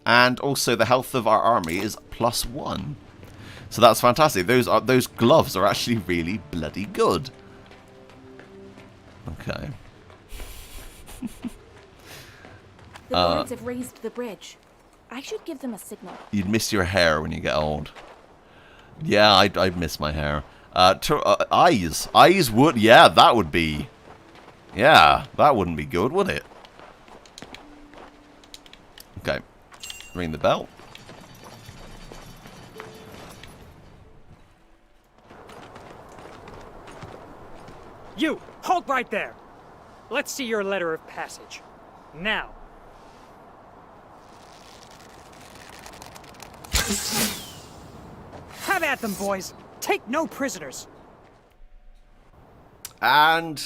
[SPEAKER 1] And also the health of our army is +1. So that's fantastic. Those gloves are actually really bloody good. Okay.
[SPEAKER 3] The guards have raised the bridge. I should give them a signal.
[SPEAKER 1] You'd miss your hair when you get old. Yeah, I'd miss my hair. Eyes. Eyes would... Yeah, that would be... Yeah, that wouldn't be good, would it? Okay. Ring the bell.
[SPEAKER 16] You! Halt right there! Let's see your letter of passage. Now. Have at them, boys! Take no prisoners!
[SPEAKER 1] And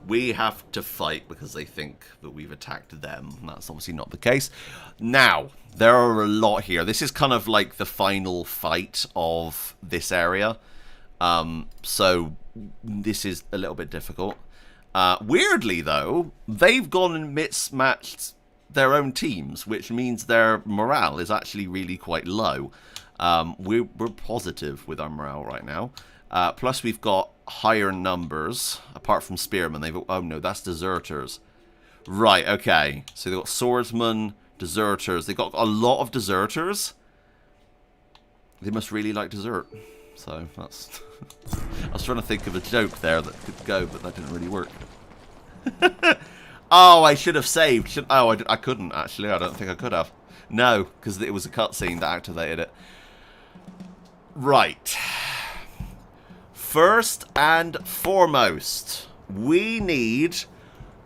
[SPEAKER 1] we have to fight because they think that we've attacked them. That's obviously not the case. Now, there are a lot here. This is kind of like the final fight of this area. So this is a little bit difficult. Weirdly, though, they've gone and mismatched their own teams, which means their morale is actually really quite low. We're positive with our morale right now. Plus, we've got higher numbers, apart from spearmen. Oh, no, that's deserters. Right, okay. So they've got swordsmen, deserters. They've got a lot of deserters. They must really like dessert. So, that's... I was trying to think of a joke there that could go, but that didn't really work. Oh, I should have saved. I couldn't, actually. I don't think I could have. No, because it was a cutscene that activated it. Right. First and foremost, we need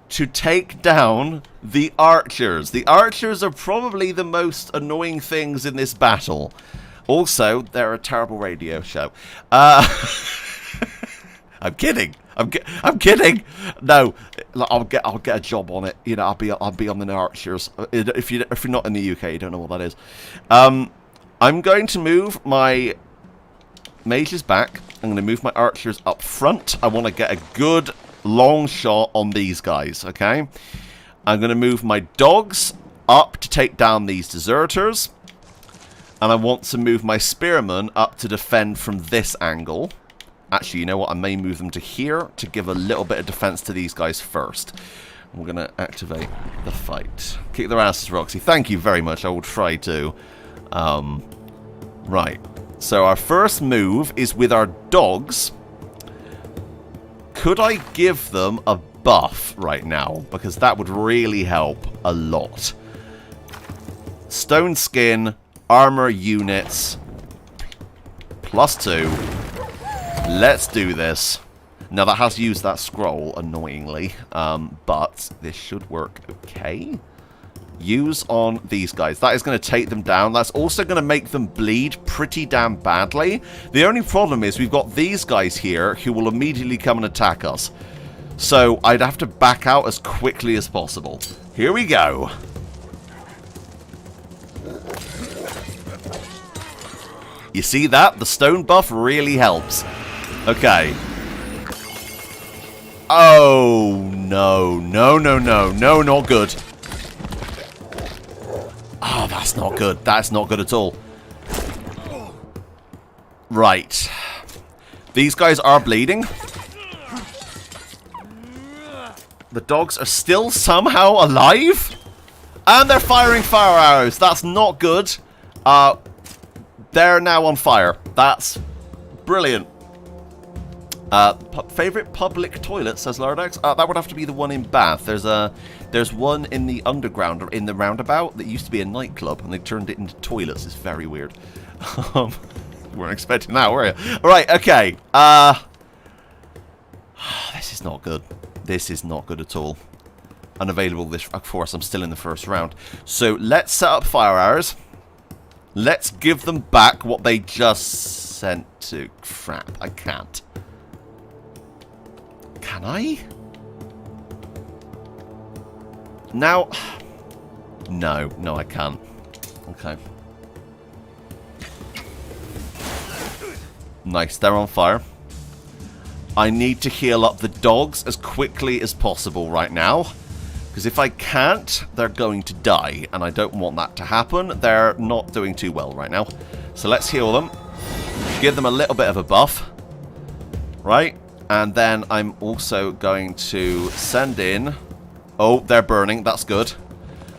[SPEAKER 1] to take down the archers. The archers are probably the most annoying things in this battle. Also, they're a terrible radio show. I'm kidding. I'm kidding. No, I'll get a job on it. You know, I'll be on the archers. If you're not in the UK, you don't know what that is. I'm going to move my mages back. I'm going to move my archers up front. I want to get a good long shot on these guys. Okay. I'm going to move my dogs up to take down these deserters. And I want to move my spearmen up to defend from this angle. Actually, you know what? I may move them to here to give a little bit of defense to these guys first. We're going to activate the fight. Kick their asses, Roxy. Thank you very much. I will try to. Right. So our first move is with our dogs. Could I give them a buff right now? Because that would really help a lot. Stone skin, armor units, +2. Let's do this. Now that has used that scroll, annoyingly, but this should work okay. Use on these guys. That is going to take them down. That's also going to make them bleed pretty damn badly. The only problem is we've got these guys here who will immediately come and attack us. So I'd have to back out as quickly as possible. Here we go. You see that? The stone buff really helps. Okay. Oh, no. No, no, no. No, not good. Oh, that's not good. That's not good at all. Right. These guys are bleeding. The dogs are still somehow alive. And they're firing fire arrows. That's not good. They're now on fire. That's brilliant. Favorite public toilet, says Lardax. That would have to be the one in Bath. There's one in the underground, or in the roundabout, that used to be a nightclub, and they turned it into toilets. It's very weird. Weren't expecting that, were you? Alright, okay. This is not good. This is not good at all. Unavailable this... Of course, I'm still in the first round. So, let's set up fire arrows. Let's give them back what they just sent to... Crap, I can't. Can I? Now... No, I can't. Okay. Nice, they're on fire. I need to heal up the dogs as quickly as possible right now. Because if I can't, they're going to die. And I don't want that to happen. They're not doing too well right now. So let's heal them. Give them a little bit of a buff. Right? And then I'm also going to send in... Oh, they're burning. That's good.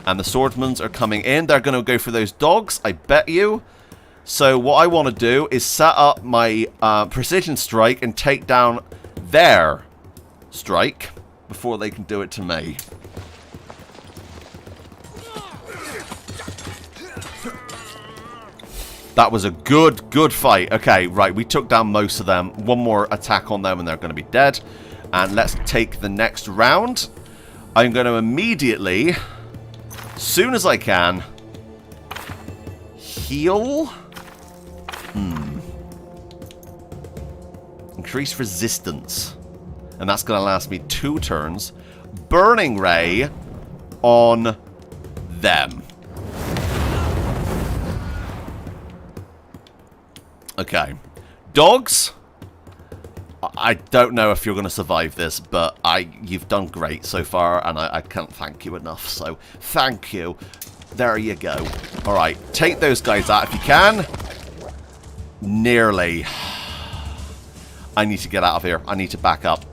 [SPEAKER 1] And the swordsmen are coming in. They're going to go for those dogs, I bet you. So what I want to do is set up my precision strike and take down their strike before they can do it to me. That was a good fight. Okay, right, we took down most of them. One more attack on them and they're going to be dead. And let's take the next round. I'm going to immediately, as soon as I can, heal. Increase resistance. And that's going to last me 2 turns. Burning Ray on them. Okay. Dogs. I don't know if you're going to survive this, but you've done great so far, and I can't thank you enough, so thank you. There you go. Alright, take those guys out if you can. Nearly. I need to get out of here. I need to back up.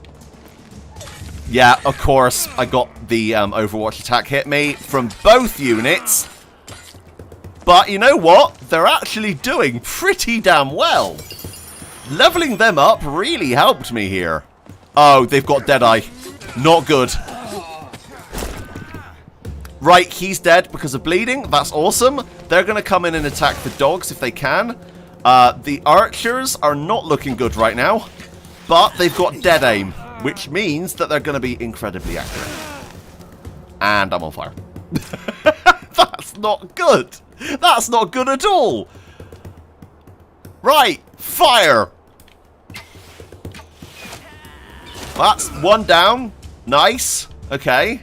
[SPEAKER 1] Yeah, of course, I got the Overwatch attack hit me from both units. But you know what? They're actually doing pretty damn well. Leveling them up really helped me here. Oh, they've got Deadeye. Not good. Right, he's dead because of bleeding. That's awesome. They're going to come in and attack the dogs if they can. The archers are not looking good right now. But they've got dead aim, which means that they're going to be incredibly accurate. And I'm on fire. That's not good. That's not good at all. Right, fire. That's one down. Nice. Okay.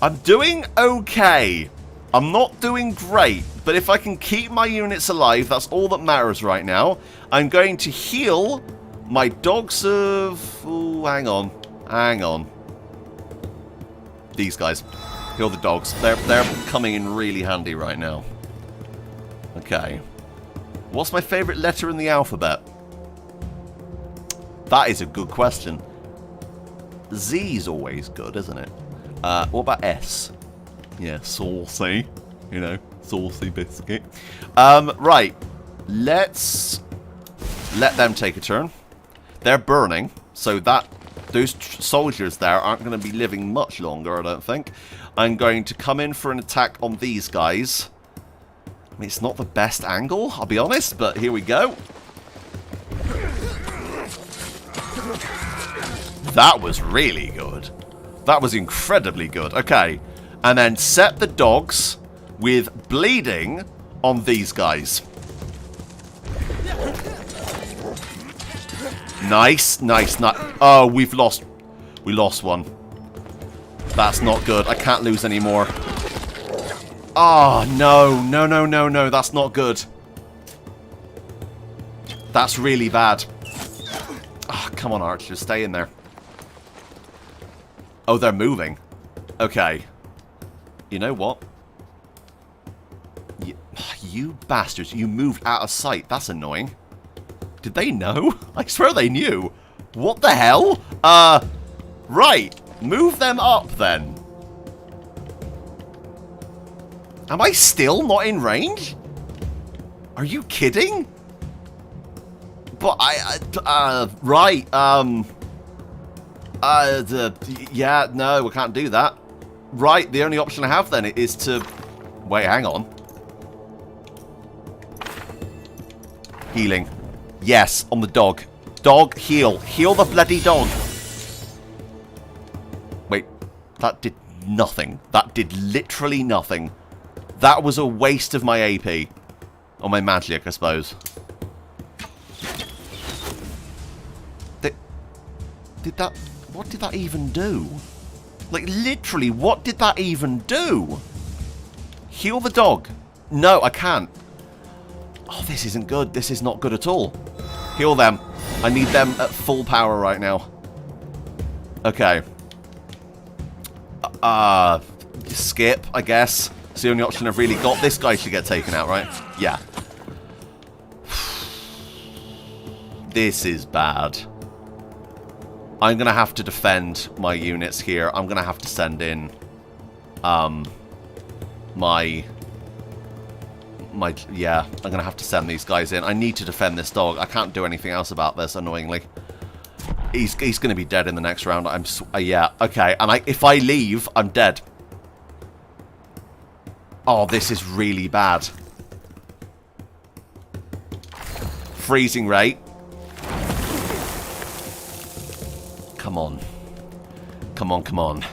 [SPEAKER 1] I'm doing okay. I'm not doing great, but if I can keep my units alive, that's all that matters right now. I'm going to heal my dogs of... Ooh, hang on. Hang on. These guys. Heal the dogs. They're coming in really handy right now. Okay. What's my favorite letter in the alphabet? That is a good question. Z's always good, isn't it? What about S? Yeah, saucy. You know, saucy biscuit. Right. Let's let them take a turn. They're burning, so those soldiers there aren't going to be living much longer, I don't think. I'm going to come in for an attack on these guys. I mean, it's not the best angle, I'll be honest, but here we go. That was really good. That was incredibly good. Okay. And then set the dogs with bleeding on these guys. Nice. Nice. Oh, we lost one. That's not good. I can't lose any more. Oh, no. No. That's not good. That's really bad. Oh, come on, archers. Stay in there. Oh, they're moving. Okay. You know what? You bastards. You moved out of sight. That's annoying. Did they know? I swear they knew. What the hell? Right. Move them up, then. Am I still not in range? Are you kidding? But right, yeah, no, we can't do that. Right, the only option I have then is to... Wait, hang on. Healing. Yes, on the dog. Dog, heal. Heal the bloody dog. Wait, that did nothing. That did literally nothing. That was a waste of my AP. Or my magic, I suppose. Did that... What did that even do? Like, literally, what did that even do? Heal the dog. No, I can't. Oh, this isn't good. This is not good at all. Heal them. I need them at full power right now. Okay. Skip, I guess. It's the only option I've really got. This guy should get taken out, right? Yeah. This is bad. I'm going to have to defend my units here. I'm going to have to send in yeah, I'm going to have to send these guys in. I need to defend this dog. I can't do anything else about this, annoyingly. He's going to be dead in the next round. Yeah, okay. And if I leave, I'm dead. Oh, this is really bad. Freezing rate. Come on. Come on, come on.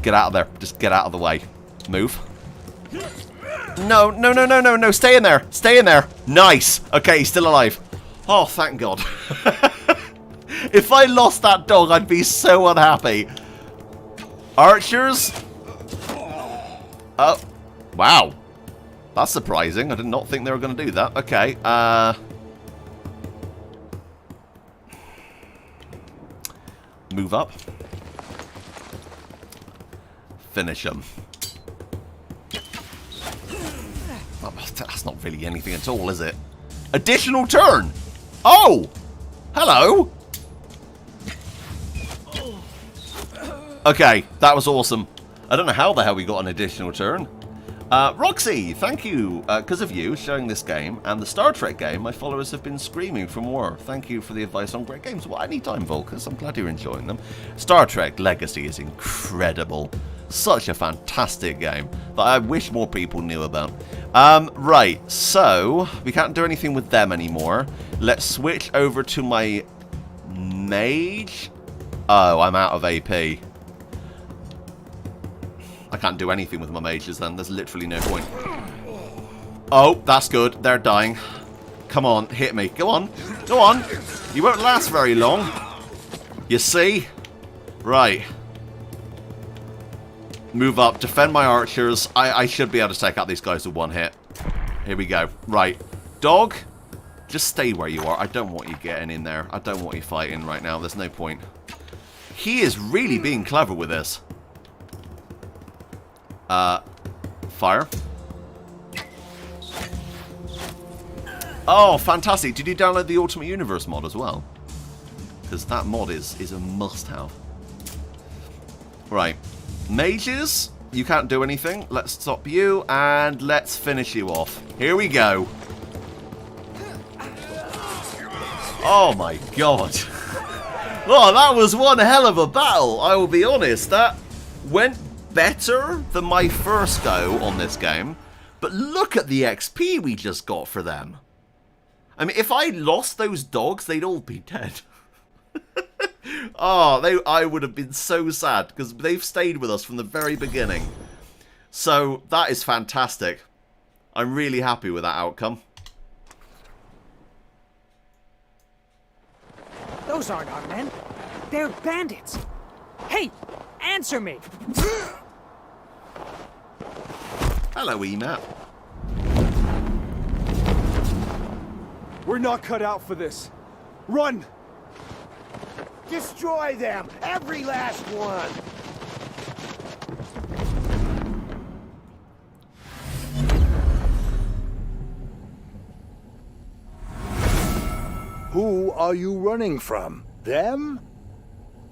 [SPEAKER 1] Get out of there. Just get out of the way. Move. No, no, no, no, no, no. Stay in there. Stay in there. Nice. Okay, he's still alive. Oh, thank God. If I lost that dog, I'd be so unhappy. Archers. Oh, wow. That's surprising. I did not think they were going to do that. Okay, move up. Finish him. Oh, that's not really anything at all, is it? Additional turn! Oh! Hello! Okay, that was awesome. I don't know how the hell we got an additional turn. Roxy, thank you. Because of you showing this game and the Star Trek game, my followers have been screaming for more. Thank you for the advice on great games. Well, anytime, Volcus. I'm glad you're enjoying them. Star Trek Legacy is incredible. Such a fantastic game that I wish more people knew about. Right, so we can't do anything with them anymore. Let's switch over to my mage. Oh, I'm out of AP. I can't do anything with my mages then. There's literally no point. Oh, that's good. They're dying. Come on, hit me. Go on. Go on. You won't last very long. You see? Right. Move up. Defend my archers. I should be able to take out these guys with one hit. Here we go. Right. Dog, just stay where you are. I don't want you getting in there. I don't want you fighting right now. There's no point. He is really being clever with this. Fire. Oh, fantastic. Did you download the Ultimate Universe mod as well? Because that mod is a must-have. Right. Mages, you can't do anything. Let's stop you, and let's finish you off. Here we go. Oh my God. Oh, that was one hell of a battle, I will be honest. That went better than my first go on this game, but look at the XP we just got for them. I mean, if I lost those dogs, they'd all be dead. Oh, I would have been so sad, because they've stayed with us from the very beginning. So, that is fantastic. I'm really happy with that outcome.
[SPEAKER 16] Those aren't our men. They're bandits. Hey, answer me.
[SPEAKER 1] Hello, EMAP.
[SPEAKER 15] We're not cut out for this. Run!
[SPEAKER 13] Destroy them! Every last one!
[SPEAKER 6] Who are you running from? Them?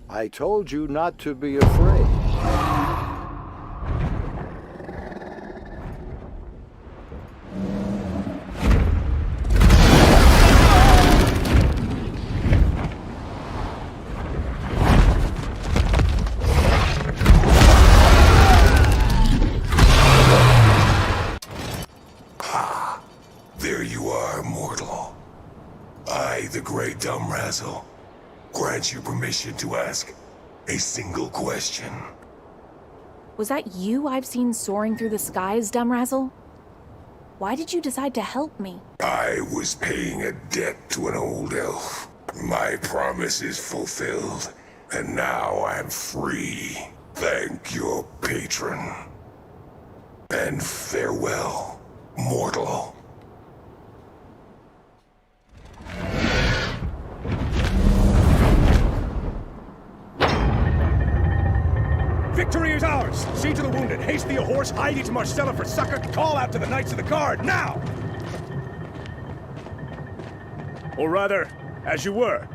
[SPEAKER 6] I told you not to be afraid.
[SPEAKER 17] There you are, mortal. I, the Great Dumbrazzle, grant you permission to ask a single question.
[SPEAKER 3] Was that you I've seen soaring through the skies, Dumbrazzle? Why did you decide to help me?
[SPEAKER 17] I was paying a debt to an old elf. My promise is fulfilled, and now I'm free. Thank your patron. And farewell, mortal.
[SPEAKER 18] Victory is ours! See to the wounded, haste thee a horse, hie thee to Marcella for succor, call out to the Knights of the Guard, now! Or rather, as you were.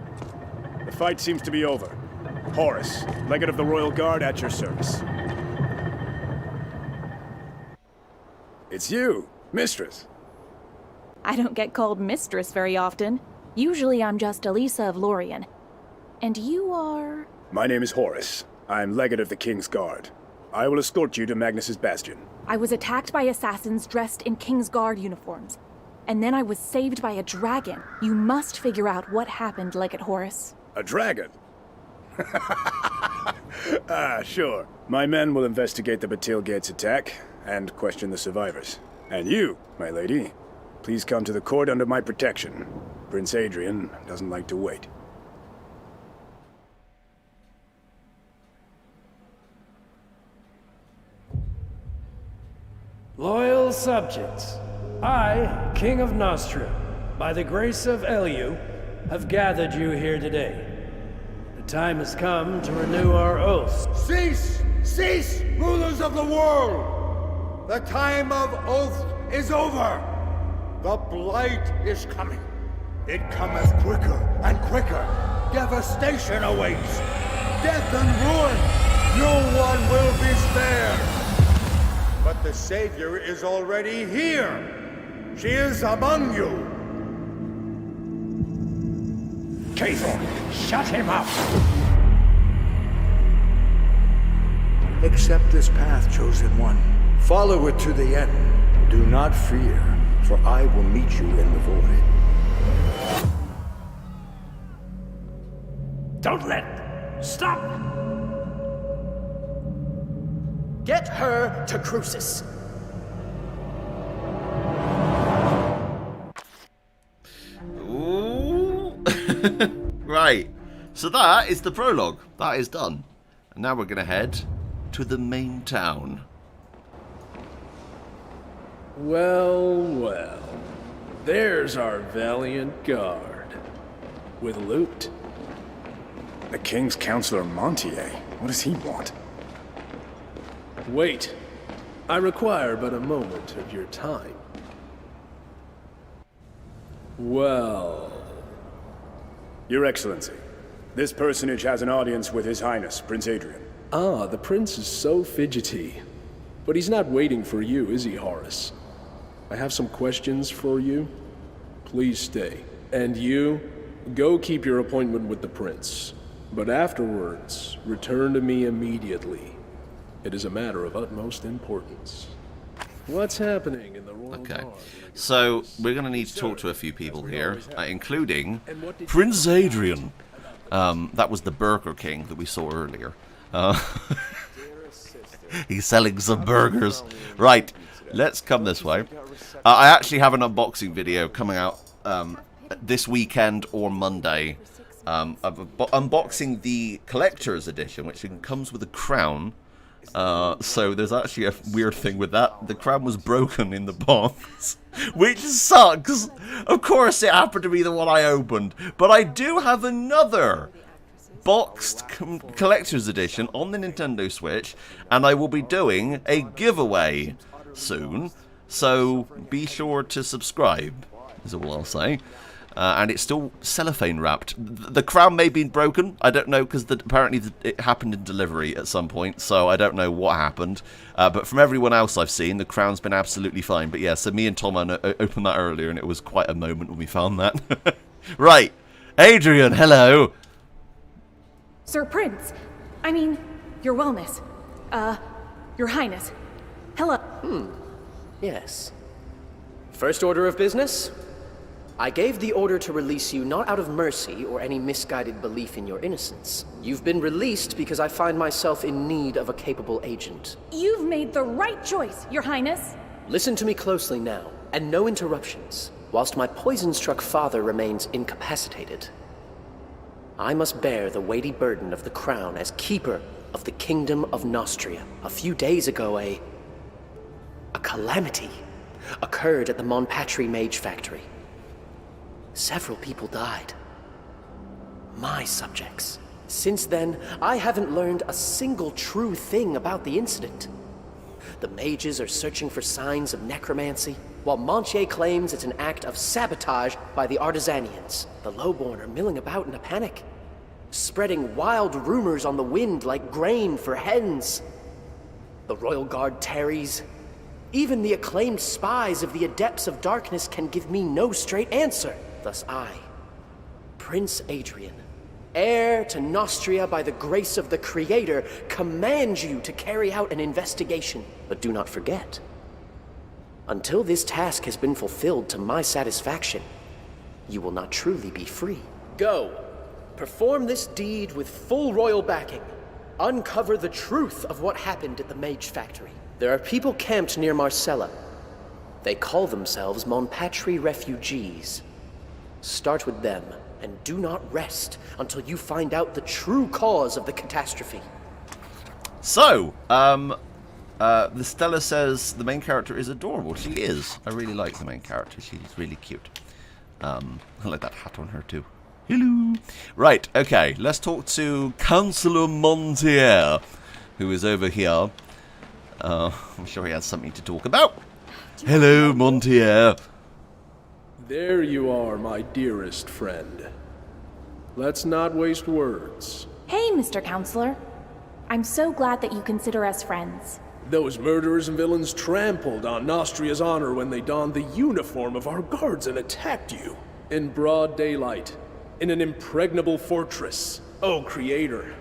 [SPEAKER 18] The fight seems to be over. Horace, Legate of the Royal Guard, at your service. It's you, Mistress.
[SPEAKER 3] I don't get called Mistress very often. Usually I'm just Elisa of Lorien. And you are...
[SPEAKER 18] My name is Horace. I'm Legate of the King's Guard. I will escort you to Magnus's Bastion.
[SPEAKER 3] I was attacked by assassins dressed in King's Guard uniforms. And then I was saved by a dragon. You must figure out what happened, Legate Horace.
[SPEAKER 18] A dragon? Sure. My men will investigate the Batil Gates attack and question the survivors. And you, my lady, please come to the court under my protection. Prince Adrian doesn't like to wait.
[SPEAKER 2] Loyal subjects, I, King of Nostria, by the grace of Elu, have gathered you here today. The time has come to renew our oaths.
[SPEAKER 13] Cease! Cease, rulers of the world! The time of oath is over! The blight is coming. It cometh quicker and quicker. Devastation awaits. Death and ruin. No one will be spared. But the Savior is already here. She is among you.
[SPEAKER 4] Caithor, shut him up!
[SPEAKER 6] Accept this path, Chosen One. Follow it to the end. Do not fear, for I will meet you in the void.
[SPEAKER 4] Don't let... Stop!
[SPEAKER 19] Get her to Crucis.
[SPEAKER 1] Ooh. Right, so that is the prologue. That is done. And now we're going to head to the main town.
[SPEAKER 20] Well, well. There's our valiant guard. With loot.
[SPEAKER 18] The King's Counselor Montier. What does he want?
[SPEAKER 20] Wait. I require but a moment of your time. Well...
[SPEAKER 18] Your Excellency, this personage has an audience with His Highness, Prince Adrian.
[SPEAKER 20] Ah, the prince is so fidgety. But he's not waiting for you, is he, Horace? I have some questions for you. Please stay. And you, go keep your appointment with the prince. But afterwards, return to me immediately. It is a matter of utmost importance. What's happening in the Royal Guard?
[SPEAKER 1] So, we're going to need to talk to a few people here, including Prince Adrian. That was the Burger King that we saw earlier. He's selling some burgers. Right, let's come this way. I actually have an unboxing video coming out this weekend or Monday. Unboxing the collector's edition, which comes with a crown. So there's actually a weird thing with that. The crown was broken in the box, which sucks. Of course it happened to be the one I opened. But I do have another boxed collector's edition on the Nintendo Switch, and I will be doing a giveaway soon. So be sure to subscribe, is all I'll say. And it's still cellophane wrapped. The crown may have been broken. I don't know, because apparently it happened in delivery at some point, so I don't know what happened. But from everyone else I've seen, the crown's been absolutely fine. But yeah, so me and Tom opened that earlier, and it was quite a moment when we found that. Right, Adrian, hello.
[SPEAKER 3] Sir Prince. I mean, your wellness. Your highness. Hello.
[SPEAKER 19] Yes. First order of business? I gave the order to release you not out of mercy or any misguided belief in your innocence. You've been released because I find myself in need of a capable agent.
[SPEAKER 3] You've made the right choice, Your Highness.
[SPEAKER 19] Listen to me closely now, and no interruptions. Whilst my poison-struck father remains incapacitated, I must bear the weighty burden of the crown as keeper of the Kingdom of Nostria. A few days ago, a calamity occurred at the Monpatri Mage Factory. Several people died. My subjects. Since then, I haven't learned a single true thing about the incident. The mages are searching for signs of necromancy, while Montier claims it's an act of sabotage by the Artisanians. The lowborn are milling about in a panic, spreading wild rumors on the wind like grain for hens. The Royal Guard tarries. Even the acclaimed spies of the Adepts of Darkness can give me no straight answer. Thus I, Prince Adrian, heir to Nostria by the grace of the Creator, command you to carry out an investigation. But do not forget, until this task has been fulfilled to my satisfaction, you will not truly be free. Go, perform this deed with full royal backing. Uncover the truth of what happened at the Mage Factory. There are people camped near Marcella. They call themselves Monpatri refugees. Start with them, and do not rest until you find out the true cause of the catastrophe.
[SPEAKER 1] So, the Stella says the main character is adorable. She is. I really like the main character. She's really cute. I like that hat on her too. Hello. Right, okay. Let's talk to Councillor Montier, who is over here. I'm sure he has something to talk about. Hello, Montier.
[SPEAKER 20] There you are, my dearest friend. Let's not waste words.
[SPEAKER 3] Hey, Mr. Counselor. I'm so glad that you consider us friends.
[SPEAKER 20] Those murderers and villains trampled on Nostria's honor when they donned the uniform of our guards and attacked you. In broad daylight, in an impregnable fortress. Oh, Creator.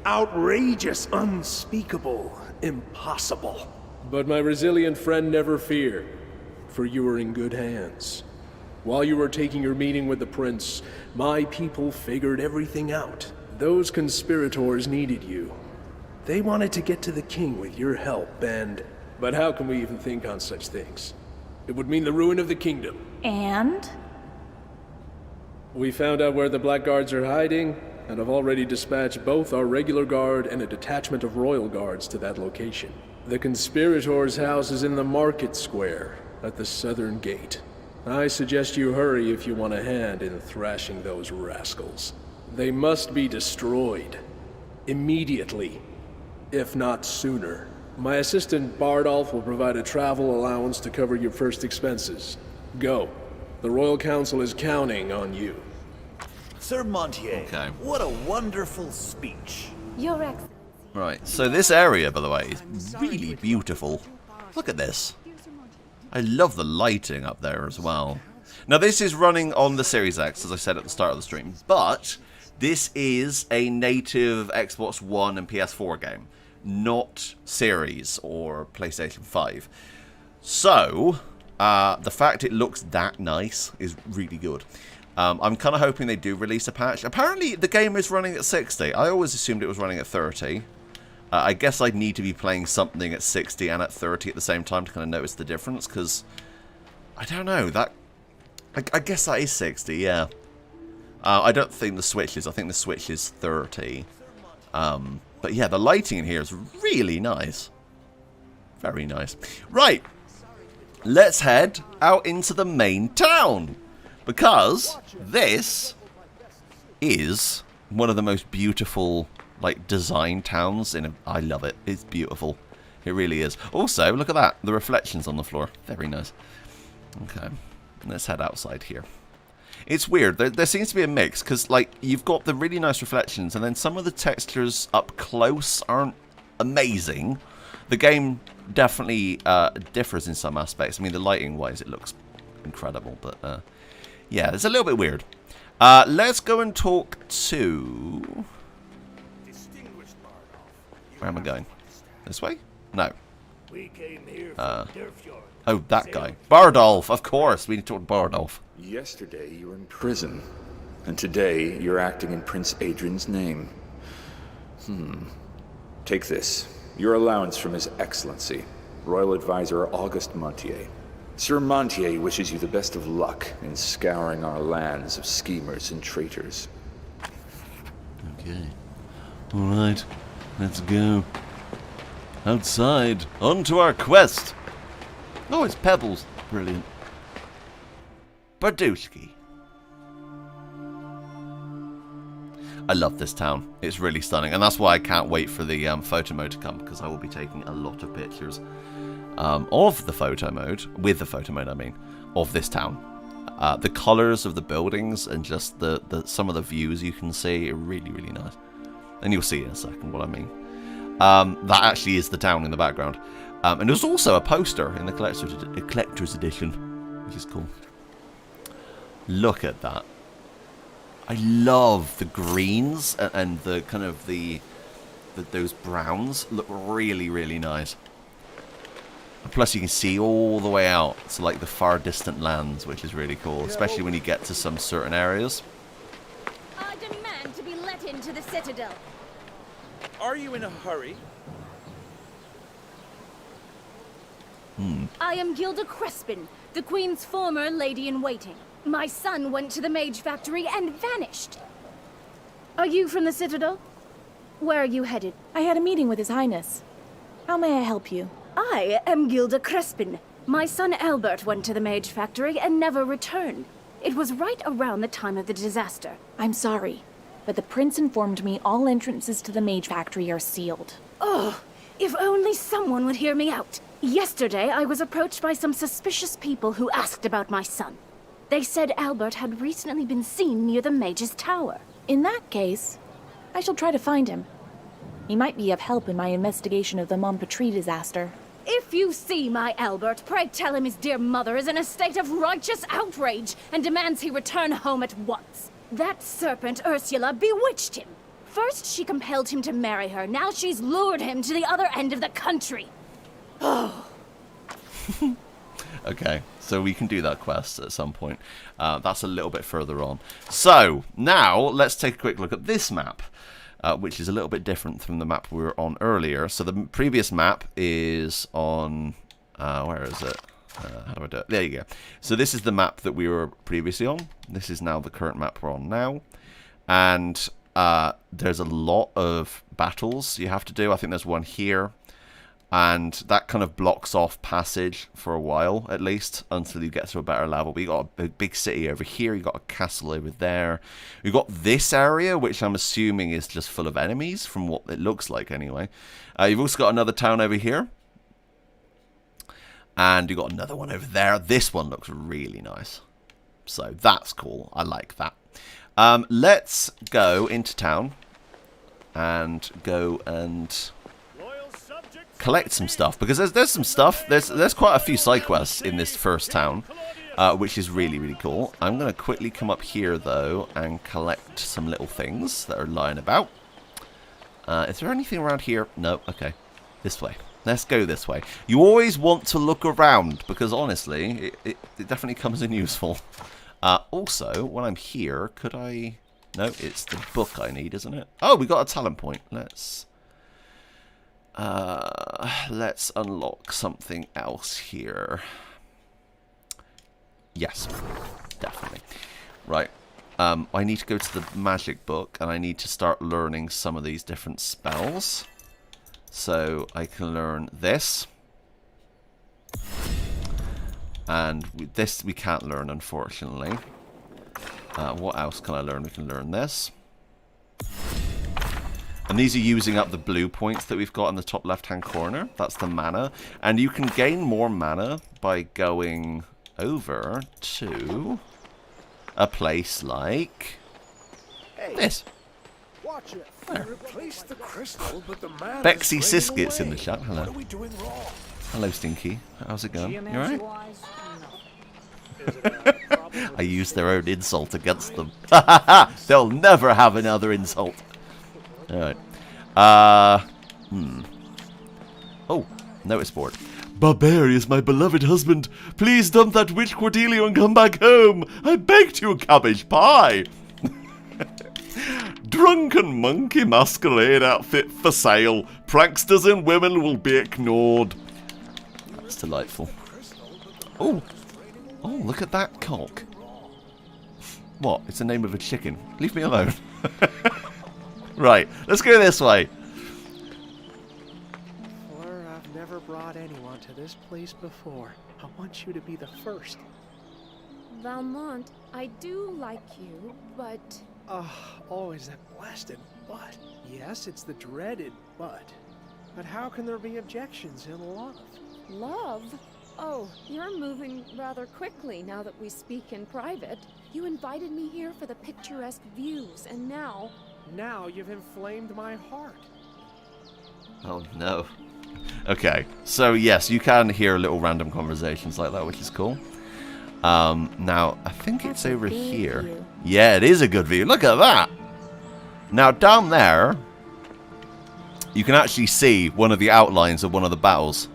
[SPEAKER 20] Outrageous, unspeakable, impossible. But my resilient friend, never fear, for you are in good hands. While you were taking your meeting with the prince, my people figured everything out. Those conspirators needed you. They wanted to get to the king with your help, but how can we even think on such things? It would mean the ruin of the kingdom.
[SPEAKER 3] And?
[SPEAKER 20] We found out where the Blackguards are hiding, and have already dispatched both our regular guard and a detachment of royal guards to that location. The conspirator's house is in the market square, at the southern gate. I suggest you hurry if you want a hand in thrashing those rascals. They must be destroyed. Immediately. If not sooner. My assistant Bardolph will provide a travel allowance to cover your first expenses. Go. The Royal Council is counting on you.
[SPEAKER 12] Sir Montier, what a wonderful speech.
[SPEAKER 3] Your Excellency.
[SPEAKER 1] Right, so this area, by the way, is really beautiful. Look at this. I love the lighting up there as well. Now, this is running on the Series X, as I said at the start of the stream, but this is a native Xbox One and PS4 game, not Series or PlayStation 5. So, the fact it looks that nice is really good. I'm kind of hoping they do release a patch. Apparently, the game is running at 60. I always assumed it was running at 30. I guess I'd need to be playing something at 60 and at 30 at the same time to kind of notice the difference, because I don't know, that I guess that is 60, yeah. I don't think the Switch is. I think the Switch is 30. But yeah, the lighting in here is really nice. Very nice. Right, let's head out into the main town, because this is one of the most beautiful design towns I love it. It's beautiful. It really is. Also, look at that. The reflections on the floor. Very nice. Okay. Let's head outside here. It's weird. There seems to be a mix, because you've got the really nice reflections, and then some of the textures up close aren't amazing. The game definitely differs in some aspects. I mean, the lighting-wise, it looks incredible, but yeah, it's a little bit weird. Let's go and talk to... Where am I going? This way? No.
[SPEAKER 13] We came here from Derfjord.
[SPEAKER 1] Oh, that guy. Bardolph, of course. We need to talk to Bardolph.
[SPEAKER 21] Yesterday you were in prison, and today you're acting in Prince Adrian's name. Take this. Your allowance from His Excellency, Royal Advisor Auguste Montier. Sir Montier wishes you the best of luck in scouring our lands of schemers and traitors.
[SPEAKER 1] Okay. Alright. Let's go. Outside. On to our quest. Oh, it's Pebbles. Brilliant. Bardowski. I love this town. It's really stunning. And that's why I can't wait for the photo mode to come, because I will be taking a lot of pictures of the photo mode, with the photo mode I mean, of this town. The colours of the buildings and just the some of the views you can see are really, really nice. And you'll see in a second what I mean. That actually is the town in the background. And there's also a poster in the collector's edition, which is cool. Look at that. I love the greens and the kind of those browns look really, really nice. And plus you can see all the way out to like the far distant lands, which is really cool, especially when you get to some certain areas.
[SPEAKER 22] I demand to be let into the Citadel.
[SPEAKER 12] Are you in a hurry?
[SPEAKER 22] I am Gilda Crespin, the Queen's former lady-in-waiting. My son went to the Mage Factory and vanished. Are you from the Citadel? Where are you headed?
[SPEAKER 3] I had a meeting with His Highness. How may I help you?
[SPEAKER 22] I am Gilda Crespin. My son Albert went to the Mage Factory and never returned. It was right around the time of the disaster.
[SPEAKER 3] I'm sorry, but the Prince informed me all entrances to the Mage Factory are sealed.
[SPEAKER 22] Oh, if only someone would hear me out. Yesterday, I was approached by some suspicious people who asked about my son. They said Albert had recently been seen near the Mage's Tower.
[SPEAKER 3] In that case, I shall try to find him. He might be of help in my investigation of the Montpetrie disaster.
[SPEAKER 22] If you see my Albert, pray tell him his dear mother is in a state of righteous outrage and demands he return home at once. That serpent Ursula bewitched him. First she compelled him to marry her, now she's lured him to the other end of the country. Oh.
[SPEAKER 1] Okay, so we can do that quest at some point. That's a little bit further on. So, now, let's take a quick look at this map, which is a little bit different from the map we were on earlier. So the previous map is on... where is it? How do I do it? There you go. So this is the map that we were previously on. This is now the current map we're on now. And there's a lot of battles you have to do. I think there's one here. And that kind of blocks off passage for a while, at least, until you get to a better level. But you got a big city over here, you got a castle over there. You got this area, which I'm assuming is just full of enemies, from what it looks like anyway. You've also got another town over here. And you got another one over there. This one looks really nice. So that's cool. I like that. Let's go into town and go and collect some stuff, because there's some stuff. There's quite a few side quests in this first town, which is really, really cool. I'm going to quickly come up here though and collect some little things that are lying about. Is there anything around here? No. Okay, this way. Let's go this way. You always want to look around, because honestly it definitely comes in useful. Also, when I'm here, could I... No, it's the book I need, isn't it? Oh, we got a talent point. Let's unlock something else here. Yes, definitely. Right. I need to go to the magic book, and I need to start learning some of these different spells. So I can learn this. And this we can't learn, unfortunately. What else can I learn? We can learn this. And these are using up the blue points that we've got in the top left-hand corner. That's the mana. And you can gain more mana by going over to a place like this.
[SPEAKER 13] Watch it.
[SPEAKER 1] There.
[SPEAKER 13] Replace the crystal, but the man
[SPEAKER 1] Bexy Siskit's in the chat. Hello.
[SPEAKER 13] What are we doing wrong?
[SPEAKER 1] Hello, Stinky. How's it going? You alright? I used their own insult against them. They'll never have another insult. Alright. Oh, Notice board. Barbarius, my beloved husband, please dump that witch Cordelia and come back home. I begged you, cabbage pie. Drunken monkey masquerade outfit for sale. Pranksters and women will be ignored. That's delightful. Oh, look at that cock. What? It's the name of a chicken. Leave me alone. Right, let's go this way.
[SPEAKER 11] Fleur, I've never brought anyone to this place before. I want you to be the first.
[SPEAKER 5] Valmont, I do like you, but...
[SPEAKER 11] Always that blasted but. Yes, it's the dreaded but. But how can there be objections in love?
[SPEAKER 5] Love? Oh, you're moving rather quickly now that we speak in private. You invited me here for the picturesque views, and now...
[SPEAKER 11] Now you've inflamed my heart.
[SPEAKER 1] Oh no. Okay, so yes, you can hear little random conversations like that, which is cool. Now, I think it's over here. View. Yeah, it is a good view. Look at that! Now, down there, you can actually see one of the outlines of one of the battles.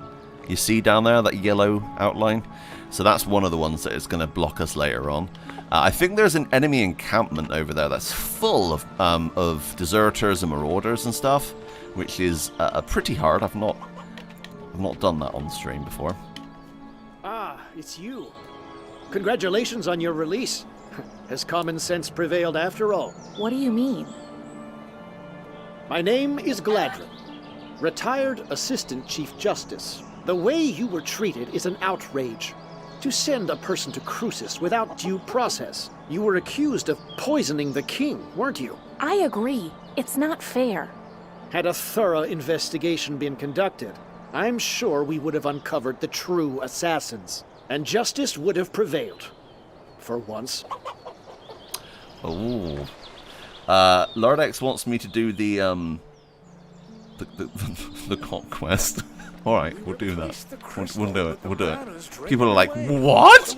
[SPEAKER 1] You see down there, that yellow outline? So that's one of the ones that is going to block us later on. I think there's an enemy encampment over there that's full of deserters and marauders and stuff, which is pretty hard. I've not done that on stream before.
[SPEAKER 7] Ah, it's you. Congratulations on your release. Has common sense prevailed after all?
[SPEAKER 3] What do you mean?
[SPEAKER 7] My name is Gladrin, retired Assistant Chief Justice. The way you were treated is an outrage. To send a person to Crucis without due process. You were accused of poisoning the king, weren't you?
[SPEAKER 3] I agree. It's not fair.
[SPEAKER 7] Had a thorough investigation been conducted, I'm sure we would have uncovered the true assassins, and justice would have prevailed. For once.
[SPEAKER 1] Oh. Lord X wants me to do the conquest. Alright, we'll do that. We'll do it. We'll do it. People are like, what?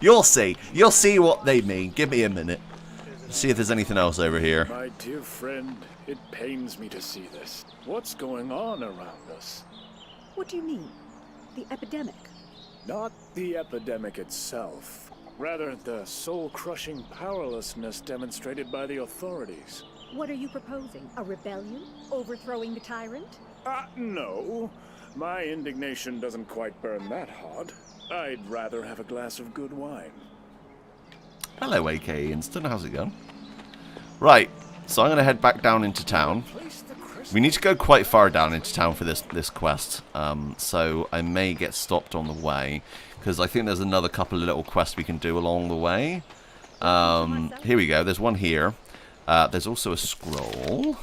[SPEAKER 1] You'll see. You'll see what they mean. Give me a minute. See if there's anything else over here.
[SPEAKER 18] My dear friend, it pains me to see this. What's going on around us?
[SPEAKER 23] What do you mean? The epidemic?
[SPEAKER 18] Not the epidemic itself. Rather, the soul-crushing powerlessness demonstrated by the authorities.
[SPEAKER 23] What are you proposing? A rebellion? Overthrowing the tyrant?
[SPEAKER 18] No. My indignation doesn't quite burn that hard. I'd rather have a glass of good wine.
[SPEAKER 1] Hello, AK Instant. How's it going? Right. So I'm going to head back down into town. We need to go quite far down into town for this quest. So I may get stopped on the way, because I think there's another couple of little quests we can do along the way. Here we go. There's one here. There's also a scroll.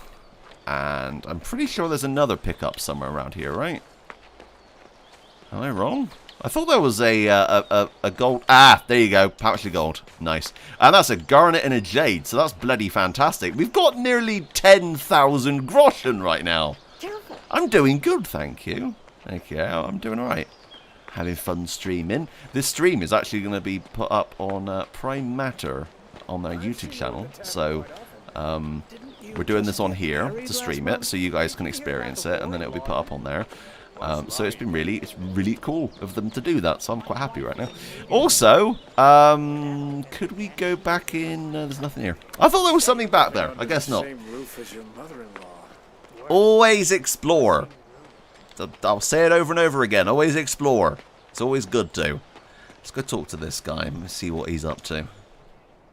[SPEAKER 1] And I'm pretty sure there's another pickup somewhere around here, right? Am I wrong? I thought there was a gold... Ah, there you go. Pouch of gold. Nice. And that's a garnet and a jade, so that's bloody fantastic. We've got nearly 10,000 groschen right now.
[SPEAKER 23] Careful.
[SPEAKER 1] I'm doing good, thank you. Okay, I'm doing alright. Having fun streaming. This stream is actually going to be put up on Prime Matter on their YouTube channel. So... we're doing this on here to stream it, so you guys can experience it, and then it'll be put up on there. So it's really cool of them to do that. So I'm quite happy right now. Also, could we go back in? There's nothing here. I thought there was something back there. I guess not. Always explore. I'll say it over and over again. Always explore. It's always good to. Let's go talk to this guy and see what he's up to.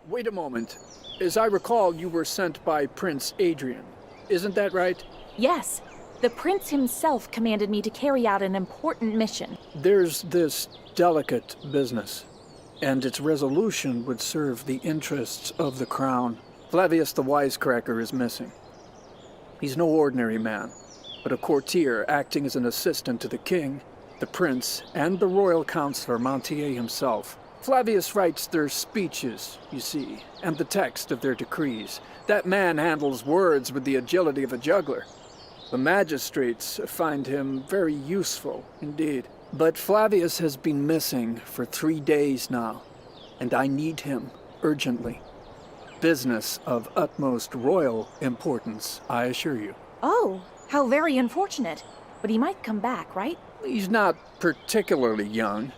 [SPEAKER 10] Wait a moment. As I recall, you were sent by Prince Adrian. Isn't that right?
[SPEAKER 3] Yes. The prince himself commanded me to carry out an important mission.
[SPEAKER 10] There's this delicate business, and its resolution would serve the interests of the crown. Flavius the Wisecracker is missing. He's no ordinary man, but a courtier acting as an assistant to the king, the prince, and the royal counselor Montier himself. Flavius writes their speeches, you see, and the text of their decrees. That man handles words with the agility of a juggler. The magistrates find him very useful indeed. But Flavius has been missing for 3 days now, and I need him urgently. Business of utmost royal importance, I assure you.
[SPEAKER 3] Oh, how very unfortunate. But he might come back, right?
[SPEAKER 10] He's not particularly young.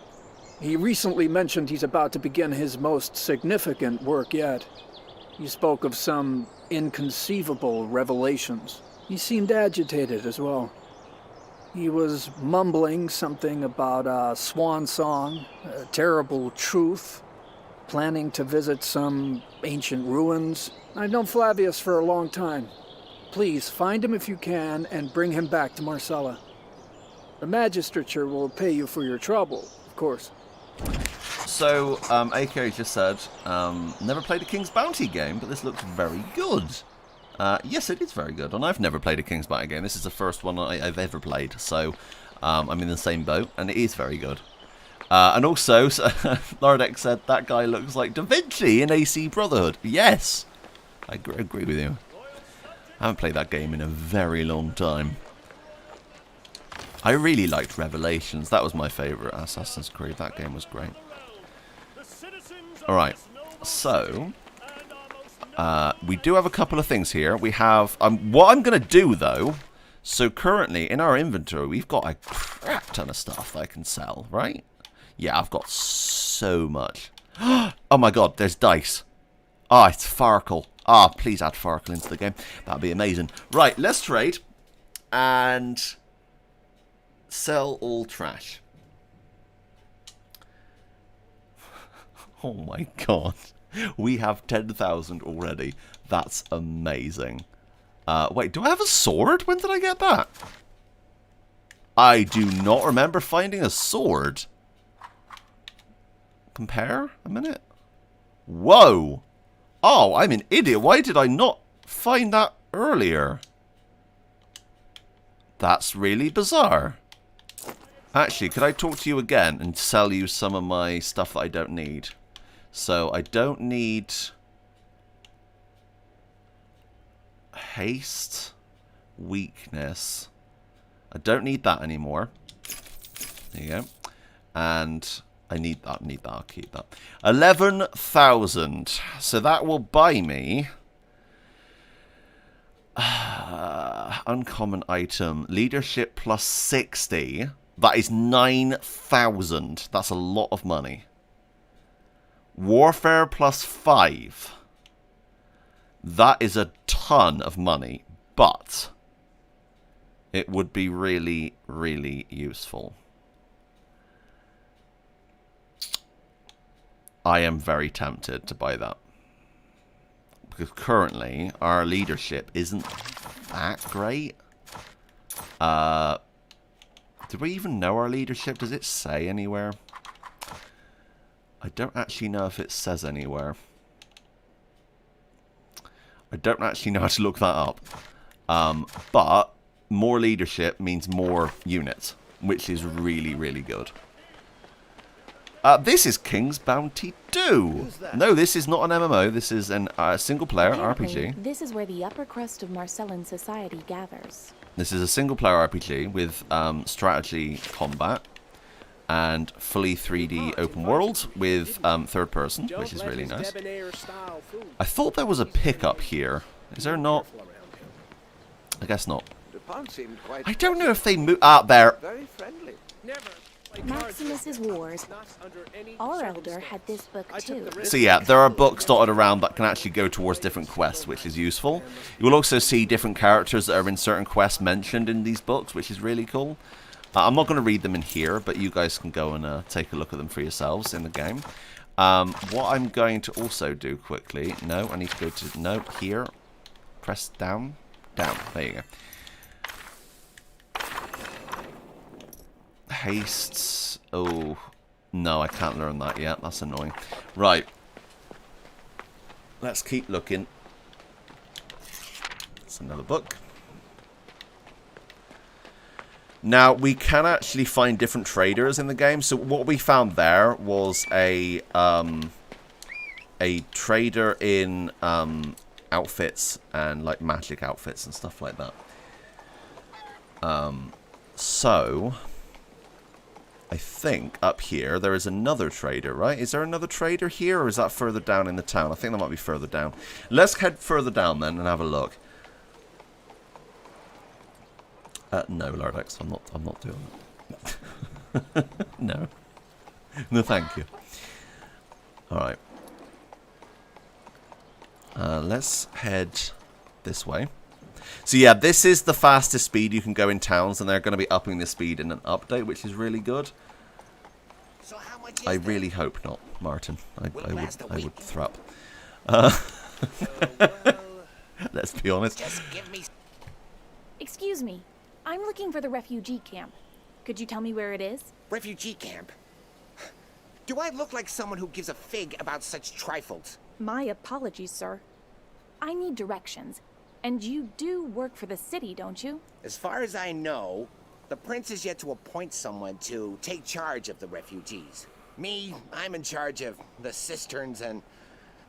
[SPEAKER 10] He recently mentioned he's about to begin his most significant work yet. He spoke of some inconceivable revelations. He seemed agitated as well. He was mumbling something about a swan song, a terrible truth, planning to visit some ancient ruins. I've known Flavius for a long time. Please, find him if you can and bring him back to Marcella. The magistrature will pay you for your trouble, of course.
[SPEAKER 1] So, AKO just said, never played a King's Bounty game, but this looks very good. Yes, it is very good, and I've never played a King's Bounty game. This is the first one I've ever played, so I'm in the same boat, and it is very good. And also, Lordek said, that guy looks like Da Vinci in AC Brotherhood. Yes, I agree with you. I haven't played that game in a very long time. I really liked Revelations. That was my favourite Assassin's Creed. That game was great. Alright, so we do have a couple of things here. We have, what I'm going to do though, so currently in our inventory we've got a crap ton of stuff that I can sell, right? Yeah, I've got so much. Oh my god, there's dice. Ah, it's Farkle. Ah, please add Farkle into the game. That'd be amazing. Right, let's trade and sell all trash. Oh my god. We have 10,000 already. That's amazing. Wait, do I have a sword? When did I get that? I do not remember finding a sword. Compare? A minute. Whoa! Oh, I'm an idiot. Why did I not find that earlier? That's really bizarre. Actually, could I talk to you again and sell you some of my stuff that I don't need? So, I don't need haste, weakness. I don't need that anymore. There you go. And I need that, I'll keep that. 11,000. So that will buy me uncommon item, leadership plus 60. That is 9,000. That's a lot of money. Warfare plus 5. That is a ton of money, but it would be really, really useful. I am very tempted to buy that. Because currently, our leadership isn't that great. Do we even know our leadership? Does it say anywhere? I don't actually know if it says anywhere. I don't actually know how to look that up. But more leadership means more units, which is really, really good. This is King's Bounty 2. No, this is not an MMO. This is a single-player RPG.
[SPEAKER 3] This is where the upper crust of Marcellan society gathers.
[SPEAKER 1] This is a single-player RPG with strategy combat and fully 3D open world with third person, which is really nice. I thought there was a pickup here. Is there not? I guess not. I don't know if they move out there.
[SPEAKER 3] Maximus's Wars. Our elder had this book too.
[SPEAKER 1] So yeah, there are books dotted around that can actually go towards different quests, which is useful. You will also see different characters that are in certain quests mentioned in these books, which is really cool. I'm not going to read them in here, but you guys can go and take a look at them for yourselves in the game. What I'm going to also do quickly... No, I need to go to... No, here. Press down. Down. There you go. Hastes. Oh, no, I can't learn that yet. That's annoying. Right. Let's keep looking. It's another book. Now, we can actually find different traders in the game. So what we found there was a trader in outfits and like magic outfits and stuff like that. So I think up here there is another trader, right? Is there another trader here, or is that further down in the town? I think that might be further down. Let's head further down then and have a look. No, Lardex, I'm not doing that. No. No, thank you. Alright. Let's head this way. So yeah, this is the fastest speed you can go in towns, and they're going to be upping the speed in an update, which is really good.
[SPEAKER 8] So how much is
[SPEAKER 1] I really hope not, Martin. I would throw up. Let's be honest.
[SPEAKER 8] Just give me...
[SPEAKER 3] Excuse me. I'm looking for the refugee camp. Could you tell me where it is?
[SPEAKER 8] Refugee camp? Do I look like someone who gives a fig about such trifles?
[SPEAKER 3] My apologies, sir. I need directions. And you do work for the city, don't you?
[SPEAKER 8] As far as I know, the prince is yet to appoint someone to take charge of the refugees. Me, I'm in charge of the cisterns and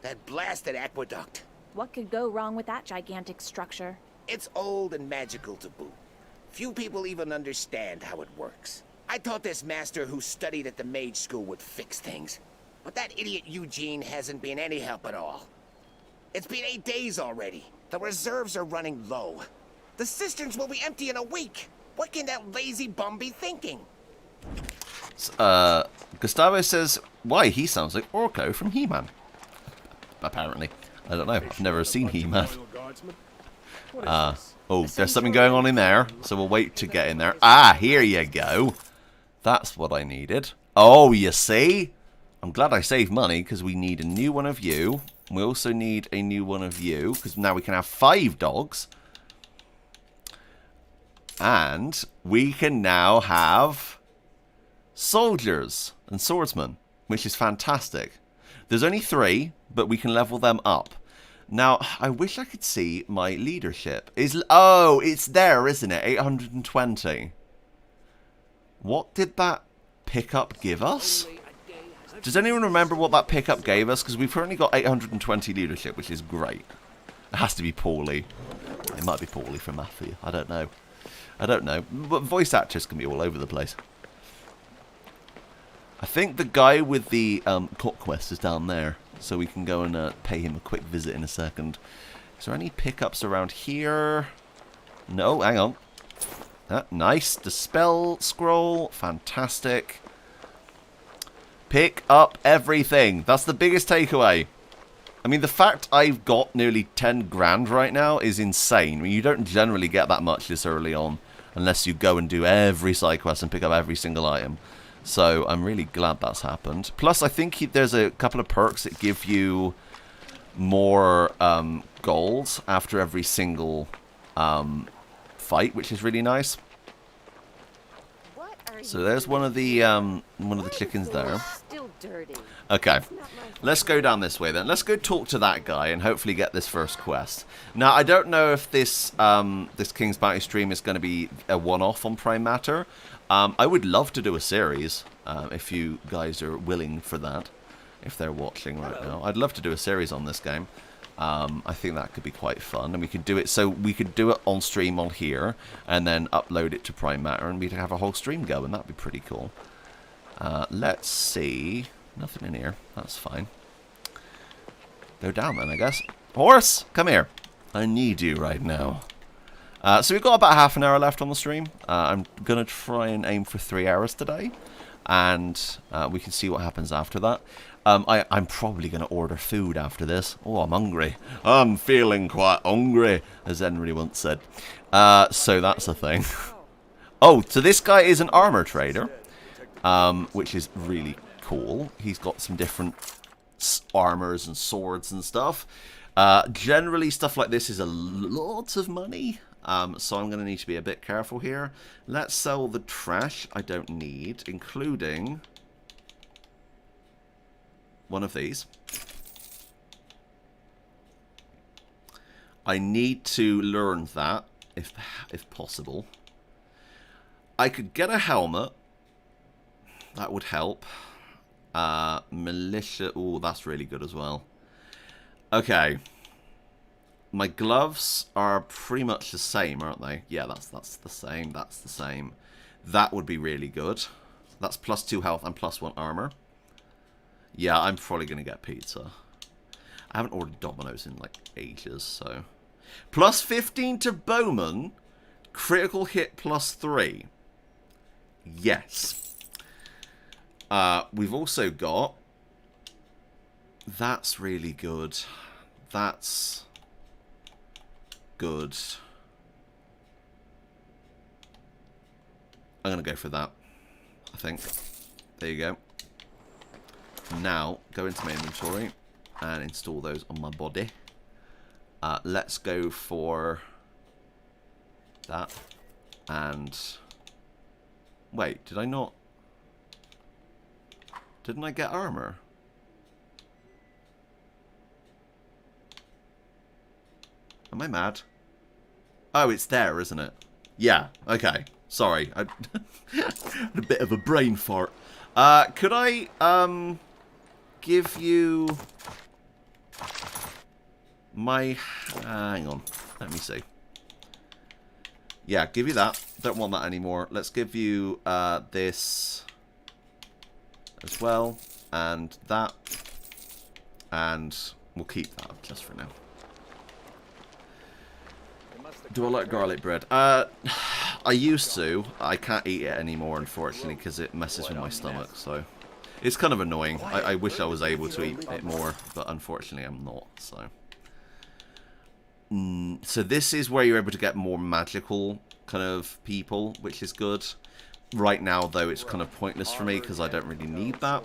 [SPEAKER 8] that blasted aqueduct.
[SPEAKER 3] What could go wrong with that gigantic structure?
[SPEAKER 8] It's old and magical to boot. Few people even understand how it works. I thought this master who studied at the mage school would fix things. But that idiot Eugene hasn't been any help at all. It's been 8 days already. The reserves are running low. The cisterns will be empty in a week. What can that lazy bum be thinking?
[SPEAKER 1] Gustavo says, why, he sounds like Orko from He-Man. Apparently. I don't know. I've never seen He-Man. Oh, there's something going on in there, so we'll wait to get in there. Ah, here you go. That's what I needed. Oh, you see? I'm glad I saved money, because we need a new one of you. We also need a new one of you, because now we can have 5 dogs. And we can now have soldiers and swordsmen, which is fantastic. There's only 3, but we can level them up. Now, I wish I could see my leadership. Oh, it's there, isn't it? 820. What did that pickup give us? Does anyone remember what that pickup gave us? Because we've currently got 820 leadership, which is great. It has to be Paulie. It might be Paulie from Matthew. I don't know. I don't know. But voice actors can be all over the place. I think the guy with the court quest is down there. So we can go and pay him a quick visit in a second. Is there any pickups around here? No, hang on. Nice. Dispel scroll. Fantastic. Pick up everything. That's the biggest takeaway. I mean, the fact I've got nearly 10 grand right now is insane. I mean, you don't generally get that much this early on unless you go and do every side quest and pick up every single item. So I'm really glad that's happened. Plus, I think there's a couple of perks that give you more gold after every single fight, which is really nice. So there's one of the chickens there.
[SPEAKER 5] Still dirty.
[SPEAKER 1] Okay, let's go down this way then. Let's go talk to that guy and hopefully get this first quest. Now, I don't know if this this King's Bounty stream is going to be a one-off on Prime Matter. I would love to do a series if you guys are willing for that. If they're watching right now, I'd love to do a series on this game. I think that could be quite fun, and we could do it. So we could do it on stream on here, and then upload it to Prime Matter, and we'd have a whole stream going. That'd be pretty cool. Let's see. Nothing in here. That's fine. Go down then, I guess. Horse, come here. I need you right now. So we've got about half an hour left on the stream. I'm going to try and aim for 3 hours today. And we can see what happens after that. I'm probably going to order food after this. Oh, I'm hungry. I'm feeling quite hungry, as Henry once said. So that's a thing. Oh, so this guy is an armor trader, which is really cool. He's got some different armors and swords and stuff. Generally, stuff like this is a lot of money. So I'm going to need to be a bit careful here. Let's sell the trash I don't need, including one of these. I need to learn that, if possible. I could get a helmet. That would help. Militia. Oh, that's really good as well. Okay. My gloves are pretty much the same, aren't they? Yeah, that's the same. That's the same. That would be really good. That's +2 health and +1 armor. Yeah, I'm probably going to get pizza. I haven't ordered Domino's in, like, ages, so... +15 to Bowman. Critical hit +3. Yes. We've also got... That's really good. That's good. I'm going to go for that, I think. There you go. Now, go into my inventory and install those on my body. Let's go for that. And... Wait, did I not... Didn't I get armor? Am I mad? Oh, it's there, isn't it? Yeah, okay. Sorry. I had a bit of a brain fart. Could I, give you my... hang on. Let me see. Yeah, give you that. Don't want that anymore. Let's give you, this as well. And that. And we'll keep that just for now. Do I like garlic bread? I used to. I can't eat it anymore, unfortunately, because it messes with my stomach. So it's kind of annoying. I wish I was able to eat it more, but unfortunately I'm not. So, so this is where you're able to get more magical kind of people, which is good. Right now, though, it's kind of pointless for me because I don't really need that.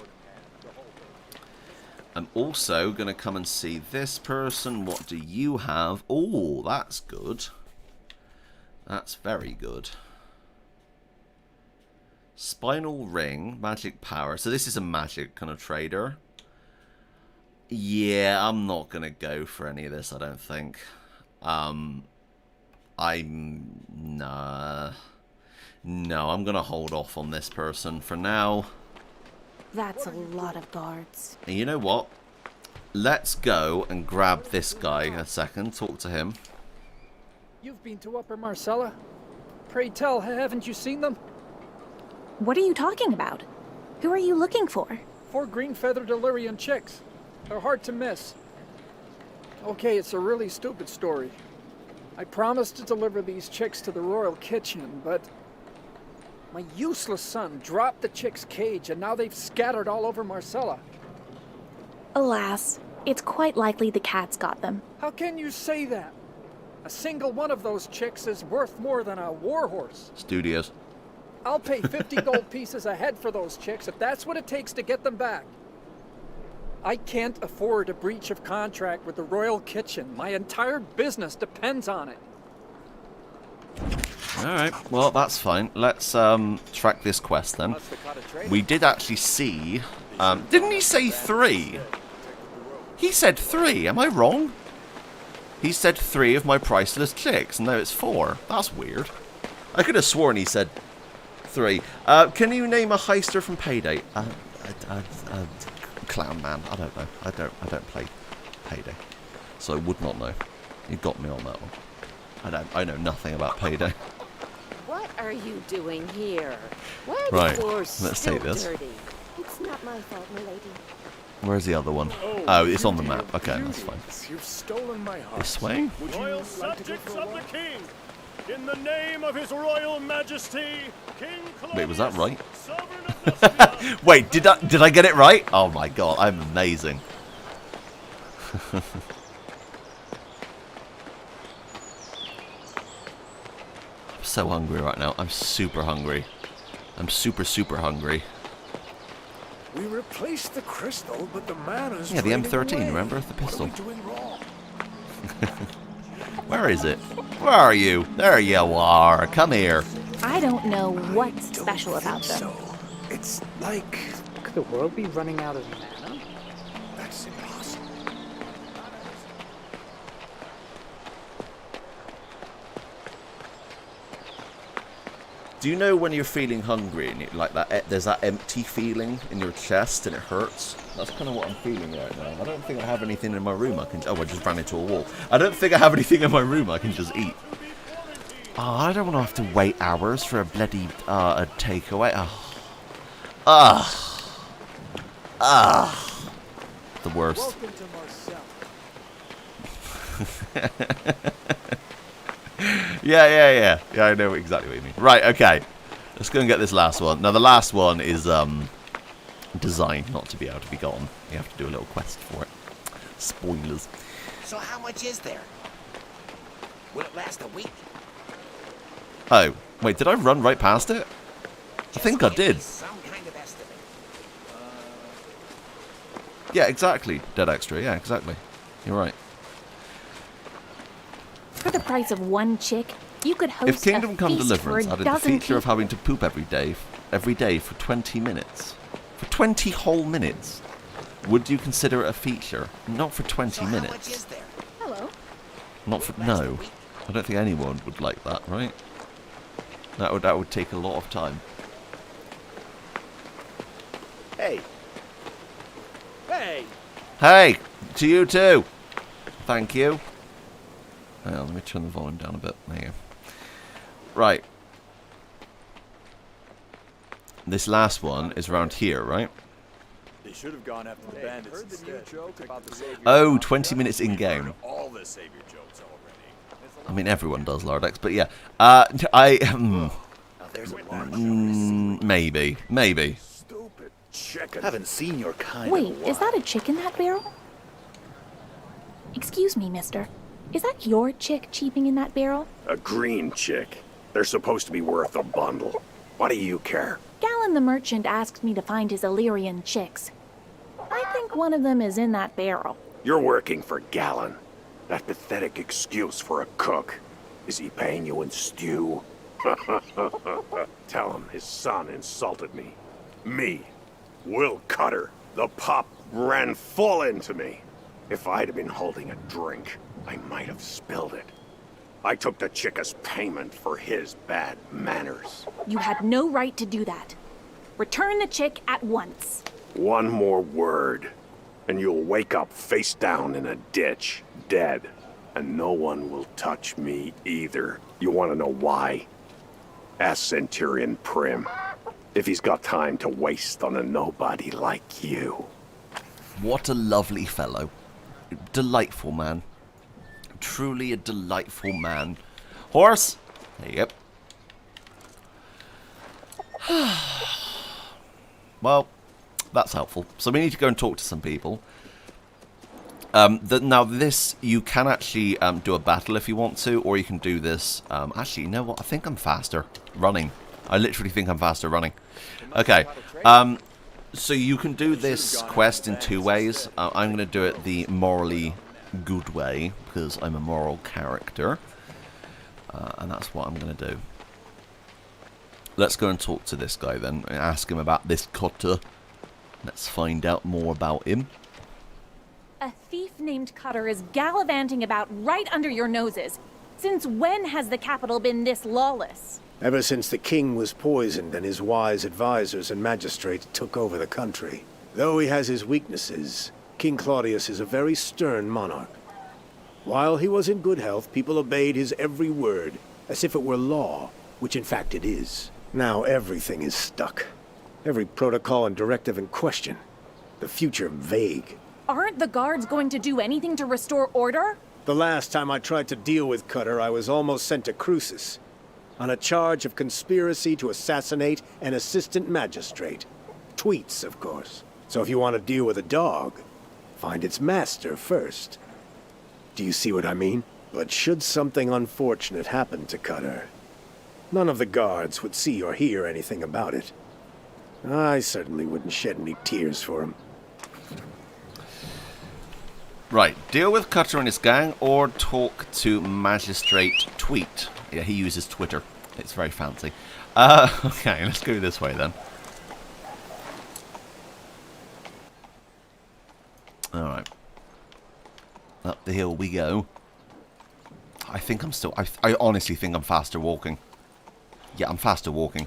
[SPEAKER 1] I'm also going to come and see this person. What do you have? Oh, that's good. That's very good. Spinal ring, magic power. So this is a magic kind of trader. Yeah, I'm not going to go for any of this, I don't think. Nah. No, I'm going to hold off on this person for now.
[SPEAKER 3] That's a lot of guards.
[SPEAKER 1] And you know what? Let's go and grab this guy in a second. Talk to him.
[SPEAKER 10] You've been to Upper Marcella? Pray tell, haven't you seen them?
[SPEAKER 3] What are you talking about? Who are you looking for?
[SPEAKER 10] 4 green-feathered Illyrian chicks. They're hard to miss. Okay, it's a really stupid story. I promised to deliver these chicks to the royal kitchen, but my useless son dropped the chicks' cage, and now they've scattered all over Marcella.
[SPEAKER 3] Alas, it's quite likely the cats got them.
[SPEAKER 10] How can you say that? A single one of those chicks is worth more than a warhorse.
[SPEAKER 1] Studios.
[SPEAKER 10] I'll pay 50 gold pieces a head for those chicks if that's what it takes to get them back. I can't afford a breach of contract with the royal kitchen. My entire business depends on it.
[SPEAKER 1] Alright, well, that's fine. Let's track this quest then. We did actually see... didn't he say 3? He said 3. Am I wrong? He said 3 of my priceless chicks, and now it's 4. That's weird. I could have sworn he said 3. Can you name a heister from Payday? Clown man. I don't know. I don't play Payday, so I would not know. You got me on that one. I know nothing about Payday.
[SPEAKER 9] What are you doing here? Why are
[SPEAKER 1] Right,
[SPEAKER 9] the floors
[SPEAKER 1] let's
[SPEAKER 9] still
[SPEAKER 1] take this.
[SPEAKER 9] dirty? It's not my fault, my lady.
[SPEAKER 1] Where's the other one? Oh, it's on the map. Okay, that's fine.
[SPEAKER 10] You've stolen my heart.
[SPEAKER 1] This way?
[SPEAKER 15] Royal subjects of the king, in the name of his royal majesty, King Colonius,
[SPEAKER 1] Wait, was that right?
[SPEAKER 15] sovereign of Thessia.
[SPEAKER 1] Wait, did I get it right? Oh my god, I'm amazing. I'm so hungry right now. I'm super hungry. I'm super hungry.
[SPEAKER 13] We replaced the crystal, but the mana's
[SPEAKER 1] Yeah, the
[SPEAKER 13] draining
[SPEAKER 1] M13,
[SPEAKER 13] away.
[SPEAKER 1] remember? The
[SPEAKER 13] What
[SPEAKER 1] pistol.
[SPEAKER 13] are we doing wrong?
[SPEAKER 1] Where is it? Where are you? There you are. Come here.
[SPEAKER 3] I don't know what's special about them.
[SPEAKER 13] It's like...
[SPEAKER 7] Could the world be running out of mana?
[SPEAKER 13] That's impossible.
[SPEAKER 1] Do you know when you're feeling hungry and like that? There's that empty feeling in your chest and it hurts. That's kind of what I'm feeling right now. I don't think I have anything in my room I can. Oh, I just ran into a wall. I don't think I have anything in my room I can just eat. Oh, I don't want to have to wait hours for a bloody a takeaway. The worst.
[SPEAKER 10] Welcome to Marcella.
[SPEAKER 1] Yeah, I know exactly what you mean. Right, okay. Let's go and get this last one. Now, the last one is designed not to be able to be gotten. You have to do a little quest for it. Spoilers.
[SPEAKER 8] So how much is there? Will it last a week?
[SPEAKER 1] Oh, wait, did I run right past it? I think I did.
[SPEAKER 8] Some kind of estimate.
[SPEAKER 1] Yeah, exactly. Dead extra. Yeah, exactly. You're right.
[SPEAKER 3] For the price of one chick, you could host
[SPEAKER 1] If Kingdom
[SPEAKER 3] a
[SPEAKER 1] Come
[SPEAKER 3] feast
[SPEAKER 1] Deliverance
[SPEAKER 3] for a
[SPEAKER 1] added the
[SPEAKER 3] dozen
[SPEAKER 1] feature of
[SPEAKER 3] people.
[SPEAKER 1] having to poop every day for 20 minutes, for 20 whole minutes, would you consider it a feature? Not for 20 minutes.
[SPEAKER 8] How much is there?
[SPEAKER 23] Hello.
[SPEAKER 1] Not for no. I don't think anyone would like that, right? That would take a lot of time.
[SPEAKER 7] Hey. Hey.
[SPEAKER 1] Hey, to you too. Thank you. Hang on, let me turn the volume down a bit. There you go. Right. This last one is around here, right?
[SPEAKER 14] They should have gone after the bandits instead.
[SPEAKER 1] Oh, 20 minutes in-game.
[SPEAKER 14] All the savior jokes already.
[SPEAKER 1] I mean, everyone does Lardex, but yeah. Maybe.
[SPEAKER 14] Stupid chicken. Haven't seen your kind.
[SPEAKER 3] Wait, is that a chick in that barrel? Excuse me, mister. Is that your chick cheeping in that barrel?
[SPEAKER 16] A green chick. They're supposed to be worth a bundle. What do you care?
[SPEAKER 3] Galen the merchant asked me to find his Illyrian chicks. I think one of them is in that barrel.
[SPEAKER 16] You're working for Galen. That pathetic excuse for a cook. Is he paying you in stew? Tell him his son insulted me. Me, Will Cutter. The pup ran full into me. If I'd have been holding a drink, I might have spilled it. I took the chick as payment for his bad manners.
[SPEAKER 3] You had no right to do that. Return the chick at once.
[SPEAKER 16] One more word, and you'll wake up face down in a ditch, dead. And no one will touch me either. You want to know why? Ask Centurion Prim, if he's got time to waste on a nobody like you.
[SPEAKER 1] What a lovely fellow. Delightful man. Truly a delightful man. Horse? Yep. Well, that's helpful. So we need to go and talk to some people. Now this, you can actually do a battle if you want to, or you can do this. Actually, you know what? I think I'm faster running. I literally think I'm faster running. Okay. So you can do this quest in two ways. I'm going to do it the morally good way, because I'm a moral character. And that's what I'm going to do. Let's go and talk to this guy then, and ask him about this Cutter. Let's find out more about him.
[SPEAKER 3] A thief named Cutter is gallivanting about right under your noses. Since when has the capital been this lawless?
[SPEAKER 17] Ever since the king was poisoned and his wise advisors and magistrates took over the country. Though he has his weaknesses, King Claudius is a very stern monarch. While he was in good health, people obeyed his every word, as if it were law, which in fact it is. Now everything is stuck. Every protocol and directive in question. The future vague.
[SPEAKER 3] Aren't the guards going to do anything to restore order?
[SPEAKER 17] The last time I tried to deal with Cutter, I was almost sent to Crucis, on a charge of conspiracy to assassinate an assistant magistrate. Tweets, of course. So if you want to deal with a dog, find its master first. Do you see what I mean? But should something unfortunate happen to Cutter, none of the guards would see or hear anything about it. I certainly wouldn't shed any tears for him.
[SPEAKER 1] Right, deal with Cutter and his gang, or talk to Magistrate Tweet. Yeah, he uses Twitter. It's very fancy. Okay, let's go this way then. Alright. Up the hill we go. I think I'm still... I honestly think I'm faster walking. Yeah, I'm faster walking.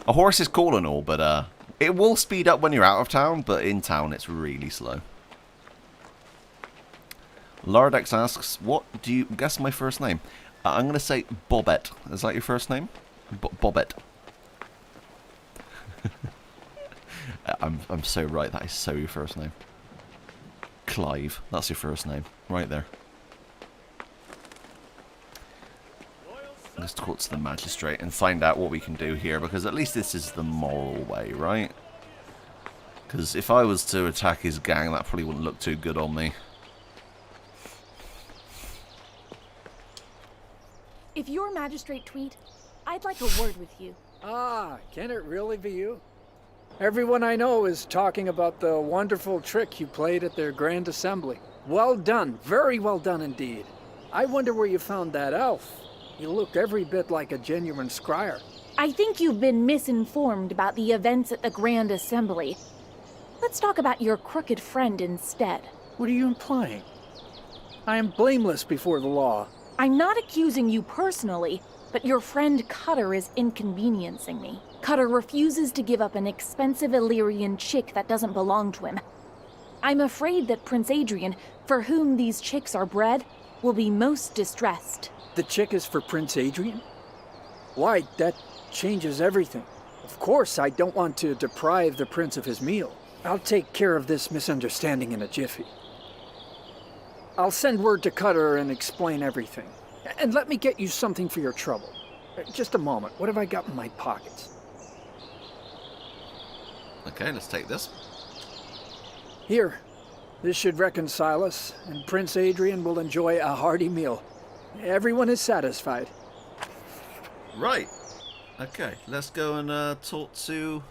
[SPEAKER 1] A horse is cool and all, but it will speed up when you're out of town, but in town it's really slow. Lardex asks, what do you guess my first name? I'm going to say Bobette. Is that your first name? Bobette. I'm so right. That is so your first name. Clive. That's your first name. Right there. Let's talk to the magistrate and find out what we can do here, because at least this is the moral way, right? Because if I was to attack his gang, that probably wouldn't look too good on me.
[SPEAKER 3] If you're Magistrate Tweet, I'd like a word with you.
[SPEAKER 10] Ah, can it really be you? Everyone I know is talking about the wonderful trick you played at their Grand Assembly. Well done, very well done indeed. I wonder where you found that elf. You look every bit like a genuine scryer.
[SPEAKER 3] I think you've been misinformed about the events at the Grand Assembly. Let's talk about your crooked friend instead.
[SPEAKER 10] What are you implying? I am blameless before the law.
[SPEAKER 3] I'm not accusing you personally, but your friend Cutter is inconveniencing me. Cutter refuses to give up an expensive Illyrian chick that doesn't belong to him. I'm afraid that Prince Adrian, for whom these chicks are bred, will be most distressed.
[SPEAKER 10] The chick is for Prince Adrian? Why, that changes everything. Of course, I don't want to deprive the prince of his meal. I'll take care of this misunderstanding in a jiffy. I'll send word to Cutter and explain everything. And let me get you something for your trouble. Just a moment. What have I got in my pockets?
[SPEAKER 1] Okay, let's take this.
[SPEAKER 10] Here. This should reconcile us, and Prince Adrian will enjoy a hearty meal. Everyone is satisfied.
[SPEAKER 1] Right. Okay, let's go and talk to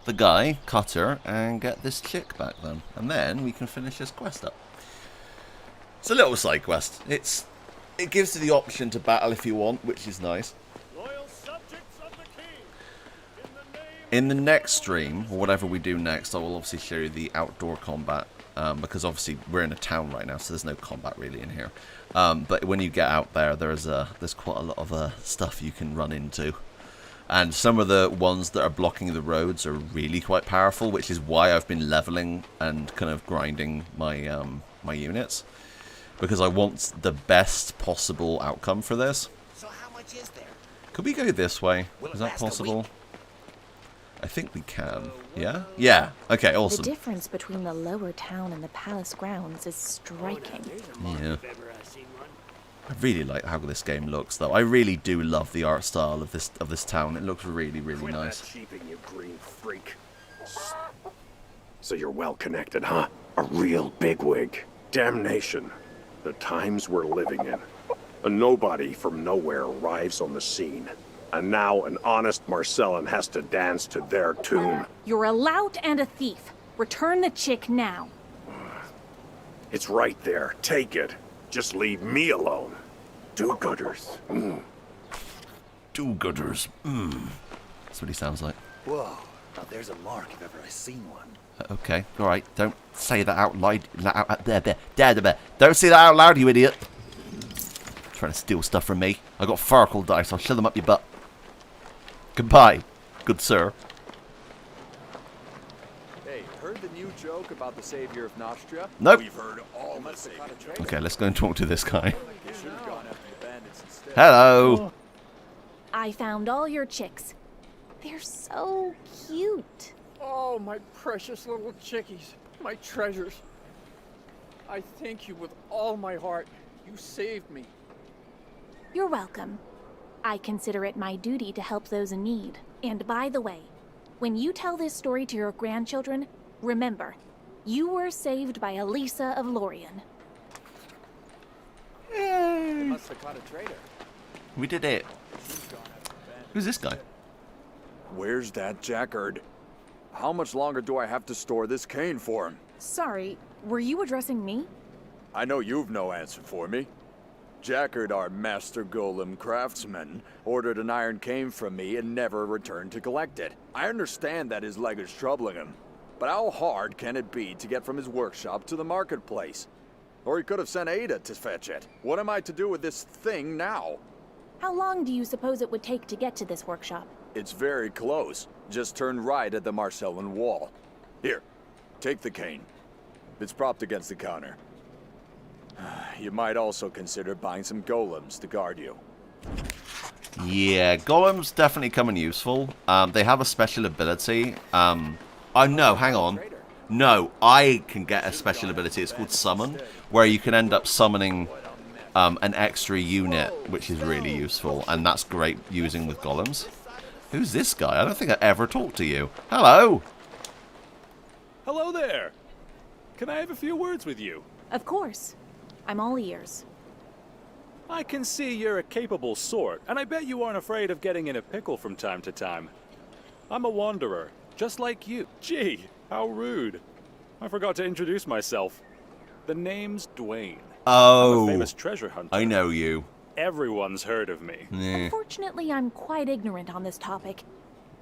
[SPEAKER 1] the guy, Cutter, and get this chick back then. And then we can finish this quest up. It's a little side quest. It gives you the option to battle if you want, which is nice. In the next stream, or whatever we do next, I will obviously show you the outdoor combat. Because obviously we're in a town right now, so there's no combat really in here. But when you get out there, there's quite a lot of stuff you can run into. And some of the ones that are blocking the roads are really quite powerful, which is why I've been leveling and kind of grinding my my units. Because I want the best possible outcome for this.
[SPEAKER 8] So how much is there?
[SPEAKER 1] Could we go this way? Is that possible? I think we can. Yeah? Yeah. Okay, awesome.
[SPEAKER 3] The difference between the lower town and the palace grounds is striking.
[SPEAKER 1] Yeah. I really like how this game looks, though. I really do love the art style of this town. It looks really, really nice.
[SPEAKER 16] Cheaping, you green freak. So you're well connected, huh? A real bigwig. Damnation. The times we're living in. A nobody from nowhere arrives on the scene. And now an honest Marcellan has to dance to their tune.
[SPEAKER 3] You're a lout and a thief. Return the chick now.
[SPEAKER 16] It's right there. Take it. Just leave me alone. Do-gooders.
[SPEAKER 1] Do-gooders. That's what he sounds like.
[SPEAKER 14] Whoa. Now there's a mark if ever I seen one.
[SPEAKER 1] Okay, alright. Don't say that out loud. There. Don't say that out loud, you idiot. Trying to steal stuff from me. I got Farkle dice. I'll shove them up your butt. Goodbye, good sir.
[SPEAKER 14] Hey, heard the new joke about the savior of Nostria?
[SPEAKER 1] Nope.
[SPEAKER 14] We've heard all the savior jokes.
[SPEAKER 1] Okay, let's go and talk to this guy.
[SPEAKER 14] You should have gone after the bandits instead.
[SPEAKER 1] Hello.
[SPEAKER 3] I found all your chicks. They're so cute.
[SPEAKER 10] Oh, my precious little chickies. My treasures. I thank you with all my heart. You saved me.
[SPEAKER 3] You're welcome. I consider it my duty to help those in need. And by the way, when you tell this story to your grandchildren, remember, you were saved by Elisa of Lorien.
[SPEAKER 14] They must have caught a traitor.
[SPEAKER 1] We did it. Who's this guy?
[SPEAKER 18] Where's that Jackard? How much longer do I have to store this cane for him?
[SPEAKER 3] Sorry, were you addressing me?
[SPEAKER 18] I know you've no answer for me. Jackard, our master golem craftsman, ordered an iron cane from me and never returned to collect it. I understand that his leg is troubling him, but how hard can it be to get from his workshop to the marketplace? Or he could have sent Ada to fetch it. What am I to do with this thing now?
[SPEAKER 3] How long do you suppose it would take to get to this workshop?
[SPEAKER 18] It's very close. Just turn right at the Marcellan wall. Here, take the cane. It's propped against the counter. You might also consider buying some golems to guard you.
[SPEAKER 1] Yeah, golems definitely come in useful. They have a special ability. Oh no, hang on. No, I can get a special ability. It's called Summon, where you can end up summoning an extra unit, which is really useful, and that's great using with golems. Who's this guy? I don't think I ever talked to you. Hello!
[SPEAKER 2] Hello there! Can I have a few words with you?
[SPEAKER 3] Of course. I'm all ears.
[SPEAKER 2] I can see you're a capable sort, and I bet you aren't afraid of getting in a pickle from time to time. I'm a wanderer, just like you. Gee, how rude. I forgot to introduce myself. The name's Dwayne.
[SPEAKER 1] Oh,
[SPEAKER 2] I'm a famous treasure hunter.
[SPEAKER 1] I know you.
[SPEAKER 2] Everyone's heard of me.
[SPEAKER 3] Unfortunately, I'm quite ignorant on this topic,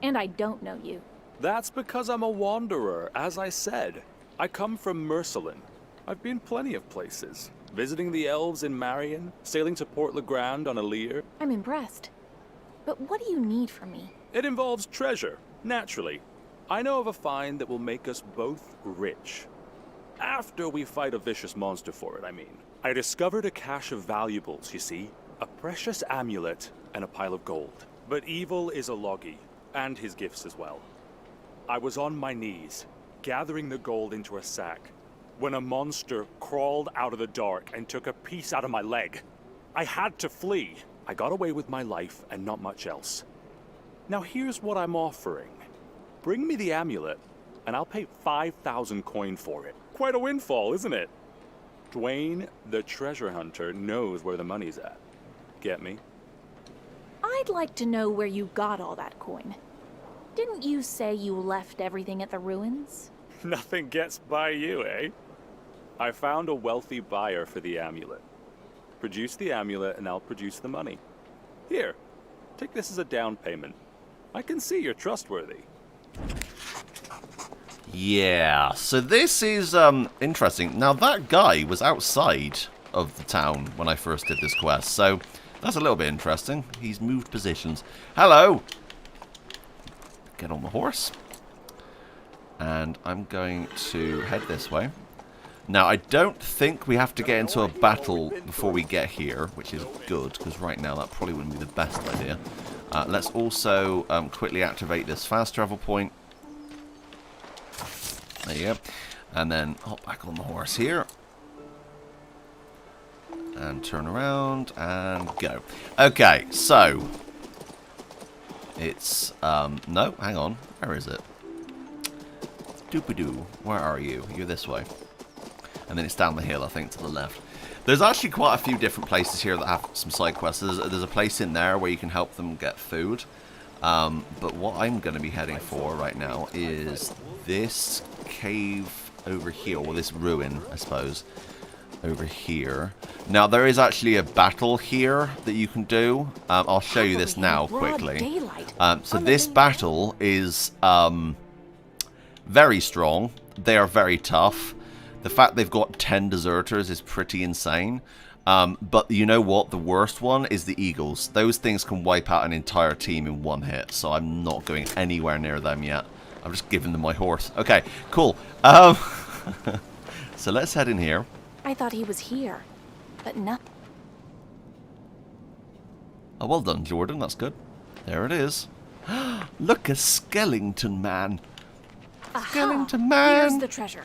[SPEAKER 3] and I don't know you.
[SPEAKER 2] That's because I'm a wanderer, as I said. I come from Mercelin. I've been plenty of places. Visiting the elves in Marion, sailing to Port Legrand on a leer.
[SPEAKER 3] I'm impressed. But what do you need from me?
[SPEAKER 2] It involves treasure, naturally. I know of a find that will make us both rich. After we fight a vicious monster for it, I mean. I discovered a cache of valuables, you see. A precious amulet and a pile of gold. But evil is a Logi, and his gifts as well. I was on my knees, gathering the gold into a sack, when a monster crawled out of the dark and took a piece out of my leg. I had to flee. I got away with my life and not much else. Now here's what I'm offering. Bring me the amulet, and I'll pay 5,000 coin for it. Quite a windfall, isn't it? Dwayne, the treasure hunter, knows where the money's at. Get me?
[SPEAKER 3] I'd like to know where you got all that coin. Didn't you say you left everything at the ruins?
[SPEAKER 2] Nothing gets by you, eh? I found a wealthy buyer for the amulet. Produce the amulet and I'll produce the money. Here, take this as a down payment. I can see you're trustworthy.
[SPEAKER 1] Yeah, so this is interesting. Now that guy was outside of the town when I first did this quest, so that's a little bit interesting. He's moved positions. Hello! Get on the horse. And I'm going to head this way. Now, I don't think we have to get into a battle before we get here, which is good, because right now that probably wouldn't be the best idea. Let's also quickly activate this fast travel point. There you go. And then hop back on the horse here. And turn around and go. Okay, so it's no, hang on. Where is it? Doop-a-doo. Where are you? You're this way. And then it's down the hill, I think, to the left. There's actually quite a few different places here that have some side quests. There's a place in there where you can help them get food. But what I'm going to be heading for right now is this cave over here, or this ruin, I suppose, over here. Now, there is actually a battle here that you can do. I'll show you this now quickly. So this battle is very strong. They are very tough. The fact they've got 10 deserters is pretty insane. But you know what? The worst one is the eagles. Those things can wipe out an entire team in one hit. So I'm not going anywhere near them yet. I'm just giving them my horse. Okay, cool. So let's head in here.
[SPEAKER 3] I thought he was here, but no.
[SPEAKER 1] Oh, well done, Jordan. That's good. There it is. Look, a Skellington man. Skellington man.
[SPEAKER 3] Here's the treasure.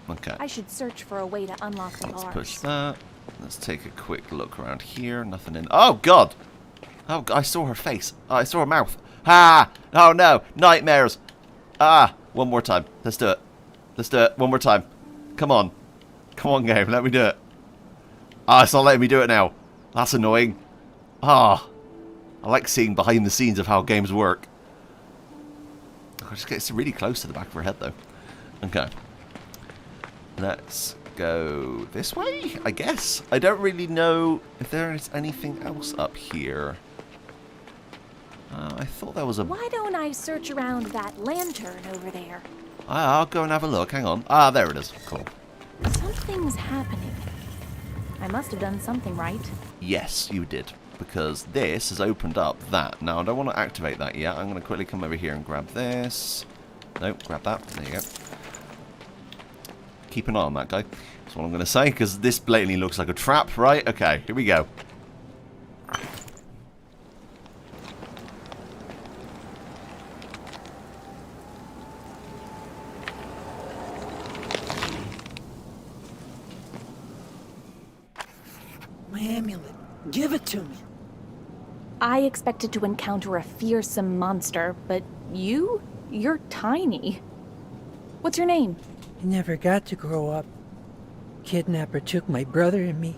[SPEAKER 1] Okay.
[SPEAKER 3] I should search for a way to unlock the bars.
[SPEAKER 1] Let's push that. Let's take a quick look around here. Nothing in. Oh God! Oh, I saw her face. Oh, I saw her mouth. Ah! Oh no! Nightmares. Ah! One more time. Let's do it. Let's do it. One more time. Come on. Come on, game. Let me do it. Ah, it's not letting me do it now. That's annoying. Ah. I like seeing behind the scenes of how games work. I just get really close to the back of her head, though. Okay. Let's go this way, I guess. I don't really know if there is anything else up here. I thought there was a...
[SPEAKER 3] Why don't I search around that lantern over there?
[SPEAKER 1] I'll go and have a look. Hang on. Ah, there it is. Cool.
[SPEAKER 3] Something's happening. I must have done something right.
[SPEAKER 1] Yes, you did. Because this has opened up that. Now, I don't want to activate that yet. I'm going to quickly come over here and grab this. Nope, grab that. There you go. Keep an eye on that guy. That's what I'm going to say, because this blatantly looks like a trap, right? Okay, here we go.
[SPEAKER 4] My amulet. Give it to me.
[SPEAKER 3] I expected to encounter a fearsome monster, but you're tiny. What's your name?
[SPEAKER 4] I never got to grow up. Kidnapper took my brother and me.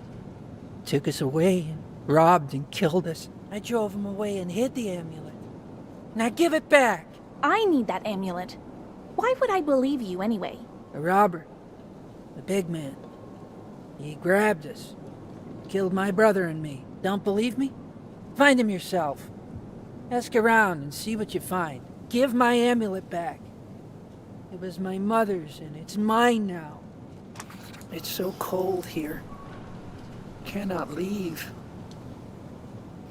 [SPEAKER 4] Took us away and robbed and killed us. I drove him away and hid the amulet. Now give it back!
[SPEAKER 3] I need that amulet. Why would I believe you anyway?
[SPEAKER 4] A robber. The big man. He grabbed us. Killed my brother and me. Don't believe me? Find him yourself. Ask around and see what you find. Give my amulet back. It was my mother's and it's mine now. It's so cold here. Cannot leave.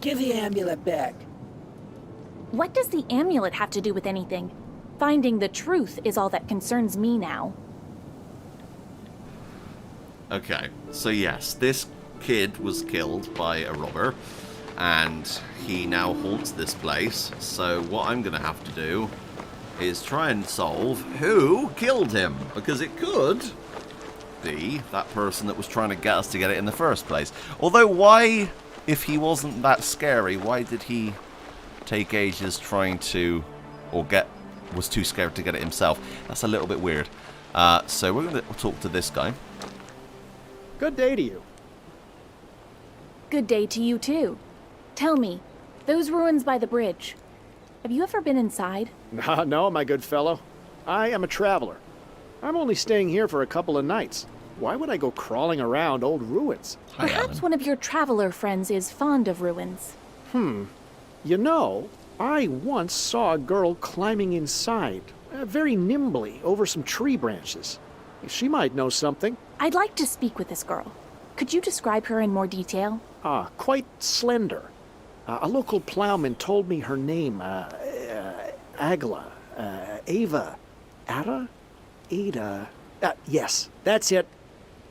[SPEAKER 4] Give the amulet back.
[SPEAKER 3] What does the amulet have to do with anything? Finding the truth is all that concerns me now.
[SPEAKER 1] Okay, so yes, this kid was killed by a robber, and he now haunts this place. So what I'm going to have to do is try and solve who killed him, because it could be that person that was trying to get us to get it in the first place. Although, why, if he wasn't that scary, why did he take ages trying to, or was too scared to get it himself? That's a little bit weird. So we're going to talk to this guy.
[SPEAKER 7] Good day to you.
[SPEAKER 3] Good day to you too. Tell me, those ruins by the bridge, have you ever been inside?
[SPEAKER 7] No, my good fellow. I am a traveler. I'm only staying here for a couple of nights. Why would I go crawling around old ruins?
[SPEAKER 3] Perhaps one of your traveler friends is fond of ruins.
[SPEAKER 7] You know, I once saw a girl climbing inside, very nimbly, over some tree branches. She might know something.
[SPEAKER 3] I'd like to speak with this girl. Could you describe her in more detail?
[SPEAKER 7] Quite slender. A local plowman told me her name, Agla, Ava, Ada? Yes, that's it.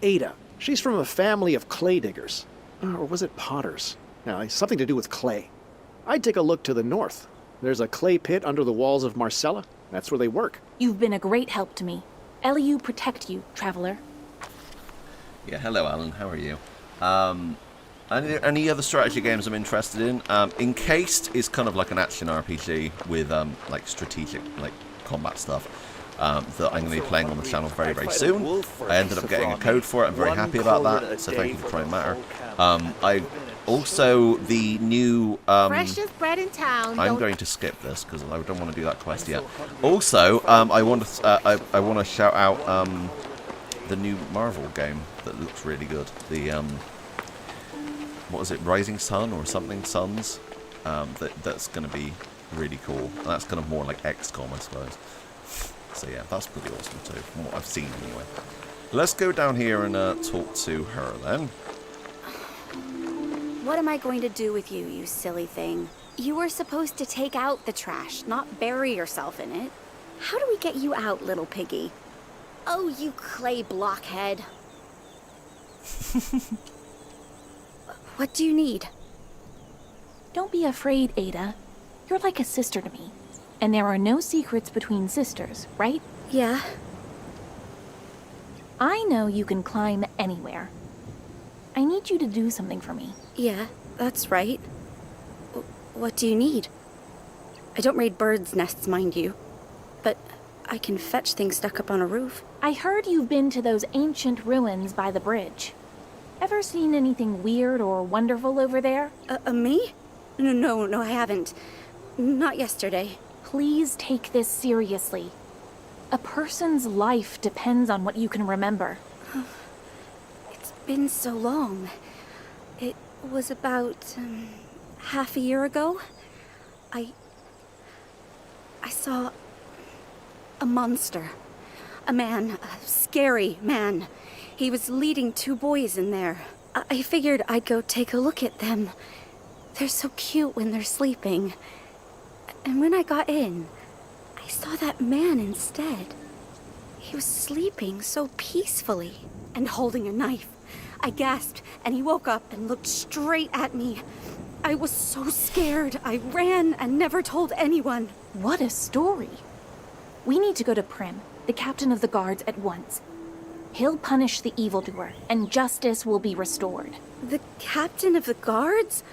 [SPEAKER 7] Ada. She's from a family of clay diggers. Or was it potters? Something to do with clay. I'd take a look to the north. There's a clay pit under the walls of Marcella. That's where they work.
[SPEAKER 3] You've been a great help to me. Eliu protect you, traveler.
[SPEAKER 1] Yeah, hello Alan, how are you? Any other strategy games I'm interested in? Encased is kind of like an action RPG with like strategic combat stuff that I'm going to be playing on the channel very, very soon. I ended up getting a code for it. I'm very happy about that, so thank you for trying Matter. I also the new
[SPEAKER 9] freshest bread in town.
[SPEAKER 1] I'm going to skip this because I don't want to do that quest yet. Also, I want to shout out the new Marvel game that looks really good. The what was it, Rising Sun or something Suns? That's going to be really cool. And that's kind of more like XCOM, I suppose. So yeah, that's pretty awesome too, from what I've seen anyway. Let's go down here and talk to her then.
[SPEAKER 6] What am I going to do with you, you silly thing? You were supposed to take out the trash, not bury yourself in it. How do we get you out, little piggy? Oh, you clay blockhead. What do you need?
[SPEAKER 3] Don't be afraid, Ada. You're like a sister to me. And there are no secrets between sisters, right?
[SPEAKER 6] Yeah.
[SPEAKER 3] I know you can climb anywhere. I need you to do something for me.
[SPEAKER 6] Yeah, that's right. What do you need? I don't raid birds' nests, mind you. But I can fetch things stuck up on a roof.
[SPEAKER 3] I heard you've been to those ancient ruins by the bridge. Ever seen anything weird or wonderful over there?
[SPEAKER 6] Me? No, I haven't. Not yesterday.
[SPEAKER 3] Please take this seriously. A person's life depends on what you can remember.
[SPEAKER 6] It's been so long. It was about half a year ago. I saw a monster. A man, a scary man. He was leading 2 boys in there. I figured I'd go take a look at them. They're so cute when they're sleeping. And when I got in, I saw that man instead. He was sleeping so peacefully and holding a knife. I gasped, and he woke up and looked straight at me. I was so scared. I ran and never told anyone.
[SPEAKER 3] What a story. We need to go to Prim, the captain of the guards, at once. He'll punish the evildoer, and justice will be restored.
[SPEAKER 6] The captain of the guards?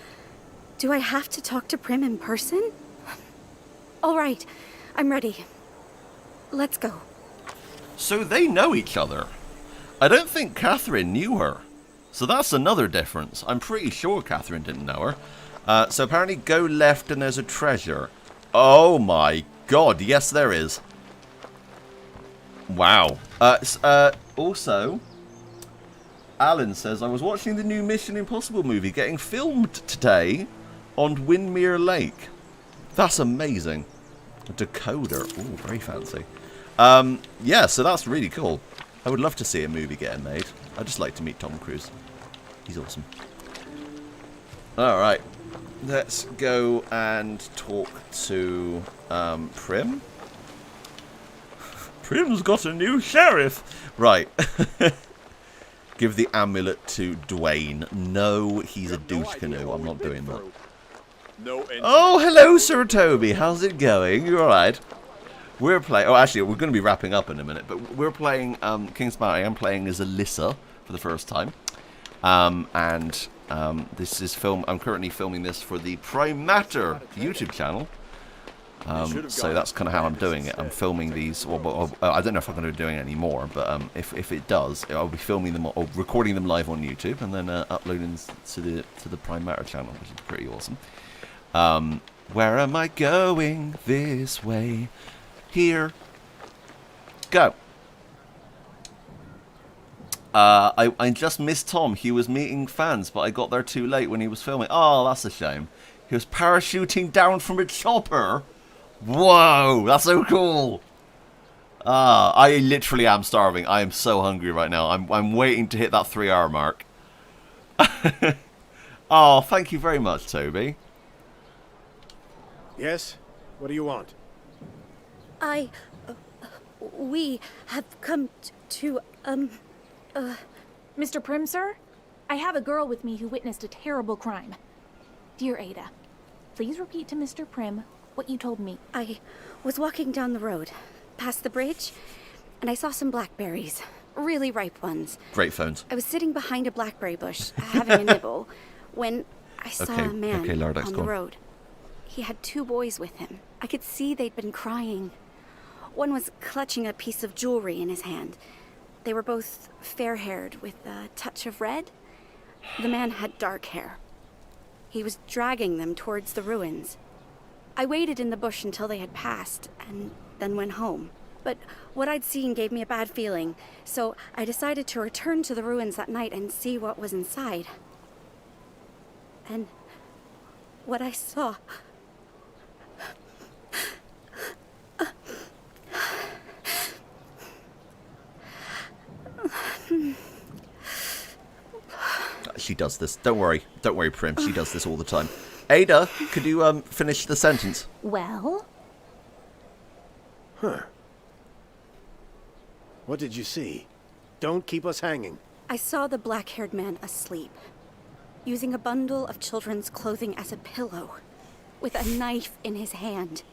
[SPEAKER 6] Do I have to talk to Prim in person? All right, I'm ready. Let's go.
[SPEAKER 1] So they know each other. I don't think Catherine knew her. So that's another difference. I'm pretty sure Catherine didn't know her. So apparently go left and there's a treasure. Oh my god, yes there is. Wow. Also, Alan says, I was watching the new Mission Impossible movie getting filmed today on Windmere Lake. That's amazing. A decoder. Ooh, very fancy. Yeah, so that's really cool. I would love to see a movie getting made. I'd just like to meet Tom Cruise. He's awesome. Alright. Let's go and talk to Prim. Prim's got a new sheriff! Right. Give the amulet to Dwayne. No, he's a douche canoe. I'm not doing that. Oh, hello, Sir Toby. How's it going? You alright? We're playing... Oh, actually, we're going to be wrapping up in a minute. But we're playing King's Bounty. I'm playing as Alyssa for the first time. This is I'm currently filming this for the Prime Matter YouTube channel. So that's kind of how I'm doing it. I'm filming these. Well, I don't know if I'm going to be doing any more, but if it does, I'll be filming them or recording them live on YouTube and then uploading to the Prime Matter channel, which is pretty awesome. Where am I going? This way. Here. Go. I just missed Tom. He was meeting fans, but I got there too late when he was filming. Oh, that's a shame. He was parachuting down from a chopper. Whoa, that's so cool. I literally am starving. I am so hungry right now. I'm waiting to hit that 3-hour mark. Oh, thank you very much, Toby.
[SPEAKER 17] Yes? What do you want?
[SPEAKER 6] We have come to,
[SPEAKER 3] Mr. Prim, sir? I have a girl with me who witnessed a terrible crime. Dear Ada, please repeat to Mr. Prim what you told me.
[SPEAKER 6] I was walking down the road, past the bridge, and I saw some blackberries. Really ripe ones.
[SPEAKER 1] Great phones.
[SPEAKER 6] I was sitting behind a blackberry bush, having a nibble, when I saw a man on the road. He had 2 boys with him. I could see they'd been crying. One was clutching a piece of jewelry in his hand. They were both fair-haired with a touch of red. The man had dark hair. He was dragging them towards the ruins. I waited in the bush until they had passed, and then went home. But what I'd seen gave me a bad feeling, so I decided to return to the ruins that night and see what was inside. And what I saw...
[SPEAKER 1] She does this. Don't worry, Prim. She does this all the time. Ada, could you finish the sentence?
[SPEAKER 3] Well?
[SPEAKER 17] Huh. What did you see? Don't keep us hanging.
[SPEAKER 6] I saw the black-haired man asleep, using a bundle of children's clothing as a pillow, with a knife in his hand.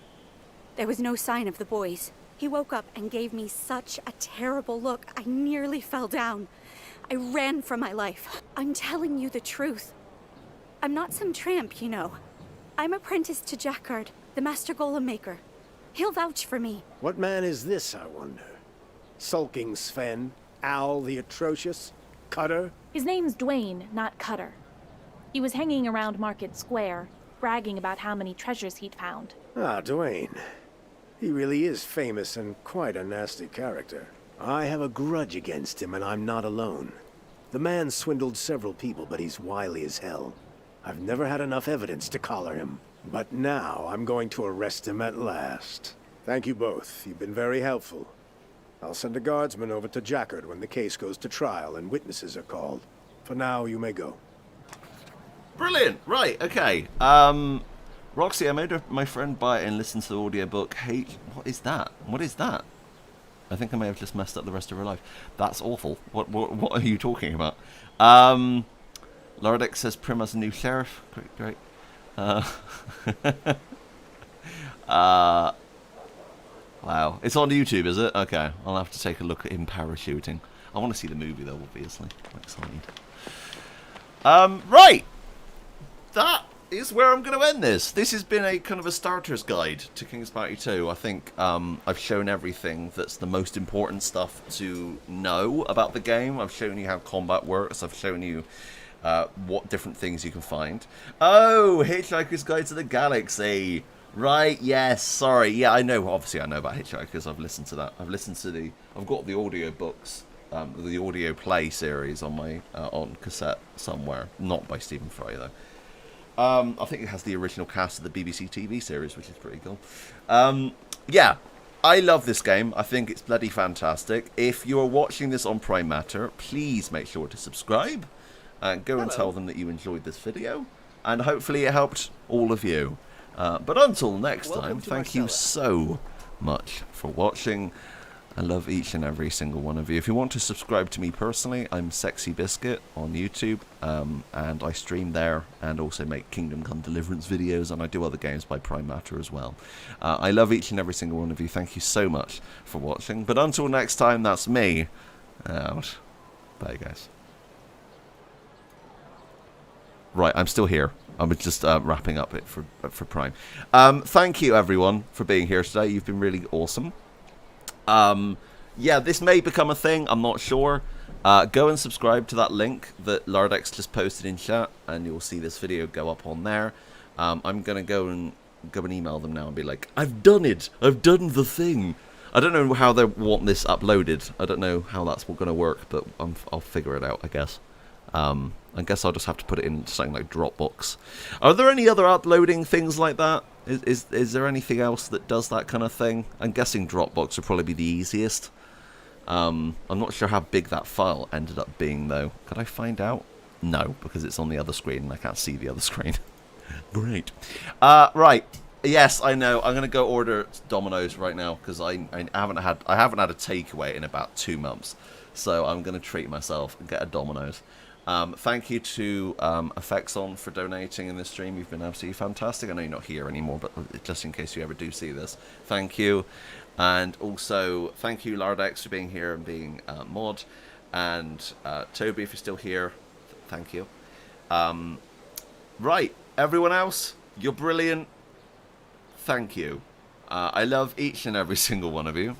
[SPEAKER 6] There was no sign of the boys. He woke up and gave me such a terrible look, I nearly fell down. I ran for my life. I'm telling you the truth. I'm not some tramp, you know. I'm apprenticed to Jackard, the master golem maker. He'll vouch for me.
[SPEAKER 17] What man is this, I wonder? Sulking Sven? Owl the Atrocious? Cutter?
[SPEAKER 3] His name's Dwayne, not Cutter. He was hanging around Market Square, bragging about how many treasures he'd found.
[SPEAKER 17] Ah, Dwayne. He really is famous and quite a nasty character. I have a grudge against him, and I'm not alone. The man swindled several people, but he's wily as hell. I've never had enough evidence to collar him. But now I'm going to arrest him at last. Thank you both. You've been very helpful. I'll send a guardsman over to Jackard when the case goes to trial and witnesses are called. For now, you may go.
[SPEAKER 1] Brilliant! Right, okay. Roxy, I made my friend buy it and listen to the audiobook. Hey, what is that? What is that? I think I may have just messed up the rest of her life. That's awful. What are you talking about? Lordic says Prim has a new sheriff. Great. Wow. It's on YouTube, is it? Okay. I'll have to take a look at him parachuting. I want to see the movie, though, obviously. I'm excited. Right! That is where I'm going to end this. This has been a kind of a starter's guide to King's Bounty 2. I think I've shown everything that's the most important stuff to know about the game. I've shown you how combat works. I've shown you what different things you can find. Oh, Hitchhiker's Guide to the Galaxy. Right, yes, sorry. Yeah, I know, obviously I know about Hitchhikers. I've listened to that. I've got the audio books, the audio play series on my on cassette somewhere. Not by Stephen Fry, though. I think it has the original cast of the BBC TV series, which is pretty cool. Yeah, I love this game. I think it's bloody fantastic. If you're watching this on Prime Matter, please make sure to subscribe. Go and tell them that you enjoyed this video. And hopefully it helped all of you. But until next time, thank you so much for watching. I love each and every single one of you. If you want to subscribe to me personally, I'm Sexy Biscuit on YouTube, and I stream there and also make Kingdom Come Deliverance videos, and I do other games by Prime Matter as well. I love each and every single one of you. Thank you so much for watching. But until next time, that's me out. Bye, guys. Right, I'm still here. I was just wrapping up it for Prime. Thank you, everyone, for being here today. You've been really awesome. Yeah, this may become a thing. I'm not sure. Go and subscribe to that link that Lardex just posted in chat, and you'll see this video go up on there. I'm gonna go and email them now and be like, I've done it. I've done the thing. I don't know how they want this uploaded. I don't know how that's going to work, but I'll figure it out, I guess. I guess I'll just have to put it in something like Dropbox. Are there any other uploading things like that? Is there anything else that does that kind of thing? I'm guessing Dropbox would probably be the easiest. I'm not sure how big that file ended up being, though. Could I find out? No, because it's on the other screen and I can't see the other screen. Great. Right. Yes, I know. I'm gonna go order Domino's right now because I haven't had a takeaway in about 2 months, so I'm gonna treat myself and get a Domino's. Thank you to Effexon for donating in this stream. You've been absolutely fantastic. I know you're not here anymore, but just in case you ever do see this, thank you. And also, thank you, Lardex, for being here and being mod. And Toby, if you're still here, thank you. Right, everyone else, you're brilliant. Thank you. I love each and every single one of you.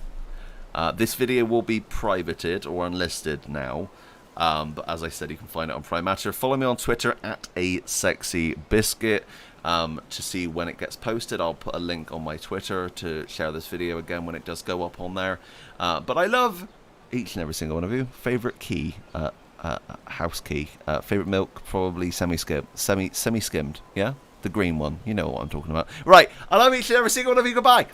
[SPEAKER 1] This video will be privated or unlisted now. But as I said, you can find it on Prime Matter. Follow me on Twitter at @ASexyBiscuit to see when it gets posted. I'll put a link on my Twitter to share this video again when it does go up on there. But I love each and every single one of you. Favorite key, house key. Favorite milk, probably semi-skimmed. Yeah, the green one. You know what I'm talking about. Right, I love each and every single one of you. Goodbye.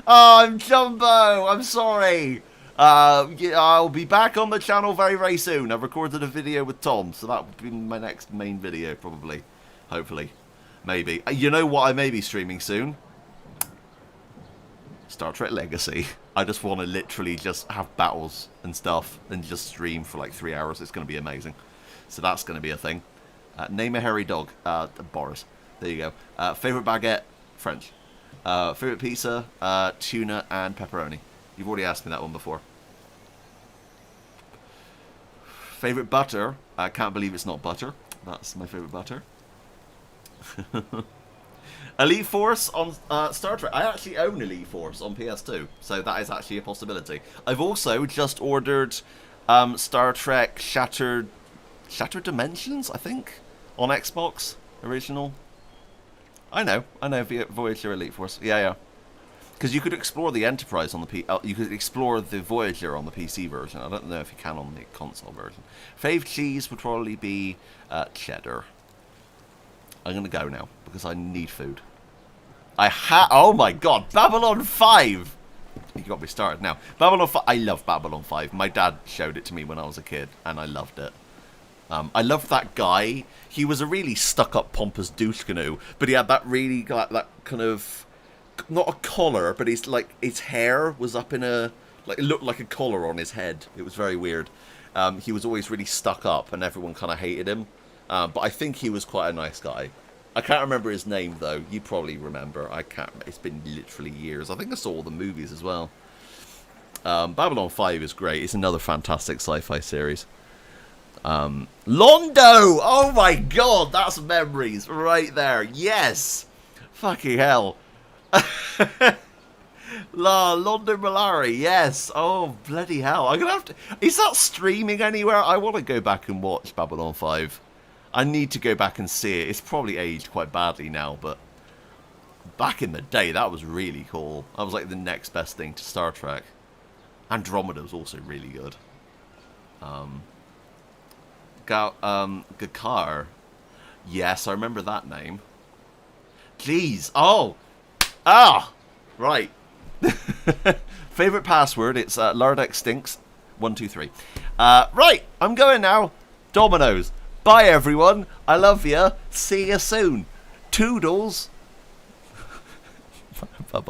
[SPEAKER 1] Oh, I'm Jumbo. I'm sorry. Yeah, I'll be back on the channel very, very soon. I've recorded a video with Tom, so that will be my next main video, probably. Hopefully. Maybe. You know what I may be streaming soon? Star Trek Legacy. I just want to literally just have battles and stuff and just stream for like 3 hours. It's going to be amazing. So that's going to be a thing. Name a hairy dog. Boris. There you go. Favorite baguette? French. Favorite pizza? Tuna and pepperoni. You've already asked me that one before. Favorite butter? I can't believe it's not butter. That's my favorite butter. Elite Force on Star Trek. I actually own Elite Force on PS2, so that is actually a possibility. I've also just ordered Star Trek Shattered Dimensions, I think, on Xbox original. I know, Voyager Elite Force. Yeah. Because you could explore the Enterprise on the you could explore the Voyager on the PC version. I don't know if you can on the console version. Fave cheese would probably be cheddar. I'm gonna go now because I need food. Oh my God, Babylon 5. You got me started now. Babylon 5. I love Babylon 5. My dad showed it to me when I was a kid, and I loved it. I loved that guy. He was a really stuck-up, pompous douche canoe, but he had that really that kind of. Not a collar, but his hair was up in a it looked like a collar on his head. It was very weird. He was always really stuck up, and everyone kind of hated him. But I think he was quite a nice guy. I can't remember his name though. You probably remember. I can't. It's been literally years. I think I saw all the movies as well. Babylon 5 is great. It's another fantastic sci-fi series. Londo! Oh my god, that's memories right there. Yes! Fucking hell. Londo Mollari, yes. Oh, bloody hell. I'm gonna have to... Is that streaming anywhere? I want to go back and watch Babylon 5. I need to go back and see it. It's probably aged quite badly now, but back in the day, that was really cool. That was like the next best thing to Star Trek. Andromeda was also really good. G'Kar. Yes, I remember that name. Jeez. Oh! Ah! Right. Favorite password, it's Lardex Stinks 123. Right, I'm going now. Dominoes. Bye everyone. I love you. See you soon. Toodles. Bye bye.